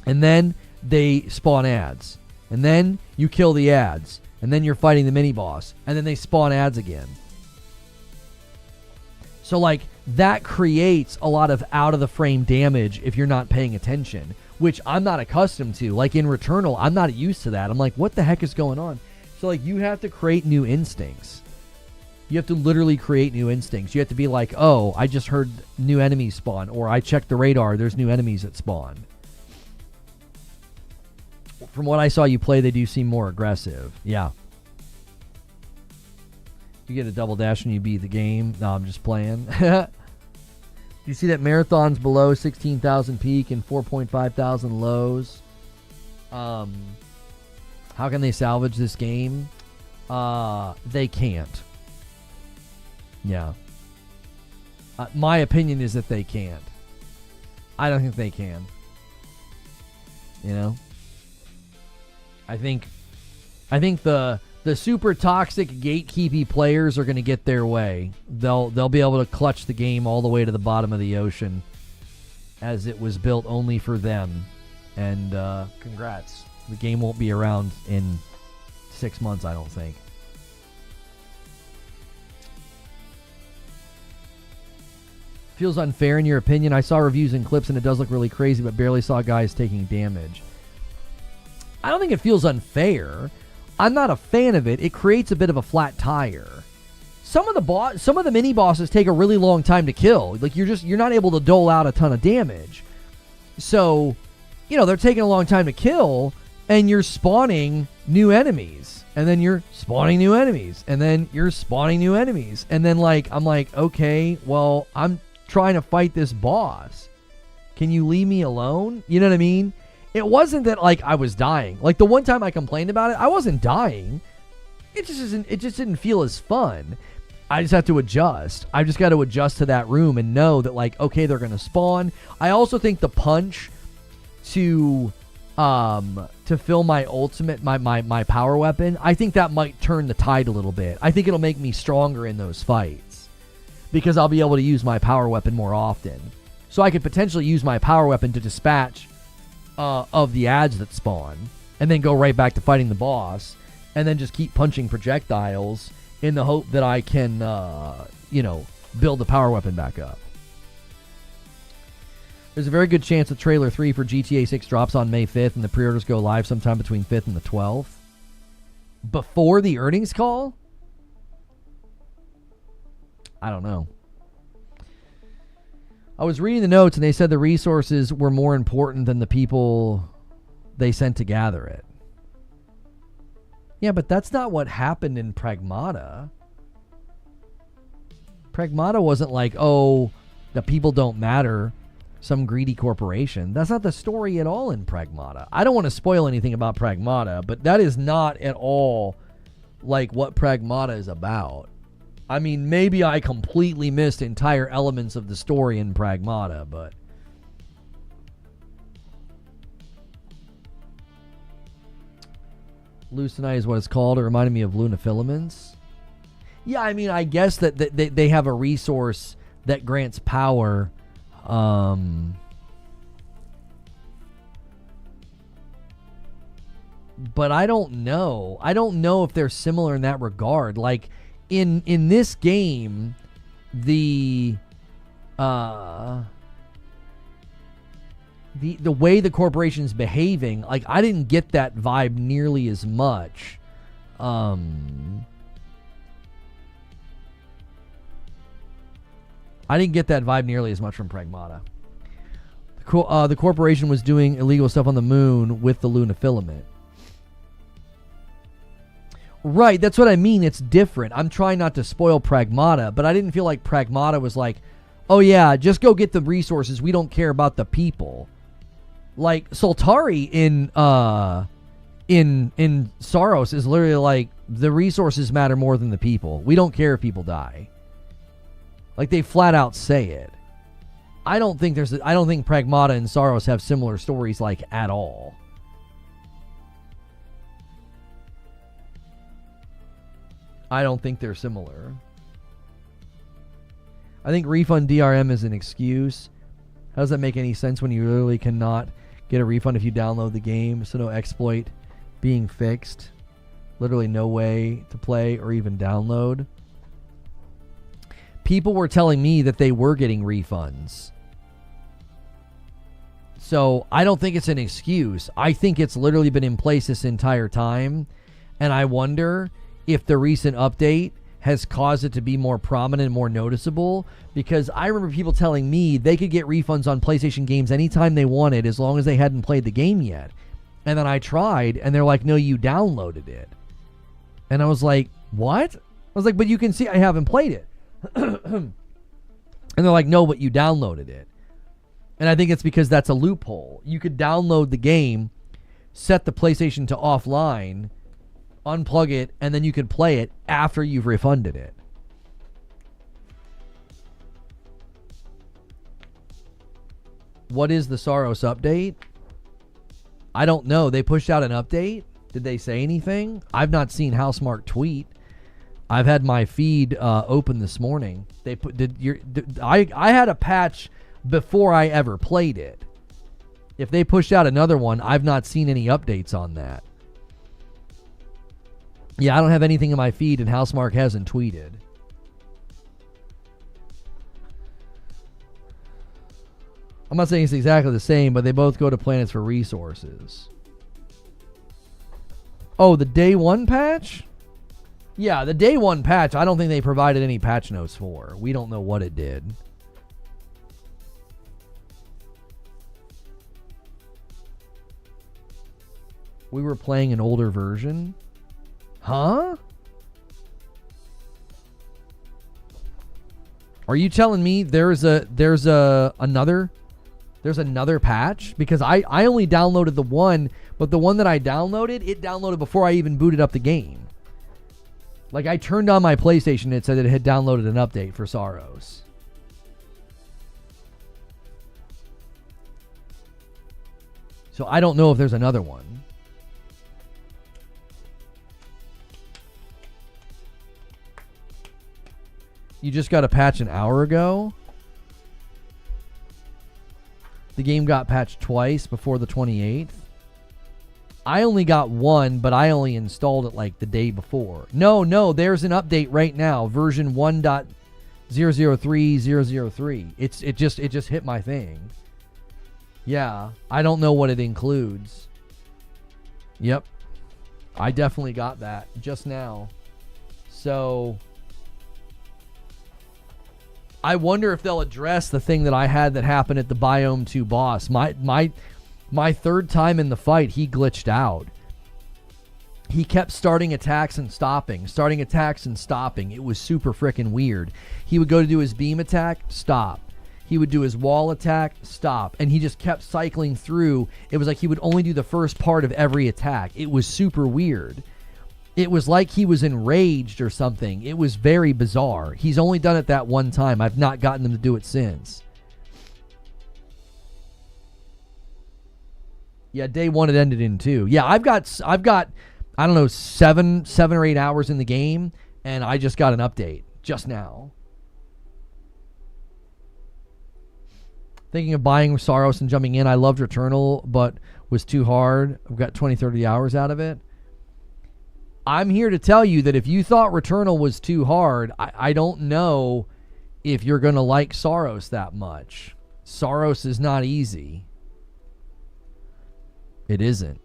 and then they spawn ads, and then you kill the ads, and then you're fighting the mini boss, and then they spawn ads again. So like that creates a lot of out of the frame damage if you're not paying attention, which I'm not accustomed to. Like in Returnal, I'm not used to that. I'm like, what the heck is going on? So like you have to create new instincts. You have to literally create new instincts. You have to be like, oh, I just heard new enemies spawn, or I checked the radar, there's new enemies that spawn. From what I saw you play, they do seem more aggressive. Yeah. You get a double dash when you beat the game. No, I'm just playing. You see that marathons below 16,000 peak and 4,500 lows. How can they salvage this game? They can't. Yeah. My opinion is that they can't. I don't think they can. I think the super toxic gatekeepy players are going to get their way. They'll be able to clutch the game all the way to the bottom of the ocean, as it was built only for them. And congrats. The game won't be around in 6 months, I don't think. Feels unfair in your opinion. I saw reviews and clips and it does look really crazy, but barely saw guys taking damage. I don't think it feels unfair. I'm not a fan of it. It creates a bit of a flat tire. Some of the mini bosses take a really long time to kill. Like you're not able to dole out a ton of damage. So, they're taking a long time to kill, and you're spawning new enemies. And then you're spawning new enemies. And then you're spawning new enemies. And then I'm like, okay, well, I'm trying to fight this boss. Can you leave me alone? You know what I mean? It wasn't that I was dying. Like the one time I complained about it, I wasn't dying. It just didn't feel as fun. I just have to adjust. I just got to adjust to that room and know that okay, they're gonna spawn. I also think the punch to fill my ultimate, my power weapon, I think that might turn the tide a little bit. I think it'll make me stronger in those fights because I'll be able to use my power weapon more often. So I could potentially use my power weapon to dispatch of the ads that spawn, and then go right back to fighting the boss, and then just keep punching projectiles in the hope that I can, build the power weapon back up. There's a very good chance that Trailer 3 for GTA 6 drops on May 5th, and the pre-orders go live sometime between 5th and the 12th. Before the earnings call? I don't know. I was reading the notes, and they said the resources were more important than the people they sent to gather it. Yeah, but that's not what happened in Pragmata. Pragmata wasn't like, oh, the people don't matter, some greedy corporation. That's not the story at all in Pragmata. I don't want to spoil anything about Pragmata, but that is not at all like what Pragmata is about. I mean, maybe I completely missed entire elements of the story in Pragmata, but Lucenite is what it's called. It reminded me of Lunafilaments. Yeah, I mean, I guess that they have a resource that grants power. But I don't know. I don't know if they're similar in that regard. Like, in this game, the way the corporation's behaving, like, I didn't get that vibe nearly as much. I didn't get that vibe nearly as much from Pragmata. The corporation was doing illegal stuff on the moon with the Lunafilament. Right, that's what I mean. It's different. I'm trying not to spoil Pragmata, but I didn't feel like Pragmata was like, oh yeah, just go get the resources. We don't care about the people. Like, Soltari in SAROS is literally like, the resources matter more than the people. We don't care if people die. Like, they flat out say it. I don't think Pragmata and SAROS have similar stories, like, at all. I don't think they're similar. I think refund DRM is an excuse. How does that make any sense when you literally cannot get a refund if you download the game? So no exploit being fixed. Literally no way to play or even download. People were telling me that they were getting refunds. So I don't think it's an excuse. I think it's literally been in place this entire time. And I wonder if the recent update has caused it to be more prominent and more noticeable. Because I remember people telling me they could get refunds on PlayStation games anytime they wanted as long as they hadn't played the game yet. And then I tried and they're like, no, you downloaded it. And I was like, what? I was like, but you can see I haven't played it. And they're like, no, but you downloaded it. And I think it's because that's a loophole. You could download the game, set the PlayStation to offline, unplug it, and then you could play it after you've refunded it. What is the SAROS update? I don't know. They pushed out an update. Did they say anything? I've not seen Housemarque tweet. I've had my feed open this morning. They put I had a patch before I ever played it. If they pushed out another one, I've not seen any updates on that. Yeah, I don't have anything in my feed, and Housemarque hasn't tweeted. I'm not saying it's exactly the same, but they both go to planets for resources. Oh, the day one patch? Yeah, the day one patch, I don't think they provided any patch notes for. We don't know what it did. We were playing an older version? Huh? Are you telling me there's another patch? Because I only downloaded the one, but the one that I downloaded, it downloaded before I even booted up the game. Like, I turned on my PlayStation and it said that it had downloaded an update for SAROS. So I don't know if there's another one. You just got a patch an hour ago? The game got patched twice before the 28th. I only got one, but I only installed it like the day before. No, there's an update right now, version 1.003.003. It just hit my thing. Yeah, I don't know what it includes. Yep. I definitely got that just now. So I wonder if they'll address the thing that I had that happened at the Biome 2 boss. My third time in the fight, he glitched out. He kept starting attacks and stopping. It was super freaking weird. He would go to do his beam attack, stop. He would do his wall attack, stop, and he just kept cycling through. It was like he would only do the first part of every attack. It was super weird. It was like he was enraged or something. It was very bizarre. He's only done it that one time. I've not gotten him to do it since. Yeah, day one it ended in 2. Yeah, I've got I don't know, 7 or 8 hours in the game, and I just got an update just now. Thinking of buying SAROS and jumping in. I loved Returnal, but was too hard. I've got 20, 30 hours out of it. I'm here to tell you that if you thought Returnal was too hard, I don't know if you're going to like SAROS that much. SAROS is not easy. It isn't.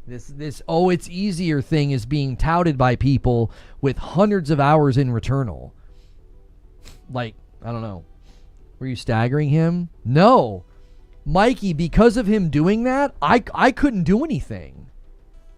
This oh, it's easier thing is being touted by people with hundreds of hours in Returnal. Like, I don't know. Were you staggering him? No. Mikey, because of him doing that, I couldn't do anything.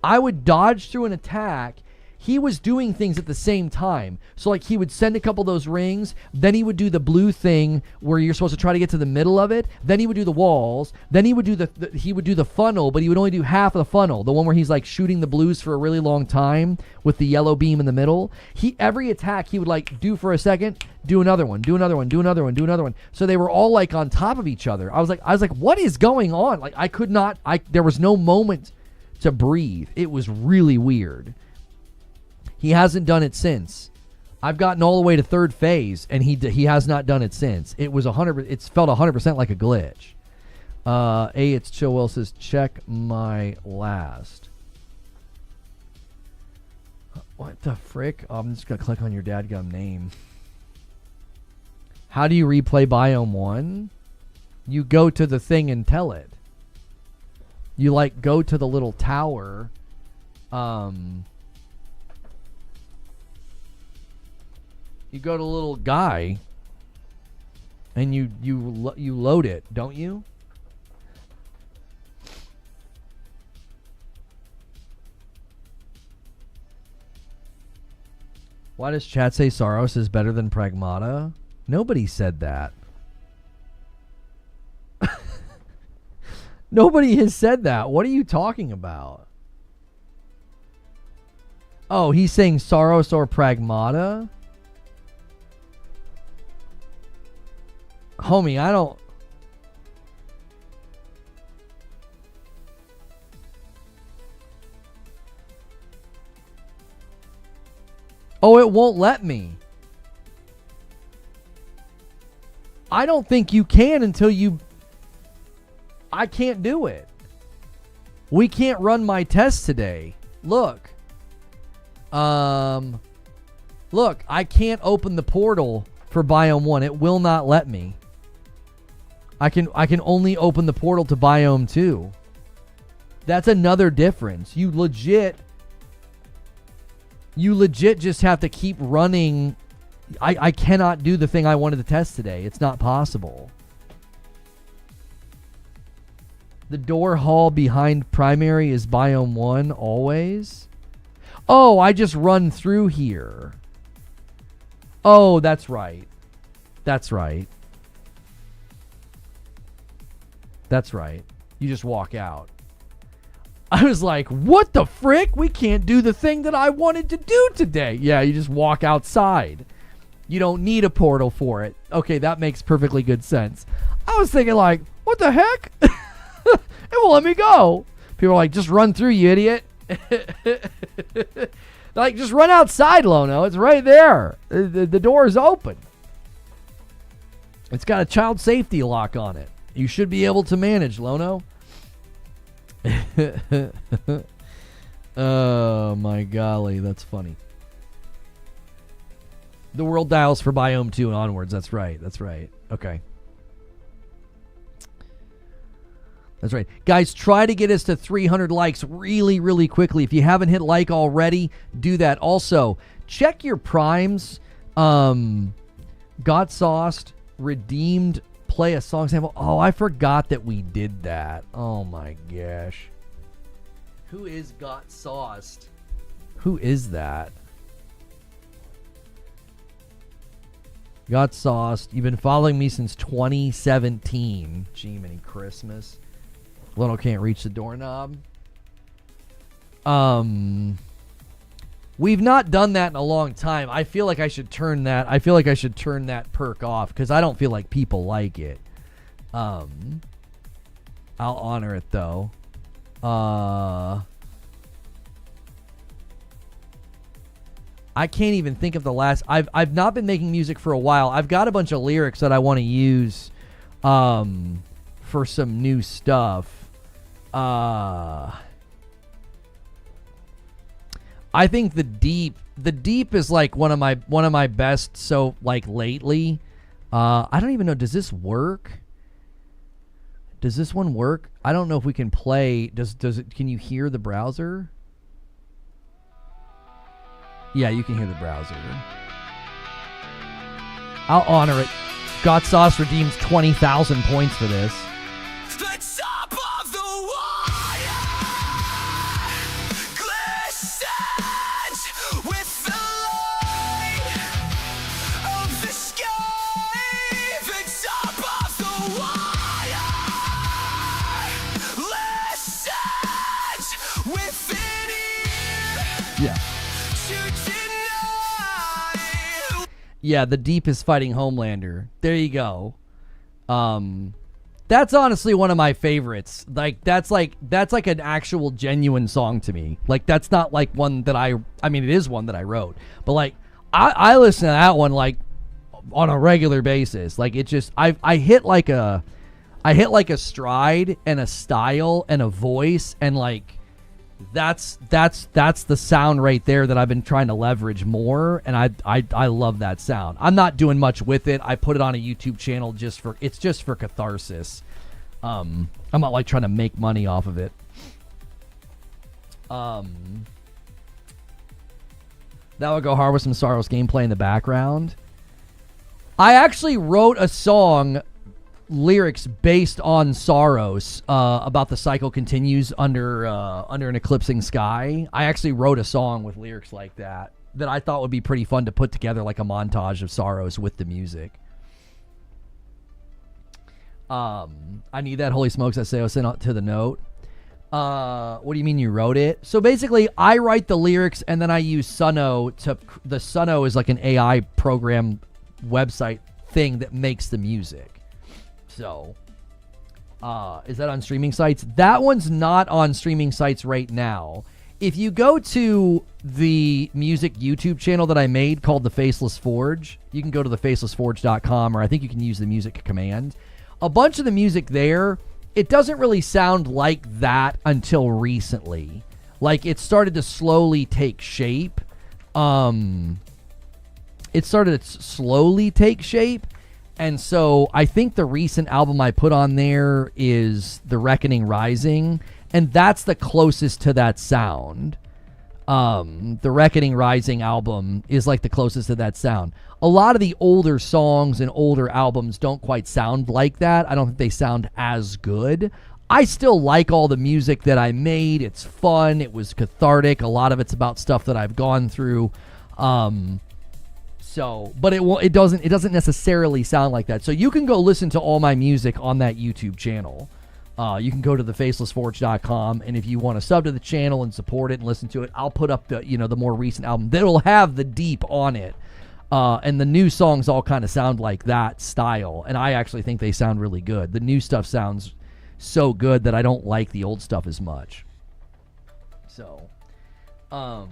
I would dodge through an attack. He was doing things at the same time. So, like, he would send a couple of those rings. Then he would do the blue thing where you're supposed to try to get to the middle of it. Then he would do the walls. Then he would do the funnel, but he would only do half of the funnel. The one where he's, like, shooting the blues for a really long time with the yellow beam in the middle. Every attack he would, like, do for a second, do another one, do another one, do another one, do another one. So they were all, like, on top of each other. I was like, what is going on? Like, there was no moment to breathe. It was really weird. He hasn't done it since. I've gotten all the way to 3rd phase, and he has not done it since. It was 100. It's felt 100% like a glitch. It's Chill Will says, check my last. What the frick? Oh, I'm just gonna click on your dadgum name. How do you replay Biome 1? You go to the thing and tell it. You like go to the little tower. You go to a little guy, and you load it, don't you? Why does chat say SAROS is better than Pragmata? Nobody said that. Nobody has said that. What are you talking about? Oh, he's saying SAROS or Pragmata? Homie, I don't... Oh, it won't let me. I don't think you can until you... I can't do it. We can't run my test today. Look. Look, I can't open the portal for Biome 1. It will not let me. I can only open the portal to Biome 2. That's another difference. You legit just have to keep running. I cannot do the thing I wanted to test today. It's not possible. The door hall behind primary is Biome 1 always. Oh, I just run through here. Oh, that's right. That's right. That's right. You just walk out. I was like, what the frick? We can't do the thing that I wanted to do today. Yeah, you just walk outside. You don't need a portal for it. Okay, that makes perfectly good sense. I was thinking like, what the heck? It won't let me go. People are like, just run through, you idiot. Like, just run outside, Lono. It's right there. The door is open. It's got a child safety lock on it. You should be able to manage, Lono. Oh, my golly. That's funny. The world dials for Biome 2 and onwards. That's right. That's right. Okay. That's right. Guys, try to get us to 300 likes really, really quickly. If you haven't hit like already, do that. Also, check your primes. Got Sauced, redeemed, play a song sample. Oh, I forgot that we did that. Oh my gosh. Who is Got Sauced? Who is that? Got sauced. You've been following me since 2017. Gee-many Christmas. Little can't reach the doorknob. We've not done that in a long time. I feel like I should turn that. I feel like I should turn that perk off because I don't feel like people like it. I'll honor it though. I can't even think of the last. I've not been making music for a while. I've got a bunch of lyrics that I want to use for some new stuff. I think the deep is like one of my best. So like lately, I don't even know. Does this work? Does this one work? I don't know if we can play. Does it? Can you hear the browser? Yeah, you can hear the browser. I'll honor it. Got Sauce redeems 20,000 points for this. The top of the wire glistens with the light of the sky. The top of the wire listens with an ear. Yeah. Yeah, the Deep is fighting Homelander. There you go. That's honestly one of my favorites. Like that's like an actual genuine song to me. Like that's not like one that I mean it is one that I wrote. But like I listen to that one like on a regular basis. Like it just I hit like a stride and a style and a voice and like that's the sound right there that I've been trying to leverage more, and I love that sound. I'm not doing much with it. I put it on a YouTube channel just for catharsis. I'm not like trying to make money off of it. That would go hard with some SAROS gameplay in the background. I actually wrote a song lyrics based on SAROS about the cycle continues under an eclipsing sky. I actually wrote a song with lyrics like that I thought would be pretty fun to put together, like a montage of SAROS with the music. I need that. Holy smokes, I say I sent out to the note. What do you mean you wrote it? So basically I write the lyrics and then I use Suno the Suno is like an AI program website thing that makes the music. So, is that on streaming sites? That one's not on streaming sites right now. If you go to the music YouTube channel that I made called The Faceless Forge, you can go to thefacelessforge.com, or I think you can use the music command. A bunch of the music there, it doesn't really sound like that until recently. Like, it started to slowly take shape. And so I think the recent album I put on there is The Reckoning Rising, and that's the closest to that sound. The Reckoning Rising album is like the closest to that sound. A lot of the older songs and older albums don't quite sound like that. I don't think they sound as good. I still like all the music that I made. It's fun. It was cathartic. A lot of it's about stuff that I've gone through. So, but it doesn't necessarily sound like that. So you can go listen to all my music on that YouTube channel. You can go to thefacelessforge.com, and if you want to sub to the channel and support it and listen to it, I'll put up the more recent album that'll have the Deep on it. And the new songs all kind of sound like that style, and I actually think they sound really good. The new stuff sounds so good that I don't like the old stuff as much. So, I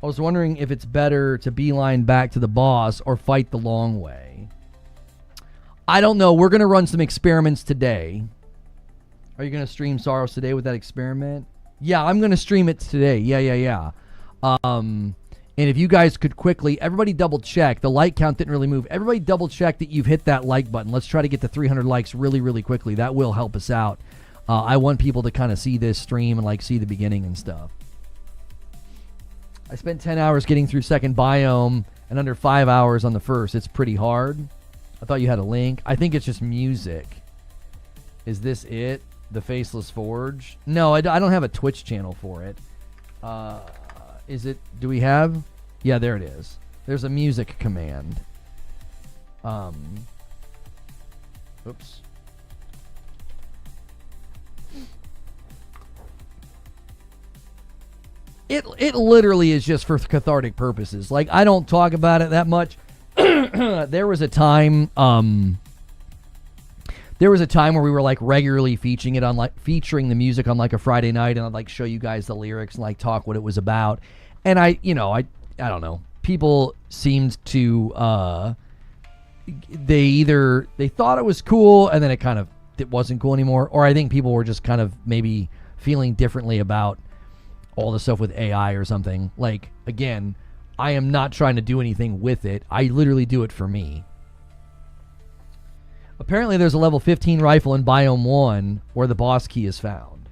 was wondering if it's better to beeline back to the boss or fight the long way. I don't know. We're going to run some experiments today. Are you going to stream SAROS today with that experiment? Yeah, I'm going to stream it today. Yeah. And if you guys could quickly, everybody double check. The like count didn't really move. Everybody double check that you've hit that like button. Let's try to get to 300 likes really, really quickly. That will help us out. I want people to kind of see this stream and like see the beginning and stuff. I spent 10 hours getting through second biome and under 5 hours on the first. It's pretty hard. I thought you had a link. I think it's just music. Is this it? The Faceless Forge? No, I don't have a Twitch channel for it. Is it? Do we have? Yeah, there it is. There's a music command. Oops. It literally is just for cathartic purposes. Like, I don't talk about it that much. There was a time where we were like regularly featuring the music on like a Friday night, and I'd like show you guys the lyrics and like talk what it was about. And I don't know. People seemed to they thought it was cool, and then it wasn't cool anymore, or I think people were just kind of maybe feeling differently about all the stuff with AI or something. Like, again, I am not trying to do anything with it. I literally do it for me. Apparently there's a level 15 rifle in Biome 1 where the boss key is found.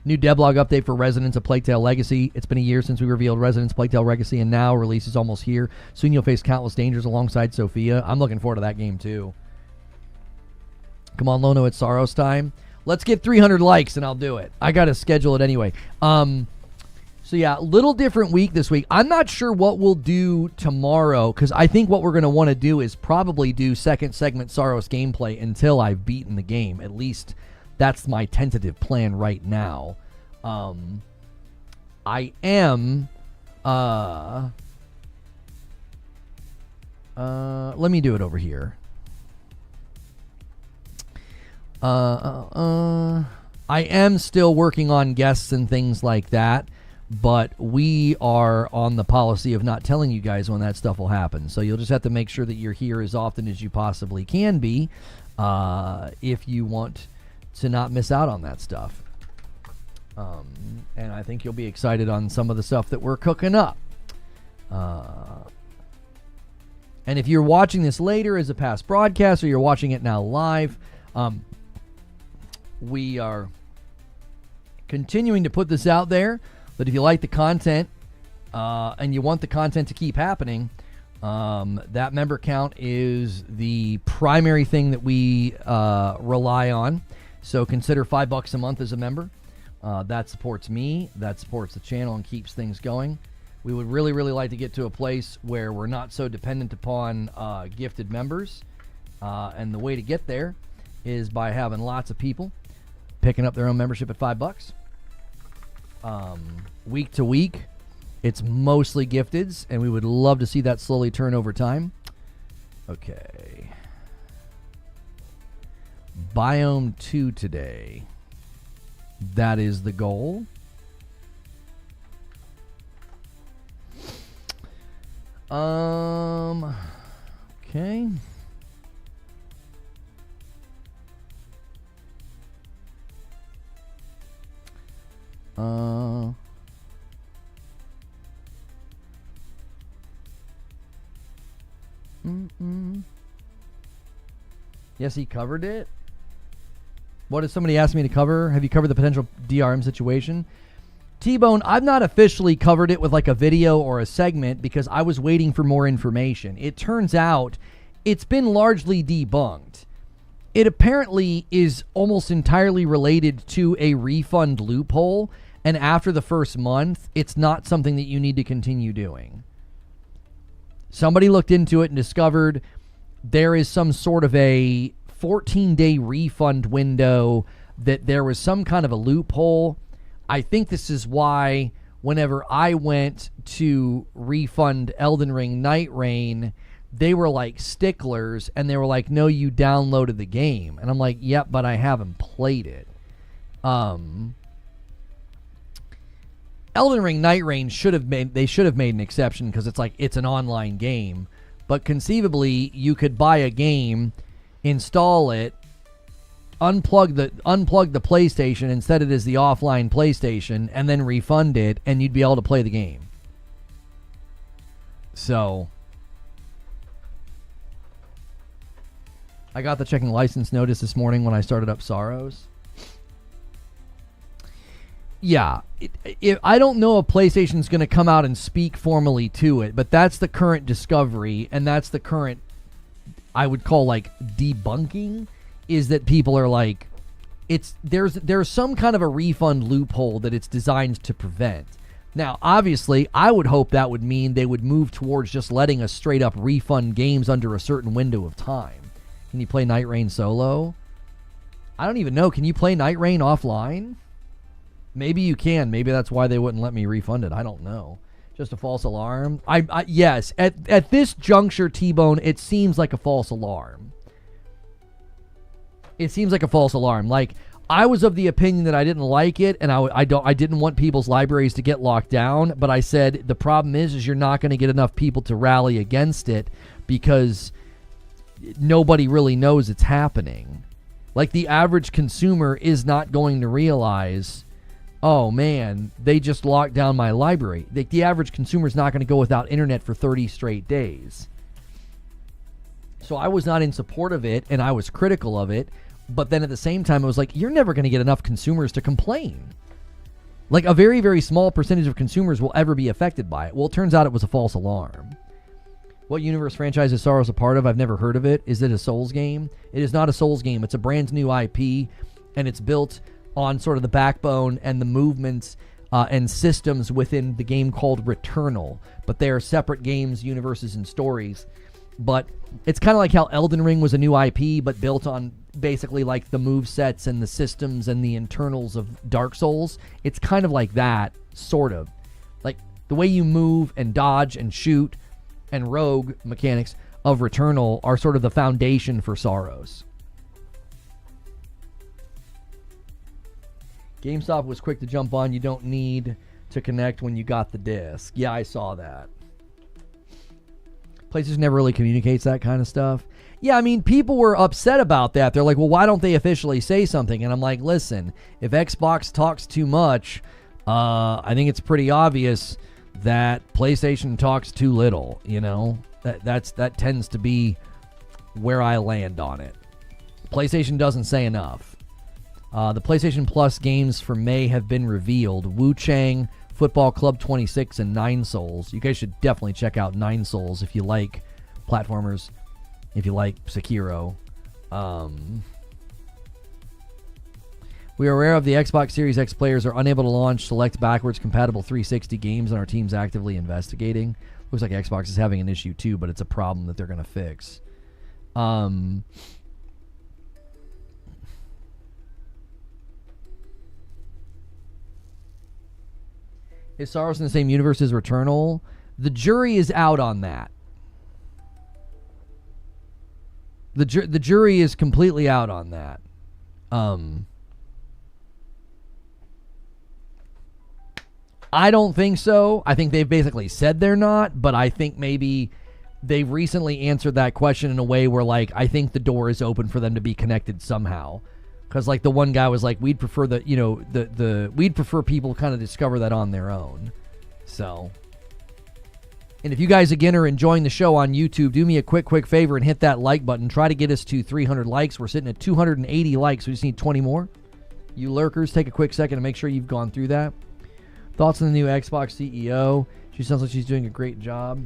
New devlog update for Residents of Plague Tale Legacy. It's been a year since we revealed Residents of Plague Tale Legacy, and now release is almost here. Soon you'll face countless dangers alongside Sophia. I'm looking forward to that game too. Come on, Lono, it's SAROS time. Let's get 300 likes and I'll do it. I got to schedule it anyway. So yeah, little different week this week. I'm not sure what we'll do tomorrow, because I think what we're going to want to do is probably do second segment SAROS gameplay until I've beaten the game. At least that's my tentative plan right now. I am... let me do it over here. I am still working on guests and things like that, but we are on the policy of not telling you guys when that stuff will happen. So you'll just have to make sure that you're here as often as you possibly can be, if you want to not miss out on that stuff. And I think you'll be excited on some of the stuff that we're cooking up. And if you're watching this later as a past broadcast, or you're watching it now live, we are continuing to put this out there, but if you like the content and you want the content to keep happening, that member count is the primary thing that we rely on. So consider $5 a month as a member. That supports me, that supports the channel, and keeps things going. We would really, really like to get to a place where we're not so dependent upon gifted members. And the way to get there is by having lots of people picking up their own membership at $5. Week to week, it's mostly gifteds, and we would love to see that slowly turn over time. Okay. Biome 2 today. That is the goal. Okay. Yes, he covered it. What if somebody asked me to cover? Have you covered the potential DRM situation? T-Bone, I've not officially covered it with like a video or a segment because I was waiting for more information. It turns out it's been largely debunked. It apparently is almost entirely related to a refund loophole, and after the first month, it's not something that you need to continue doing. Somebody looked into it and discovered there is some sort of a 14-day refund window, that there was some kind of a loophole. I think this is why whenever I went to refund Elden Ring Night Rain, they were like sticklers, and they were like, no, you downloaded the game. And I'm like, yep, but I haven't played it. Elden Ring Night Rain should have made an exception because it's like, it's an online game. But conceivably, you could buy a game, install it, unplug the PlayStation and set it as the offline PlayStation, and then refund it, and you'd be able to play the game. So I got the checking license notice this morning when I started up SAROS. Yeah, I don't know if PlayStation's going to come out and speak formally to it, but that's the current discovery, and that's the current, I would call like debunking, is that people are like, there's some kind of a refund loophole that it's designed to prevent. Now, obviously, I would hope that would mean they would move towards just letting us straight up refund games under a certain window of time. Can you play Night Rain solo? I don't even know. Can you play Night Rain offline? Maybe you can. Maybe that's why they wouldn't let me refund it. I don't know. Just a false alarm? Yes. At this juncture, T-Bone, it seems like a false alarm. It seems like a false alarm. Like, I was of the opinion that I didn't like it, and I didn't want people's libraries to get locked down, but I said the problem is you're not going to get enough people to rally against it because nobody really knows it's happening. Like, the average consumer is not going to realize, oh man, they just locked down my library. The average consumer is not going to go without internet for 30 straight days. So I was not in support of it, and I was critical of it. But then at the same time, I was like, you're never going to get enough consumers to complain. Like, a very, very small percentage of consumers will ever be affected by it. Well, it turns out it was a false alarm. What universe franchise is SAROS a part of? I've never heard of it. Is it a Souls game? It is not a Souls game. It's a brand new IP, and it's built on sort of the backbone and the movements and systems within the game called Returnal. But they are separate games, universes, and stories. But it's kind of like how Elden Ring was a new IP, but built on basically like the move sets and the systems and the internals of Dark Souls. It's kind of like that, sort of. Like the way you move and dodge and shoot and rogue mechanics of Returnal are sort of the foundation for SAROS. GameStop was quick to jump on. You don't need to connect when you got the disc. Yeah, I saw that. PlayStation never really communicates that kind of stuff. Yeah, I mean, people were upset about that. They're like, well, why don't they officially say something? And I'm like, listen, if Xbox talks too much, I think it's pretty obvious that PlayStation talks too little, you know? That tends to be where I land on it. PlayStation doesn't say enough. The PlayStation Plus games for May have been revealed. Wu Chang, Football Club 26, and Nine Souls. You guys should definitely check out Nine Souls if you like platformers, if you like Sekiro. We are aware of the Xbox Series X players are unable to launch select backwards compatible 360 games, and our team's actively investigating. Looks like Xbox is having an issue too, but it's a problem that they're going to fix. Is SAROS in the same universe as Returnal? The jury is out on that. The jury is completely out on that. I don't think so. I think they've basically said they're not, but I think maybe they've recently answered that question in a way where, like, I think the door is open for them to be connected somehow. Because, like, the one guy was like, we'd prefer we'd prefer people kind of discover that on their own. So, and if you guys, again, are enjoying the show on YouTube, do me a quick favor and hit that like button. Try to get us to 300 likes. We're sitting at 280 likes. We just need 20 more. You lurkers, take a quick second to make sure you've gone through that. Thoughts on the new Xbox CEO? She sounds like she's doing a great job.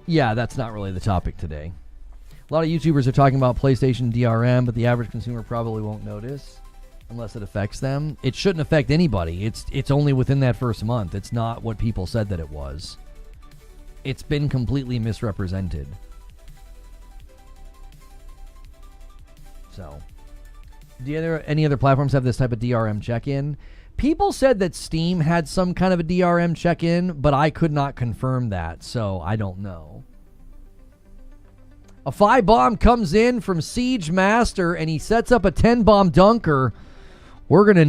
Yeah, that's not really the topic today. A lot of YouTubers are talking about PlayStation DRM, but the average consumer probably won't notice unless it affects them. It shouldn't affect anybody. It's only within that first month. It's not what people said that it was. It's been completely misrepresented. So, any other platforms have this type of DRM check-in? People said that Steam had some kind of a DRM check-in, but I could not confirm that, so I don't know. A 5-bomb comes in from Siege Master, and he sets up a 10-bomb dunker. We're gonna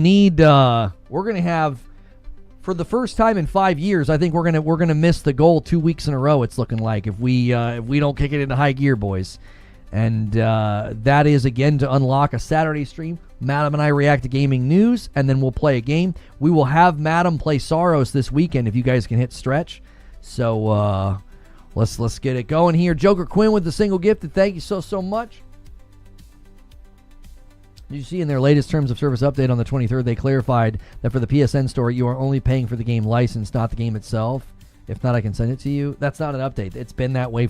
have, for the first time in 5 years, I think we're gonna miss the goal 2 weeks in a row. It's looking like if we don't kick it into high gear, boys. And that is, again, to unlock a Saturday stream. Madam and I react to gaming news, and then we'll play a game. We will have Madam play SAROS this weekend if you guys can hit stretch. So let's get it going here. Joker Quinn with the single gifted. Thank you so much. Did you see in their latest terms of service update on the 23rd, they clarified that for the PSN store, you are only paying for the game license, not the game itself? If not, I can send it to you. That's not an update. It's been that way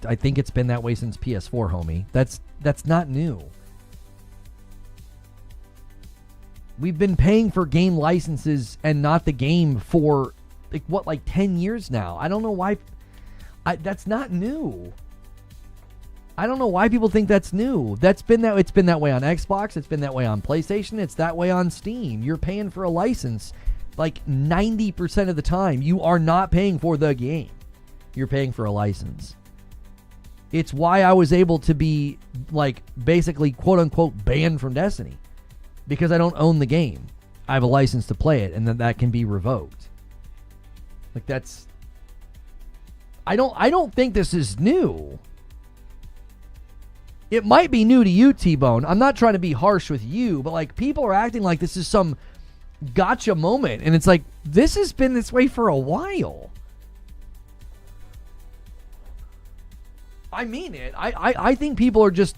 I think it's been that way since PS4, homie. That's not new. We've been paying for game licenses and not the game for, 10 years now? I don't know why. That's not new. I don't know why people think that's new. It's been that way on Xbox. It's been that way on PlayStation. It's that way on Steam. You're paying for a license. 90% of the time, you are not paying for the game. You're paying for a license. It's why I was able to be, basically, quote-unquote, banned from Destiny. Because I don't own the game. I have a license to play it, and then that can be revoked. That's... I don't think this is new. It might be new to you, T-Bone. I'm not trying to be harsh with you, but, people are acting like this is some gotcha moment, and it's this has been this way for a while. I mean it. I think people are just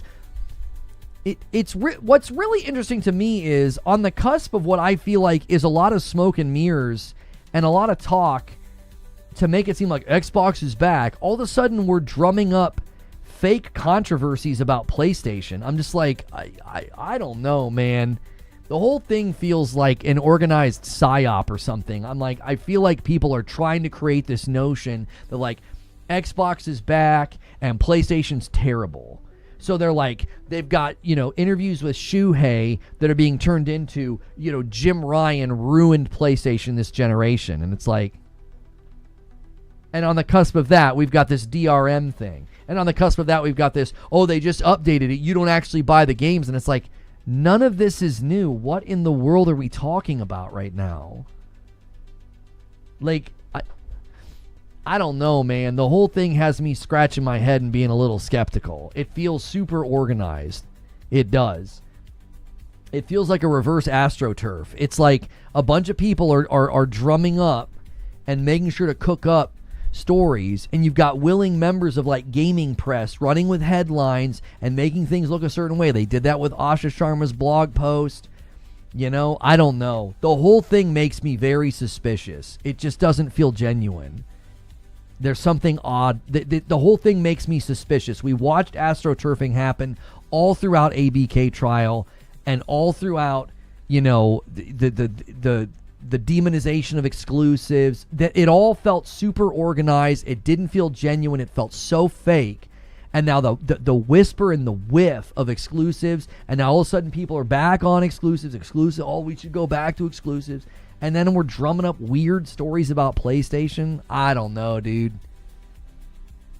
what's really interesting to me is on the cusp of what I feel like is a lot of smoke and mirrors and a lot of talk to make it seem like Xbox is back. All of a sudden we're drumming up fake controversies about PlayStation. I'm just I don't know, man. The whole thing feels like an organized psyop or something. I feel like people are trying to create this notion that Xbox is back and PlayStation's terrible. So they've got, interviews with Shuhei that are being turned into, Jim Ryan ruined PlayStation this generation. And it's and on the cusp of that, we've got this DRM thing. And on the cusp of that, we've got this, they just updated it. You don't actually buy the games. And it's none of this is new. What in the world are we talking about right now? I don't know, man. The whole thing has me scratching my head and being a little skeptical. It feels super organized. It does. It feels like a reverse AstroTurf. It's like a bunch of people are drumming up and making sure to cook up stories, and you've got willing members of gaming press running with headlines and making things look a certain way. They did that with Asha Sharma's blog post. I don't know. The whole thing makes me very suspicious. It just doesn't feel genuine. There's something odd. The whole thing makes me suspicious. We watched AstroTurfing happen all throughout ABK trial and all throughout, the demonization of exclusives. That it all felt super organized. It didn't feel genuine. It felt so fake. And now the whisper and the whiff of exclusives, and now all of a sudden people are back on exclusives. We should go back to exclusives. And then we're drumming up weird stories about PlayStation. I don't know, dude.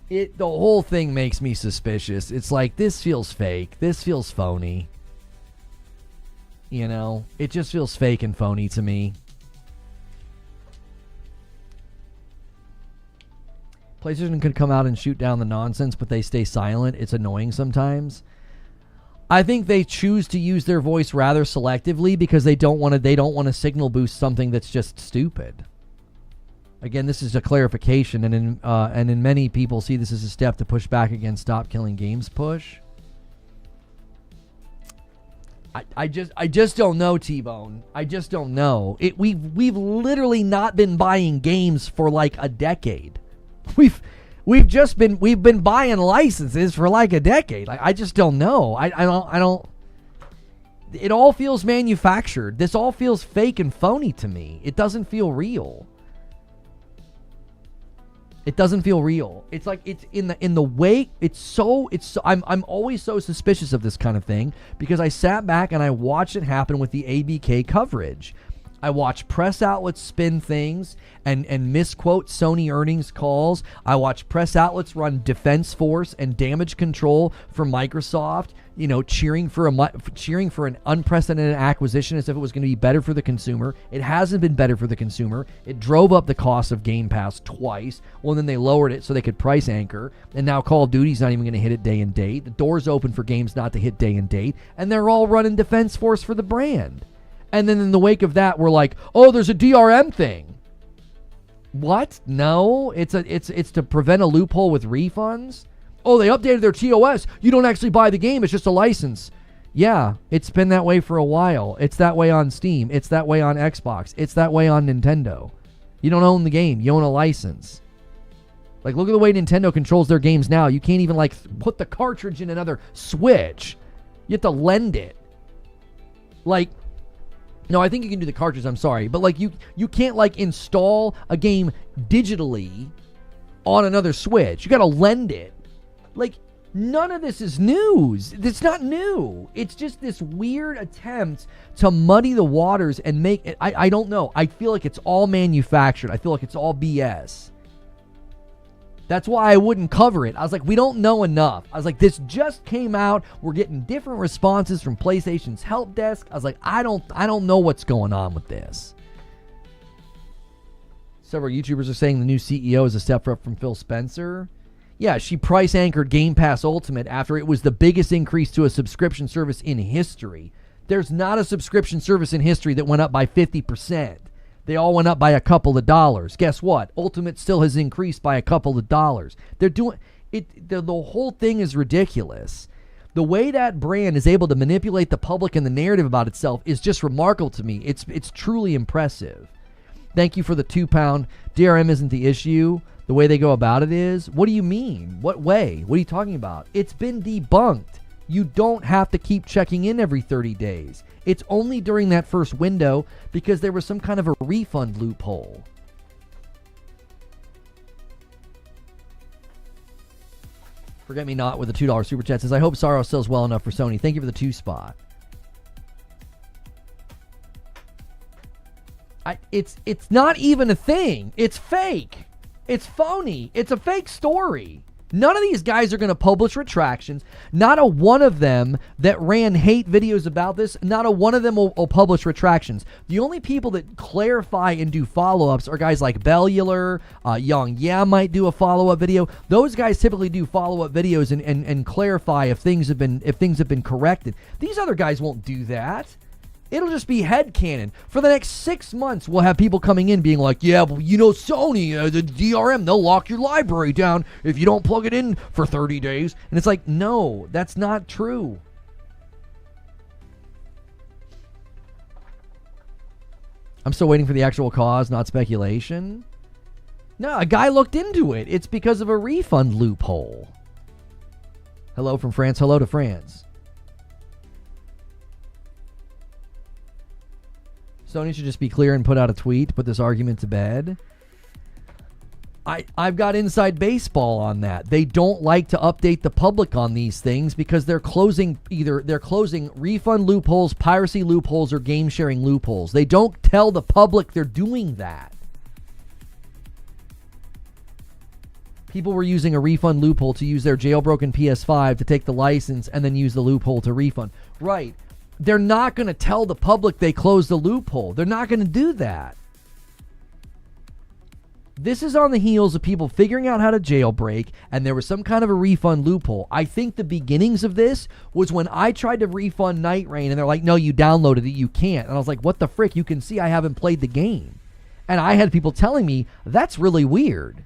The whole thing makes me suspicious. It's this feels fake. This feels phony. It just feels fake and phony to me. PlayStation could come out and shoot down the nonsense, but they stay silent. It's annoying sometimes. I think they choose to use their voice rather selectively because they don't want to signal boost something that's just stupid. Again, this is a clarification, and in many people see this as a step to push back against Stop Killing Games push. I just don't know, T-Bone. I just don't know. We've literally not been buying games for a decade. We've been buying licenses for a decade. I just don't know. I don't. It all feels manufactured. This all feels fake and phony to me. It doesn't feel real. It doesn't feel real. It's it's in the way. I'm always so suspicious of this kind of thing because I sat back and I watched it happen with the ABK coverage. I watch press outlets spin things and misquote Sony earnings calls. I watch press outlets run Defense Force and damage control for Microsoft, cheering for an unprecedented acquisition as if it was going to be better for the consumer. It hasn't been better for the consumer. It drove up the cost of Game Pass twice. Well, then they lowered it so they could price anchor. And now Call of Duty's not even going to hit it day and date. The door's open for games not to hit day and date. And they're all running Defense Force for the brand. And then in the wake of that, we're like, there's a DRM thing. What? No, it's to prevent a loophole with refunds. They updated their TOS. You don't actually buy the game. It's just a license. Yeah, it's been that way for a while. It's that way on Steam. It's that way on Xbox. It's that way on Nintendo. You don't own the game. You own a license. Like, look at the way Nintendo controls their games now. You can't even, like, put the cartridge in another Switch. You have to lend it. Like, no, I think you can do the cartridge, I'm sorry. But, like, you can't, like, install a game digitally on another Switch. You got to lend it. Like, none of this is news. It's not new. It's just this weird attempt to muddy the waters and make it. I don't know. I feel like it's all manufactured. I feel like it's all BS. That's why I wouldn't cover it. I was like, we don't know enough. I was like, this just came out. We're getting different responses from PlayStation's help desk. I was like, I don't know what's going on with this. Several YouTubers are saying the new CEO is a step up from Phil Spencer. Yeah, she price anchored Game Pass Ultimate after it was the biggest increase to a subscription service in history. There's not a subscription service in history that went up by 50%. They all went up by a couple of dollars. Guess what? Ultimate still has increased by a couple of dollars. They're doing it. The whole thing is ridiculous. The way that brand is able to manipulate the public and the narrative about itself is just remarkable to me. It's truly impressive. Thank you for the £2. DRM isn't the issue. The way they go about it is. What do you mean? What way? What are you talking about? It's been debunked. You don't have to keep checking in every 30 days. It's only during that first window because there was some kind of a refund loophole. Forget Me Not with a $2 super chat says, I hope SAROS sells well enough for Sony. Thank you for the 2 spot. It's not even a thing. It's fake. It's phony. It's a fake story. None of these guys are going to publish retractions. Not a one of them that ran hate videos about this, not a one of them will publish retractions. The only people that clarify and do follow-ups are guys like Bellular, Young Yeah might do a follow-up video. Those guys typically do follow-up videos and clarify if things have been corrected. These other guys won't do that. It'll just be headcanon. For the next 6 months, we'll have people coming in being like, yeah, well, you know, Sony, the DRM, they'll lock your library down if you don't plug it in for 30 days. And it's like, no, that's not true. I'm still waiting for the actual cause, not speculation. No, a guy looked into it. It's because of a refund loophole. Hello from France. Hello to France. Sony should just be clear and put out a tweet to put this argument to bed. I've got inside baseball on that. They don't like to update the public on these things because they're closing refund loopholes, piracy loopholes, or game sharing loopholes. They don't tell the public they're doing that. People were using a refund loophole to use their jailbroken PS5 to take the license and then use the loophole to refund. Right. They're not going to tell the public they closed the loophole. They're not going to do that. This is on the heels of people figuring out how to jailbreak, and there was some kind of a refund loophole. I think the beginnings of this was when I tried to refund Night Rain, and they're like, no, you downloaded it, you can't. And I was like, what the frick? You can see I haven't played the game. And I had people telling me, that's really weird.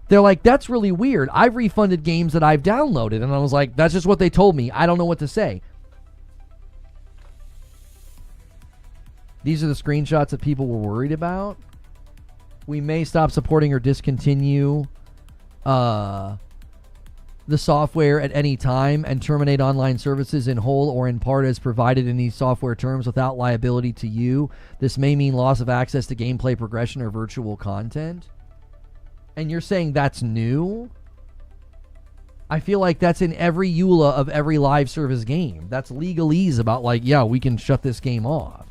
They're like, that's really weird. I've refunded games that I've downloaded. And I was like, that's just what they told me. I don't know what to say. These are the screenshots that people were worried about. We may stop supporting or discontinue the software at any time and terminate online services in whole or in part as provided in these software terms without liability to you. This may mean loss of access to gameplay progression or virtual content. And you're saying that's new? I feel like that's in every EULA of every live service game. That's legalese about like, yeah, we can shut this game off.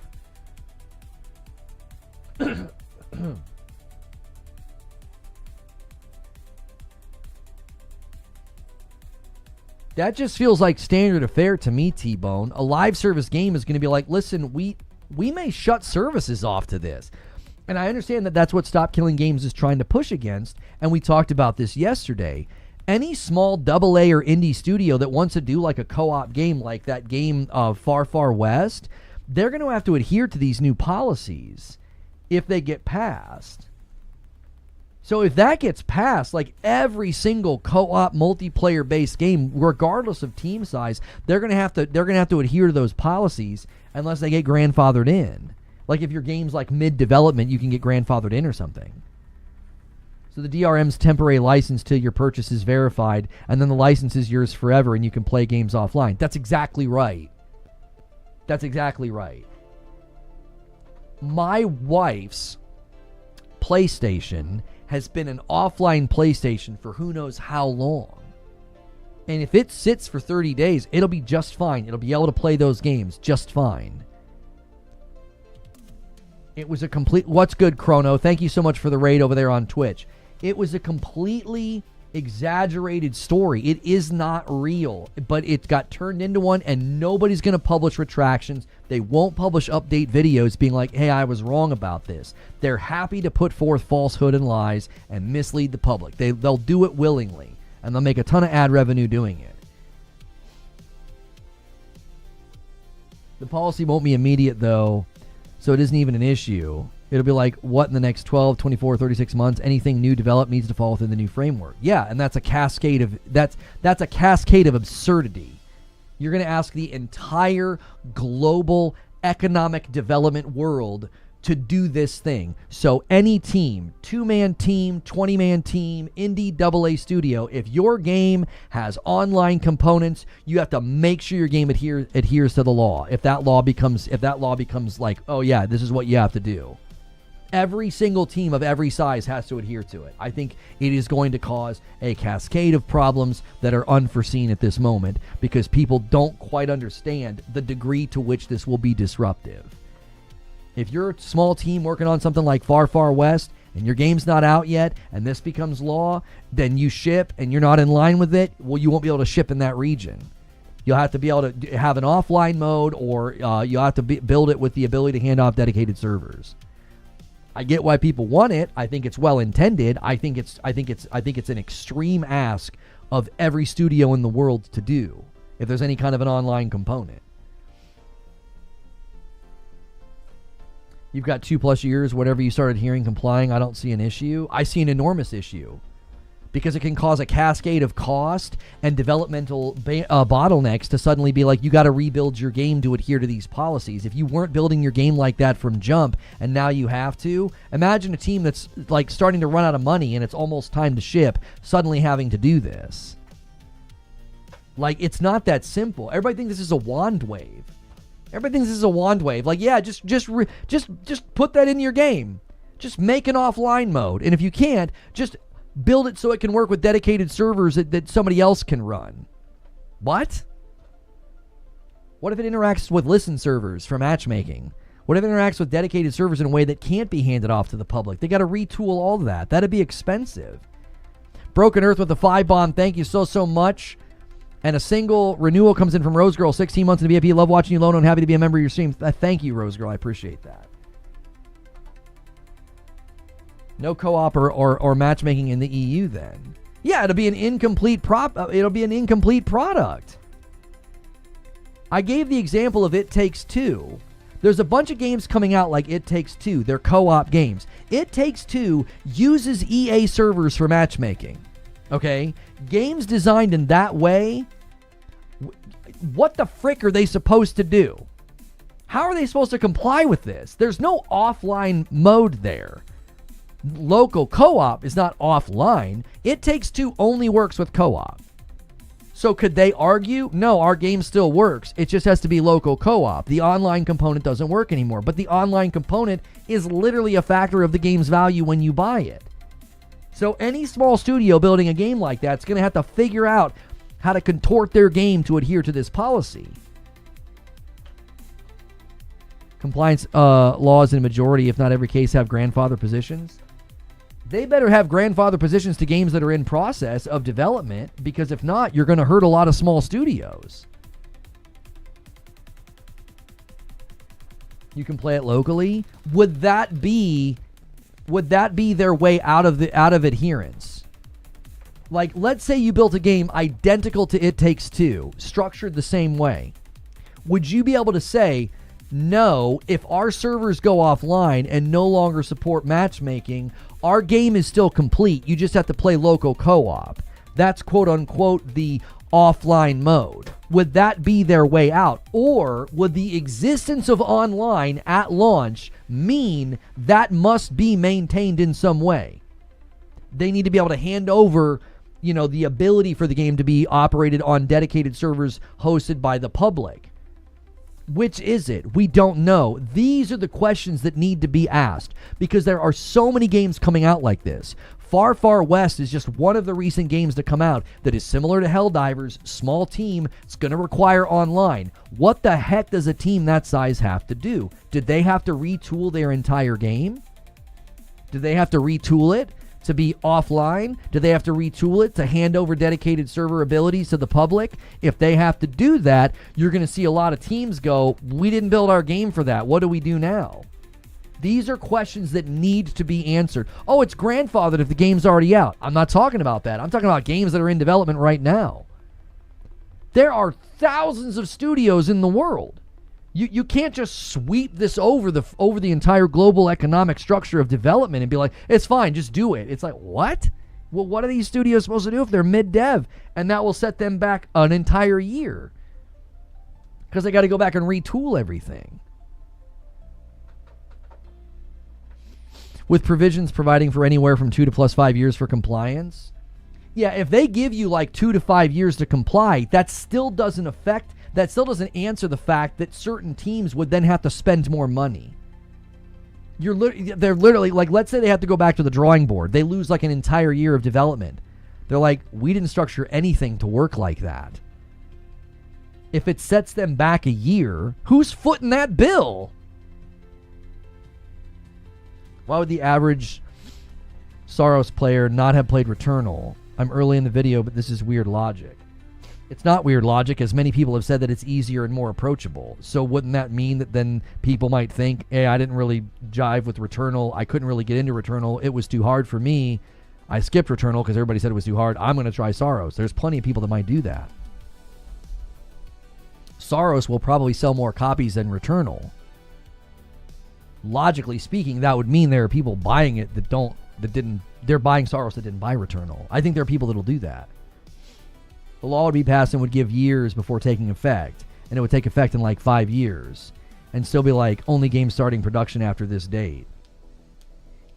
That just feels like standard affair to me, T-Bone. A live service game is going to be like, listen, we may shut services off to this. And I understand that that's what Stop Killing Games is trying to push against, and we talked about this yesterday. Any small AA or indie studio that wants to do like a co-op game like that game Far Far West, they're going to have to adhere to these new policies if they get passed. So if that gets passed, like every single co-op multiplayer-based game, regardless of team size, they're going to have to adhere to those policies unless they get grandfathered in. Like if your game's like mid-development, you can get grandfathered in or something. So the DRM's temporary license till your purchase is verified, and then the license is yours forever, and you can play games offline. That's exactly right. That's exactly right. My wife's PlayStation has been an offline PlayStation for who knows how long. And if it sits for 30 days, it'll be just fine. It'll be able to play those games just fine. It was a complete... What's good, Chrono? Thank you so much for the raid over there on Twitch. It was a completely exaggerated story. It is not real, but it got turned into one, and nobody's going to publish retractions. They won't publish update videos being like, hey, I was wrong about this. They're happy to put forth falsehood and lies and mislead the public. They'll do it willingly, and they'll make a ton of ad revenue doing it. The policy won't be immediate, though, so it isn't even an issue. It'll be like, what in the next 12, 24, 36 months, anything new developed needs to fall within the new framework. Yeah, and that's a cascade of that's a cascade of absurdity. You're going to ask the entire global economic development world to do this thing. So any team, 2-man team, 20-man team, indie AA studio, if your game has online components, you have to make sure your game adheres to the law. If that law becomes like, oh yeah, this is what you have to do. Every single team of every size has to adhere to it. I think it is going to cause a cascade of problems that are unforeseen at this moment because people don't quite understand the degree to which this will be disruptive. If you're a small team working on something like Far Far West and your game's not out yet and this becomes law, then you ship and you're not in line with it, well, you won't be able to ship in that region. You'll have to be able to have an offline mode, or you'll have to build it with the ability to hand off dedicated servers. I get why people want it. I think it's well intended. I think it's an extreme ask of every studio in the world to do if there's any kind of an online component. You've got 2+ years, whatever you started hearing complying, I don't see an issue. I see an enormous issue because it can cause a cascade of cost and developmental bottlenecks to suddenly be like, you got to rebuild your game to adhere to these policies. If you weren't building your game like that from jump and now you have to, imagine a team that's like starting to run out of money and it's almost time to ship, suddenly having to do this. Like, it's not that simple. Everybody thinks this is a wand wave. Everybody thinks this is a wand wave. Like, yeah, just put that in your game. Just make an offline mode. And if you can't, just build it so it can work with dedicated servers that somebody else can run. What? What if it interacts with listen servers for matchmaking? What if it interacts with dedicated servers in a way that can't be handed off to the public? They got to retool all of that. That'd be expensive. Broken Earth with the 5 bomb. Thank you so much. And a single renewal comes in from Rose Girl, 16 months in the VIP. Love watching you, Lono, and happy to be a member of your stream. Thank you, Rose Girl. I appreciate that. No co-op or matchmaking in the EU then. Yeah, it'll be an incomplete product. I gave the example of It Takes Two. There's a bunch of games coming out like It Takes Two. They're co-op games. It Takes Two uses EA servers for matchmaking. Okay? Games designed in that way, what the frick are they supposed to do? How are they supposed to comply with this? There's no offline mode there. Local co-op is not offline. It Takes Two only works with co-op. So could they argue? No, our game still works. It just has to be local co-op. The online component doesn't work anymore. But the online component is literally a factor of the game's value when you buy it. So any small studio building a game like that is going to have to figure out how to contort their game to adhere to this policy. Compliance laws in a majority, if not every case, have grandfather positions. They better have grandfather positions to games that are in process of development, because if not, you're going to hurt a lot of small studios. You can play it locally. Would that be their way out of adherence? Like, let's say you built a game identical to It Takes Two, structured the same way. Would you be able to say, no, if our servers go offline and no longer support matchmaking, our game is still complete. You just have to play local co-op. That's quote unquote the offline mode? Would that be their way out? Or would the existence of online at launch mean that must be maintained in some way? They need to be able to hand over, the ability for the game to be operated on dedicated servers hosted by the public. Which is it? We don't know. These are the questions that need to be asked because there are so many games coming out like this. Far, Far West is just one of the recent games to come out that is similar to Helldivers, small team. It's going to require online. What the heck does a team that size have to do? Did they have to retool their entire game? Did they have to retool it to be offline? Do they have to retool it to hand over dedicated server abilities to the public? If they have to do that, you're going to see a lot of teams go, we didn't build our game for that. What do we do now? These are questions that need to be answered. Oh, it's grandfathered if the game's already out. I'm not talking about that. I'm talking about games that are in development right now. There are thousands of studios in the world. You can't just sweep this over the entire global economic structure of development and be like, it's fine, just do it. It's like, what? Well, what are these studios supposed to do if they're mid-dev? And that will set them back an entire year because they got to go back and retool everything. With provisions providing for anywhere from 2 to plus 5 years for compliance. Yeah, if they give you like 2 to 5 years to comply, that still doesn't answer the fact that certain teams would then have to spend more money. They're literally like, let's say they have to go back to the drawing board. They lose like an entire year of development. They're like, we didn't structure anything to work like that. If it sets them back a year, who's footing that bill? Why would the average SAROS player not have played Returnal? I'm early in the video, but this is weird logic. It's not weird logic, as many people have said that it's easier and more approachable. So wouldn't that mean that then people might think, hey, I didn't really jive with Returnal. I couldn't really get into Returnal. It was too hard for me. I skipped Returnal because everybody said it was too hard. I'm going to try SAROS. There's plenty of people that might do that. SAROS will probably sell more copies than Returnal. Logically speaking, that would mean there are people buying it they're buying SAROS that didn't buy Returnal. I think there are people that'll do that. The law would be passed and would give years before taking effect, and it would take effect in like 5 years, and still be like, only game starting production after this date.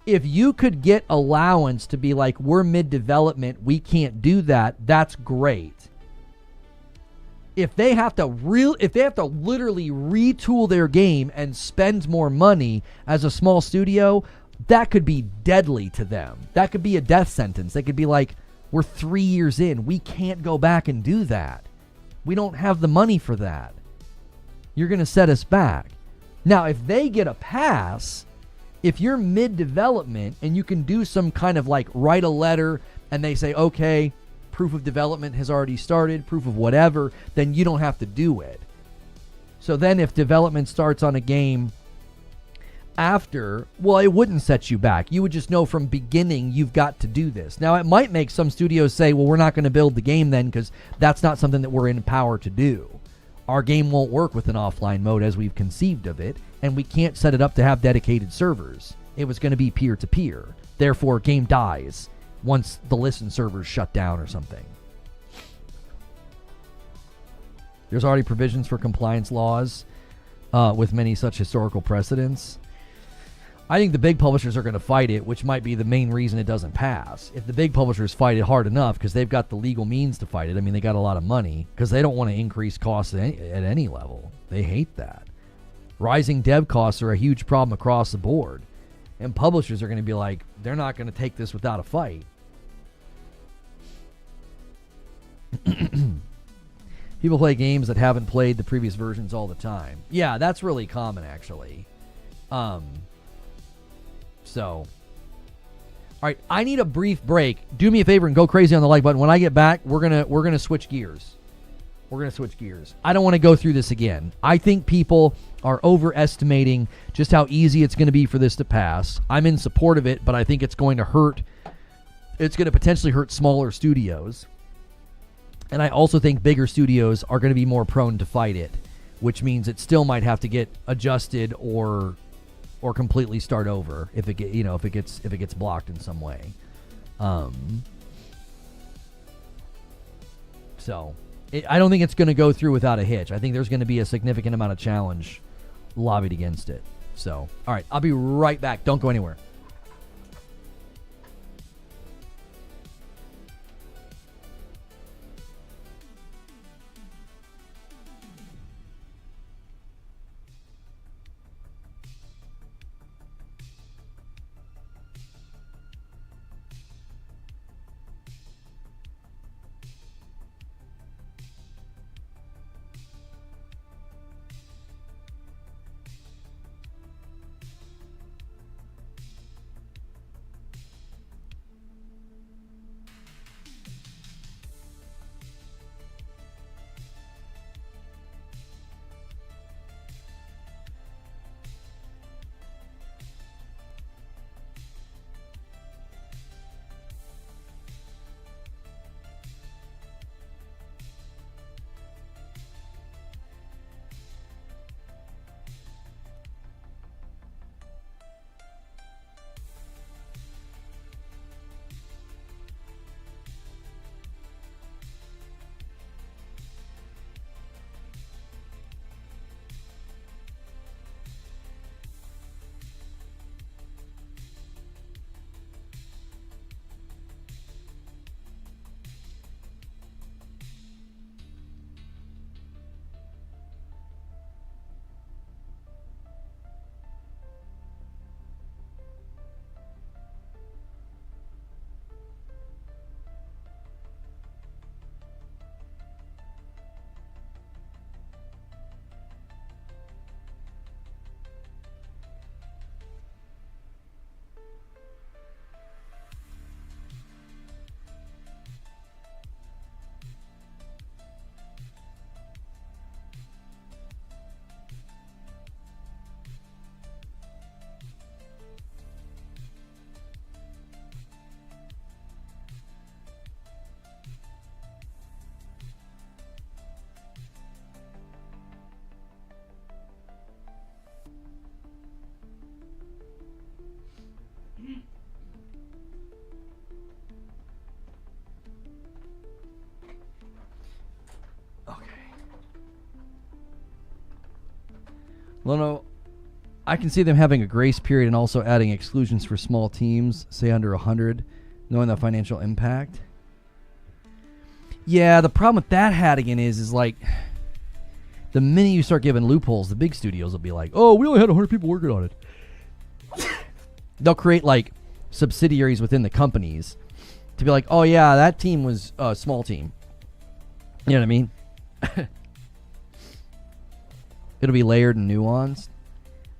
If you could get allowance to be like, we're mid-development, we can't do that, that's great. If they have to literally retool their game and spend more money as a small studio, that could be deadly to them. That could be a death sentence. They could be like, we're 3 years in. We can't go back and do that. We don't have the money for that. You're going to set us back. Now, if they get a pass, if you're mid-development and you can do some kind of like write a letter and they say, okay, proof of development has already started, proof of whatever, then you don't have to do it. So then if development starts on a game after, well, it wouldn't set you back. You would just know from beginning you've got to do this. Now, it might make some studios say, well, we're not going to build the game then because that's not something that we're in power to do. Our game won't work with an offline mode as we've conceived of it, and we can't set it up to have dedicated servers. It was going to be peer-to-peer. Therefore, game dies once the listen servers shut down or something. There's already provisions for compliance laws with many such historical precedents. I think the big publishers are going to fight it, which might be the main reason it doesn't pass. If the big publishers fight it hard enough, because they've got the legal means to fight it. I mean, they got a lot of money, because they don't want to increase costs at any level. They hate that. Rising dev costs are a huge problem across the board. And publishers are going to be like, they're not going to take this without a fight. People play games that haven't played the previous versions all the time. Yeah, that's really common, actually. So, all right, I need a brief break. Do me a favor and go crazy on the like button. When I get back, we're gonna switch gears. We're gonna switch gears. I don't want to go through this again. I think people are overestimating just how easy it's going to be for this to pass. I'm in support of it, but I think it's going to hurt. It's going to potentially hurt smaller studios. And I also think bigger studios are going to be more prone to fight it, which means it still might have to get adjusted or completely start over if it gets blocked in some way. So I don't think it's going to go through without a hitch. I think there's going to be a significant amount of challenge lobbied against it. So, all right, I'll be right back. Don't go anywhere. Lono, I can see them having a grace period and also adding exclusions for small teams, say under 100, knowing the financial impact. Yeah, the problem with that Hattigan is like, the minute you start giving loopholes, the big studios will be like, oh, we only had 100 people working on it. They'll create like subsidiaries within the companies to be like, oh yeah, that team was a small team. You know what I mean? It'll be layered and nuanced.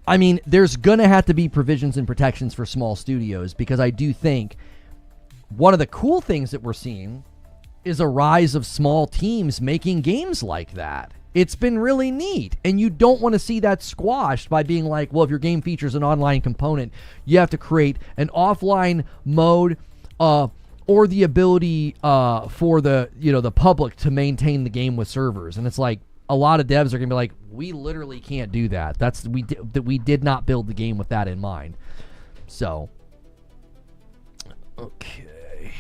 I mean, there's going to have to be provisions and protections for small studios because I do think one of the cool things that we're seeing is a rise of small teams making games like that. It's been really neat, and you don't want to see that squashed by being like, well, if your game features an online component, you have to create an offline mode or the ability for the public to maintain the game with servers. And it's like, a lot of devs are going to be like, we literally can't do that. We did not build the game with that in mind. So, okay.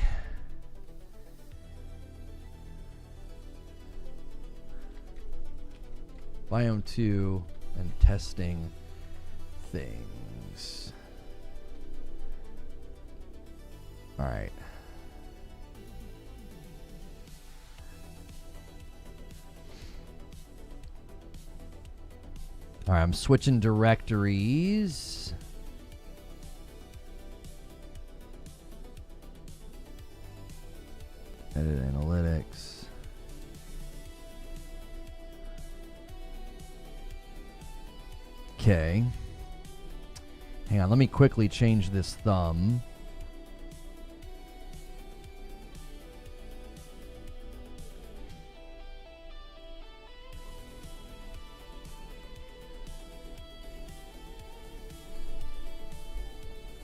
Biome 2 and testing things. All right. All right, I'm switching directories. Edit analytics. Okay. Hang on, let me quickly change this thumb.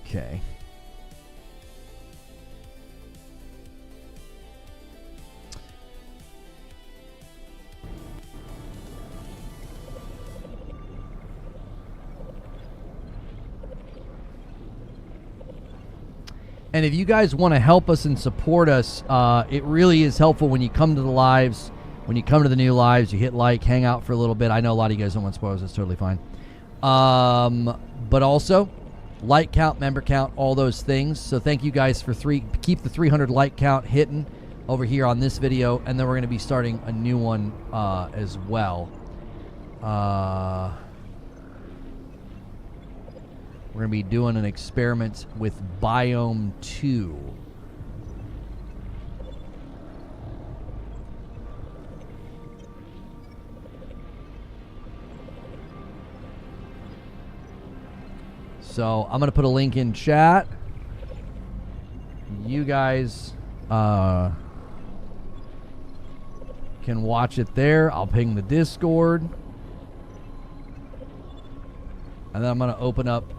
Okay. And if you guys want to help us and support us, it really is helpful when you come to the lives. When you come to the new lives, you hit like, hang out for a little bit. I know a lot of you guys don't want spoilers. That's totally fine. But also, like count, member count, all those things. So thank you guys for keep the 300 like count hitting over here on this video. And then we're going to be starting a new one as well. We're going to be doing an experiment with Biome 2. So I'm going to put a link in chat. You guys can watch it there. I'll ping the Discord. And then I'm going to open up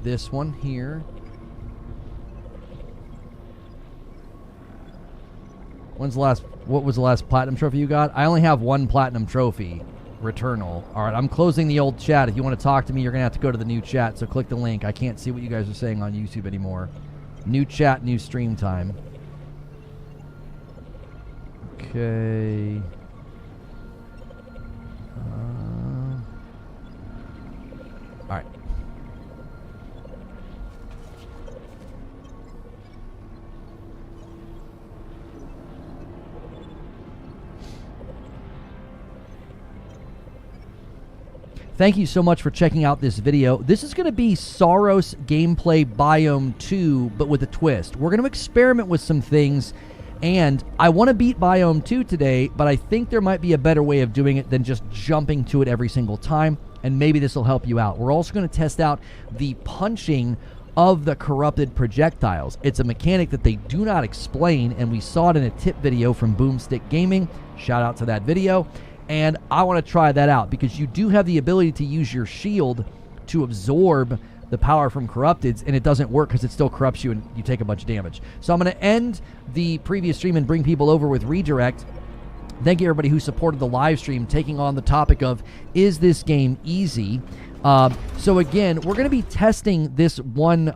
this one here. What was the last platinum trophy you got? I only have one platinum trophy. Returnal. All right, I'm closing the old chat. If you want to talk to me, you're going to have to go to the new chat, so click the link. I can't see what you guys are saying on YouTube anymore. New chat, new stream time. Okay. All right. Thank you so much for checking out this video. This is going to be SAROS gameplay Biome 2, but with a twist. We're going to experiment with some things, and I want to beat Biome 2 today, but I think there might be a better way of doing it than just jumping to it every single time, and maybe this will help you out. We're also going to test out the punching of the corrupted projectiles. It's a mechanic that they do not explain, and we saw it in a tip video from Boomstick Gaming. Shout out to that video. And I want to try that out because you do have the ability to use your shield to absorb the power from corrupteds, and it doesn't work because it still corrupts you and you take a bunch of damage. So I'm going to end the previous stream and bring people over with redirect. Thank you everybody who supported the live stream, taking on the topic of, is this game easy? So again, we're going to be testing this one